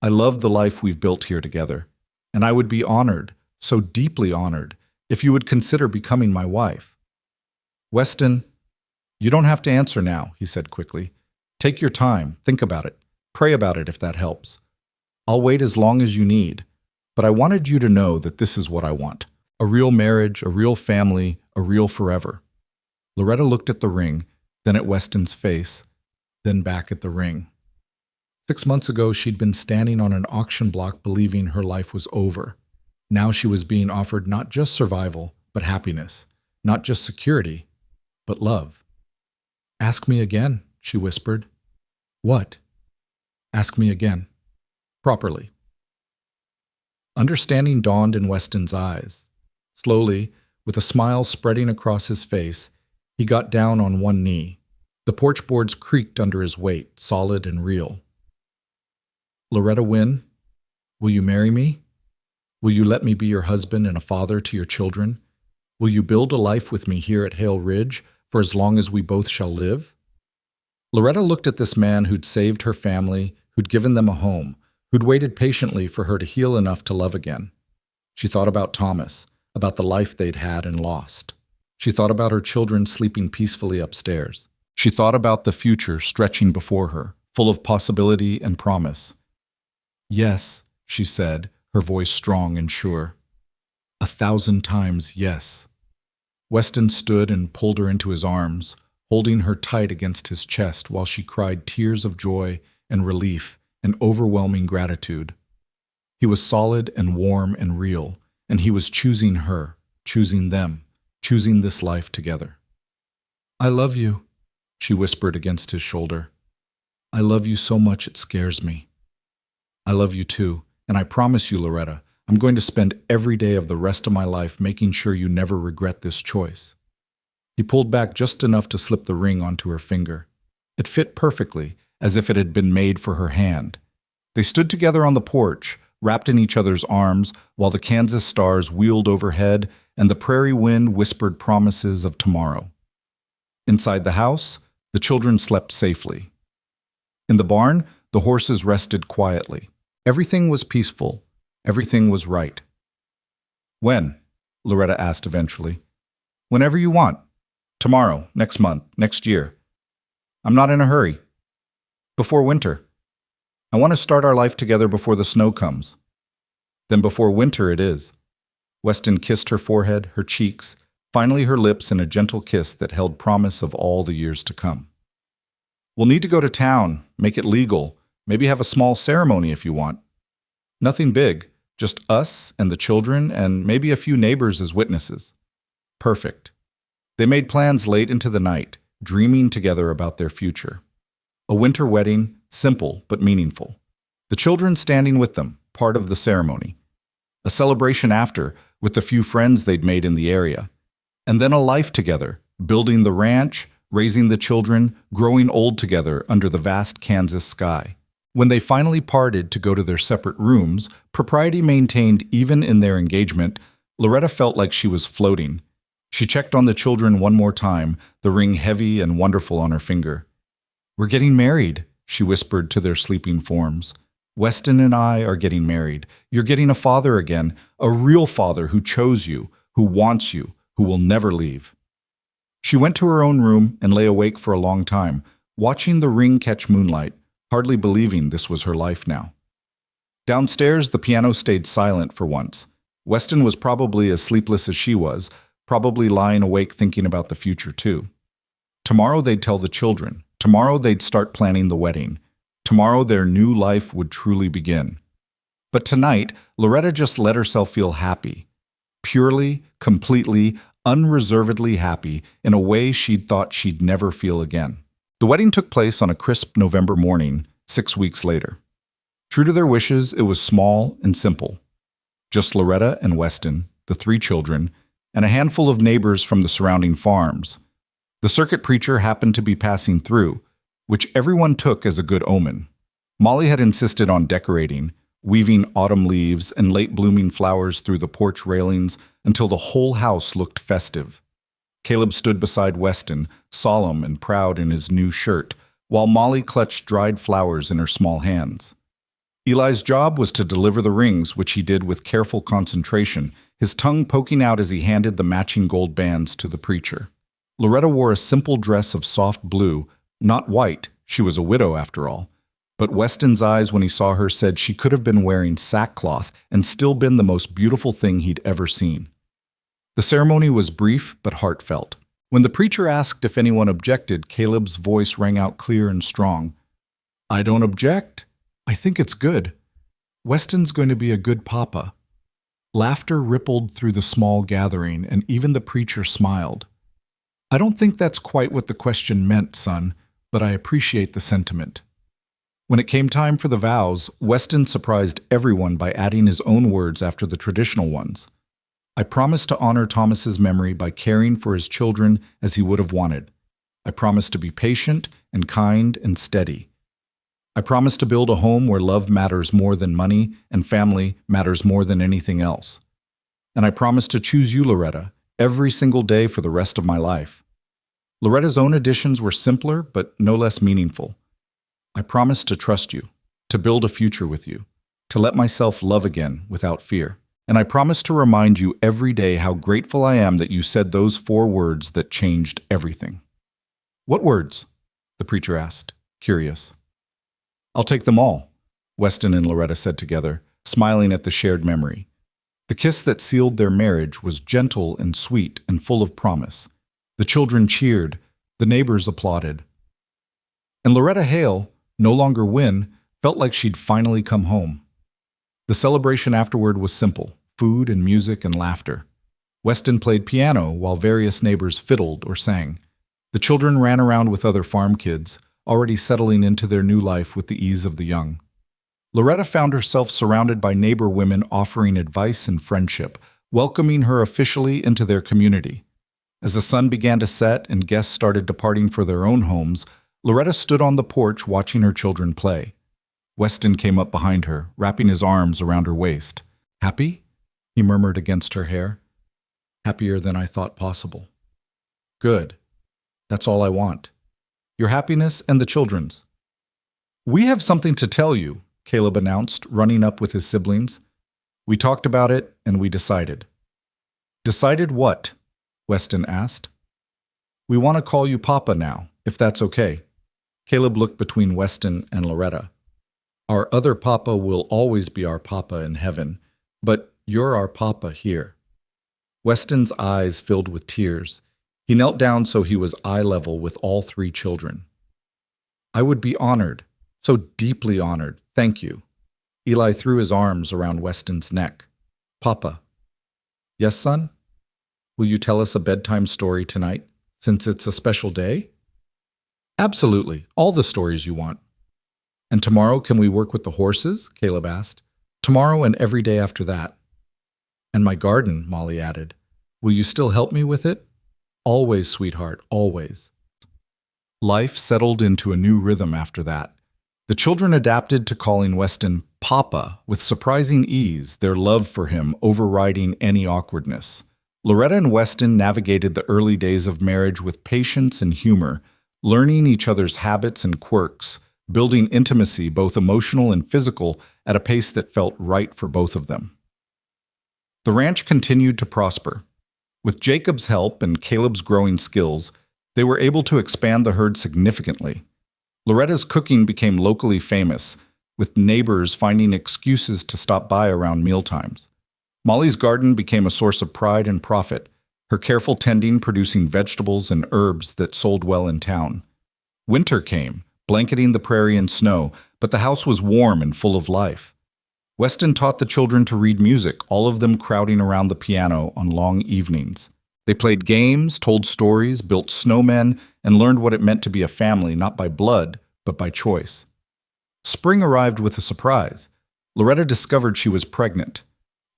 I love the life we've built here together, and I would be honored, so deeply honored, if you would consider becoming my wife." "Weston, you don't have to answer now," he said quickly. "Take your time, think about it, pray about it if that helps. I'll wait as long as you need, but I wanted you to know that this is what I want. A real marriage, a real family, a real forever." Loretta looked at the ring, then at Weston's face, then back at the ring. 6 months ago, she'd been standing on an auction block believing her life was over. Now she was being offered not just survival, but happiness. Not just security, but love. "Ask me again," she whispered. "What?" "Ask me again. Properly." Understanding dawned in Weston's eyes. Slowly, with a smile spreading across his face, he got down on one knee. The porch boards creaked under his weight, solid and real. "Loretta Wynne, will you marry me? Will you let me be your husband and a father to your children? Will you build a life with me here at Hale Ridge for as long as we both shall live?" Loretta looked at this man who'd saved her family, who'd given them a home, who'd waited patiently for her to heal enough to love again. She thought about Thomas, about the life they'd had and lost. She thought about her children sleeping peacefully upstairs. She thought about the future stretching before her, full of possibility and promise. "Yes," she said, her voice strong and sure. 1,000 times yes. Weston stood and pulled her into his arms, holding her tight against his chest while she cried tears of joy and relief and overwhelming gratitude. He was solid and warm and real, and he was choosing her, choosing them, choosing this life together. "I love you," she whispered against his shoulder. "I love you so much it scares me." "I love you too, and I promise you, Loretta, I'm going to spend every day of the rest of my life making sure you never regret this choice." He pulled back just enough to slip the ring onto her finger. It fit perfectly, as if it had been made for her hand. They stood together on the porch, wrapped in each other's arms, while the Kansas stars wheeled overhead and the prairie wind whispered promises of tomorrow. Inside the house, the children slept safely. In the barn, the horses rested quietly. Everything was peaceful. Everything was right. "When?" Loretta asked eventually. "Whenever you want. Tomorrow, next month, next year. I'm not in a hurry." Before winter. I want to start our life together before the snow comes. Then before winter it is. Weston kissed her forehead, her cheeks, finally her lips in a gentle kiss that held promise of all the years to come. We'll need to go to town, make it legal, maybe have a small ceremony if you want. Nothing big, just us and the children and maybe a few neighbors as witnesses. Perfect. They made plans late into the night, dreaming together about their future. A winter wedding, simple but meaningful. The children standing with them, part of the ceremony. A celebration after, with the few friends they'd made in the area. And then a life together, building the ranch, raising the children, growing old together under the vast Kansas sky. When they finally parted to go to their separate rooms, propriety maintained even in their engagement, Loretta felt like she was floating. She checked on the children one more time, the ring heavy and wonderful on her finger. "We're getting married," she whispered to their sleeping forms. "Weston and I are getting married. You're getting a father again, a real father who chose you, who wants you, who will never leave." She went to her own room and lay awake for a long time, watching the ring catch moonlight, hardly believing this was her life now. Downstairs, the piano stayed silent for once. Weston was probably as sleepless as she was, probably lying awake thinking about the future too. Tomorrow they'd tell the children. Tomorrow they'd start planning the wedding. Tomorrow their new life would truly begin. But tonight, Loretta just let herself feel happy. Purely, completely, unreservedly happy in a way she'd thought she'd never feel again. The wedding took place on a crisp November morning, 6 weeks later. True to their wishes, it was small and simple. Just Loretta and Weston, the 3 children, and a handful of neighbors from the surrounding farms. The circuit preacher happened to be passing through, which everyone took as a good omen. Molly had insisted on decorating, weaving autumn leaves and late-blooming flowers through the porch railings until the whole house looked festive. Caleb stood beside Weston, solemn and proud in his new shirt, while Molly clutched dried flowers in her small hands. Eli's job was to deliver the rings, which he did with careful concentration, his tongue poking out as he handed the matching gold bands to the preacher. Loretta wore a simple dress of soft blue, not white, she was a widow after all. But Weston's eyes when he saw her said she could have been wearing sackcloth and still been the most beautiful thing he'd ever seen. The ceremony was brief but heartfelt. When the preacher asked if anyone objected, Caleb's voice rang out clear and strong. "I don't object. I think it's good. Weston's going to be a good papa." Laughter rippled through the small gathering, and even the preacher smiled. "I don't think that's quite what the question meant, son, but I appreciate the sentiment." When it came time for the vows, Weston surprised everyone by adding his own words after the traditional ones. "I promise to honor Thomas's memory by caring for his children as he would have wanted. I promise to be patient and kind and steady. I promise to build a home where love matters more than money and family matters more than anything else. And I promise to choose you, Loretta, every single day for the rest of my life." Loretta's own additions were simpler but no less meaningful. "I promise to trust you, to build a future with you, to let myself love again without fear. And I promise to remind you every day how grateful I am that you said those 4 words that changed everything." "What words?" the preacher asked, curious. "I'll take them all," Weston and Loretta said together, smiling at the shared memory. The kiss that sealed their marriage was gentle and sweet and full of promise. The children cheered, the neighbors applauded. And Loretta Hale, no longer Wynne, felt like she'd finally come home. The celebration afterward was simple, food and music and laughter. Weston played piano while various neighbors fiddled or sang. The children ran around with other farm kids, already settling into their new life with the ease of the young. Loretta found herself surrounded by neighbor women offering advice and friendship, welcoming her officially into their community. As the sun began to set and guests started departing for their own homes, Loretta stood on the porch watching her children play. Weston came up behind her, wrapping his arms around her waist. "Happy?" he murmured against her hair. "Happier than I thought possible." "Good. That's all I want. Your happiness and the children's." "We have something to tell you," Caleb announced, running up with his siblings. "We talked about it, and we decided." "Decided what?" Weston asked. "We want to call you Papa now, if that's okay." Caleb looked between Weston and Loretta. Our other papa will always be our papa in heaven, but you're our papa here. Weston's eyes filled with tears. He knelt down so he was eye level with all three children. I would be honored, so deeply honored, thank you. Eli threw his arms around Weston's neck. Papa. Yes, son? Will you tell us a bedtime story tonight, since it's a special day? Absolutely, all the stories you want. And tomorrow can we work with the horses? Caleb asked. Tomorrow and every day after that. And my garden, Molly added. Will you still help me with it? Always, sweetheart, always. Life settled into a new rhythm after that. The children adapted to calling Weston Papa with surprising ease, their love for him overriding any awkwardness. Loretta and Weston navigated the early days of marriage with patience and humor, learning each other's habits and quirks, building intimacy, both emotional and physical, at a pace that felt right for both of them. The ranch continued to prosper. With Jacob's help and Caleb's growing skills, they were able to expand the herd significantly. Loretta's cooking became locally famous, with neighbors finding excuses to stop by around mealtimes. Molly's garden became a source of pride and profit, her careful tending producing vegetables and herbs that sold well in town. Winter came, blanketing the prairie in snow, but the house was warm and full of life. Weston taught the children to read music, all of them crowding around the piano on long evenings. They played games, told stories, built snowmen, and learned what it meant to be a family not by blood, but by choice. Spring arrived with a surprise. Loretta discovered she was pregnant.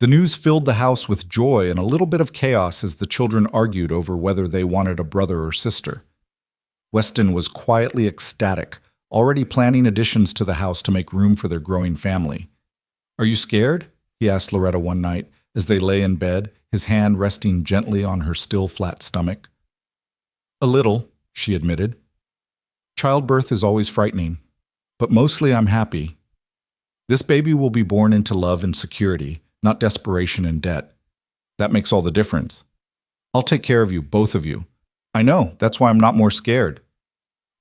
The news filled the house with joy and a little bit of chaos as the children argued over whether they wanted a brother or sister. Weston was quietly ecstatic, already planning additions to the house to make room for their growing family. Are you scared? He asked Loretta one night as they lay in bed, his hand resting gently on her still flat stomach. A little, she admitted. Childbirth is always frightening, but mostly I'm happy. This baby will be born into love and security, not desperation and debt. That makes all the difference. I'll take care of you, both of you. I know, that's why I'm not more scared.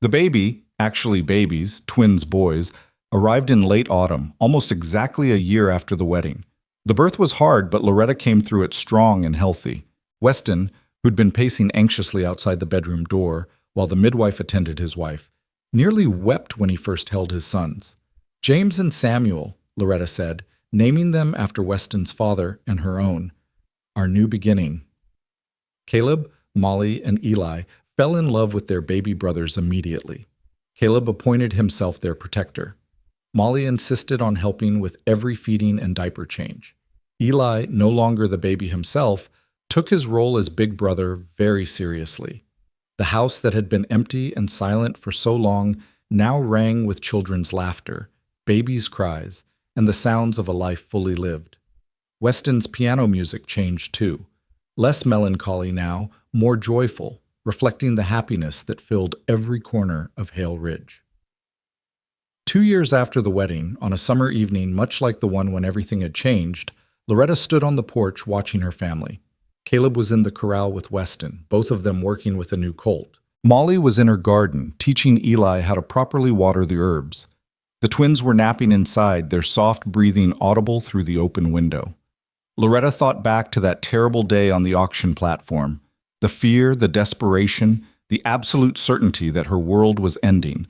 The baby, actually babies, twins boys, arrived in late autumn, almost exactly a year after the wedding. The birth was hard, but Loretta came through it strong and healthy. Weston, who'd been pacing anxiously outside the bedroom door while the midwife attended his wife, nearly wept when he first held his sons. James and Samuel, Loretta said, naming them after Weston's father and her own. Our new beginning. Caleb, Molly, and Eli fell in love with their baby brothers immediately. Caleb appointed himself their protector. Molly insisted on helping with every feeding and diaper change. Eli, no longer the baby himself, took his role as big brother very seriously. The house that had been empty and silent for so long now rang with children's laughter, babies' cries, and the sounds of a life fully lived. Weston's piano music changed too, less melancholy now, more joyful, reflecting the happiness that filled every corner of Hale Ridge. 2 years after the wedding, on a summer evening much like the one when everything had changed, Loretta stood on the porch watching her family. Caleb was in the corral with Weston, both of them working with a new colt. Molly was in her garden, teaching Eli how to properly water the herbs. The twins were napping inside, their soft breathing audible through the open window. Loretta thought back to that terrible day on the auction platform, the fear, the desperation, the absolute certainty that her world was ending.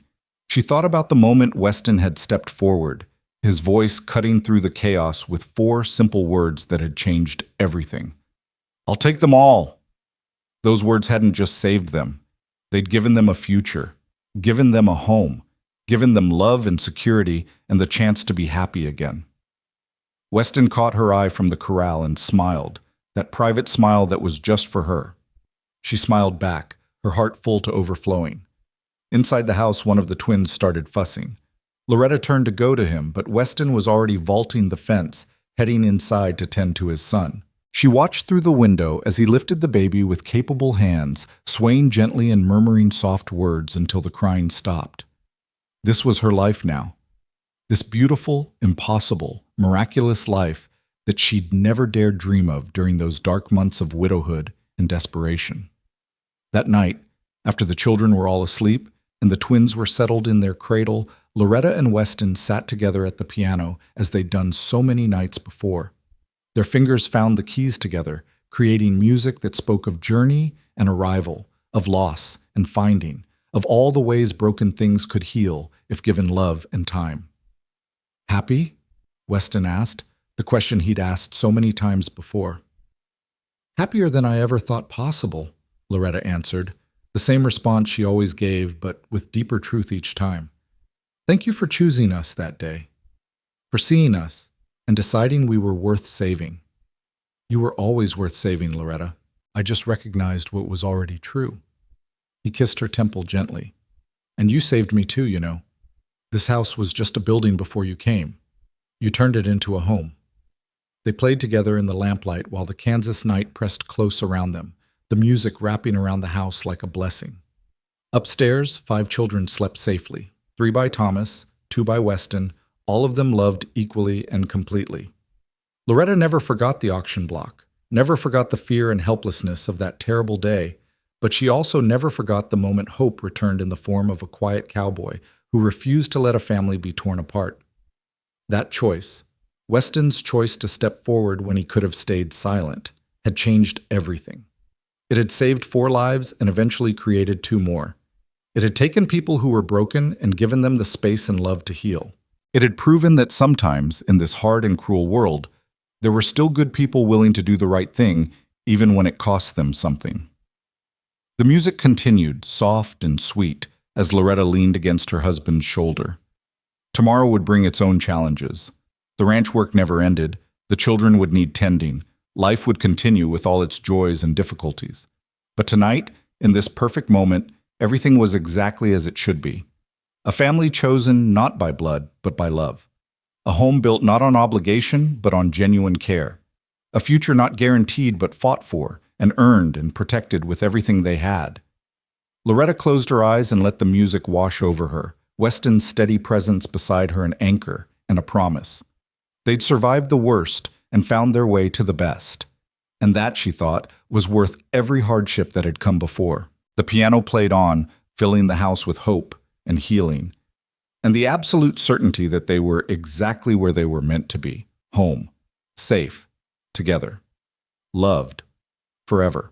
She thought about the moment Weston had stepped forward, his voice cutting through the chaos with 4 simple words that had changed everything. I'll take them all. Those words hadn't just saved them. They'd given them a future, given them a home, given them love and security and the chance to be happy again. Weston caught her eye from the corral and smiled, that private smile that was just for her. She smiled back, her heart full to overflowing. Inside the house, one of the twins started fussing. Loretta turned to go to him, but Weston was already vaulting the fence, heading inside to tend to his son. She watched through the window as he lifted the baby with capable hands, swaying gently and murmuring soft words until the crying stopped. This was her life now. This beautiful, impossible, miraculous life that she'd never dared dream of during those dark months of widowhood and desperation. That night, after the children were all asleep, and the twins were settled in their cradle, Loretta and Weston sat together at the piano as they'd done so many nights before. Their fingers found the keys together, creating music that spoke of journey and arrival, of loss and finding, of all the ways broken things could heal if given love and time. "Happy?" Weston asked, the question he'd asked so many times before. "Happier than I ever thought possible," Loretta answered, the same response she always gave, but with deeper truth each time. "Thank you for choosing us that day, for seeing us and deciding we were worth saving." "You were always worth saving, Loretta. I just recognized what was already true." He kissed her temple gently. "And you saved me too, you know. This house was just a building before you came. You turned it into a home." They played together in the lamplight while the Kansas night pressed close around them, the music wrapping around the house like a blessing. Upstairs, 5 children slept safely, 3 by Thomas, 2 by Weston, all of them loved equally and completely. Loretta never forgot the auction block, never forgot the fear and helplessness of that terrible day, but she also never forgot the moment hope returned in the form of a quiet cowboy who refused to let a family be torn apart. That choice, Weston's choice to step forward when he could have stayed silent, had changed everything. It had saved 4 lives and eventually created 2 more. It had taken people who were broken and given them the space and love to heal. It had proven that sometimes, in this hard and cruel world, there were still good people willing to do the right thing, even when it cost them something. The music continued, soft and sweet, as Loretta leaned against her husband's shoulder. Tomorrow would bring its own challenges. The ranch work never ended. The children would need tending. Life would continue with all its joys and difficulties. But tonight, in this perfect moment, everything was exactly as it should be. A family chosen not by blood, but by love. A home built not on obligation, but on genuine care. A future not guaranteed, but fought for, and earned and protected with everything they had. Loretta closed her eyes and let the music wash over her, Weston's steady presence beside her an anchor and a promise. They'd survived the worst and found their way to the best. And that, she thought, was worth every hardship that had come before. The piano played on, filling the house with hope and healing, and the absolute certainty that they were exactly where they were meant to be, home, safe, together, loved, forever.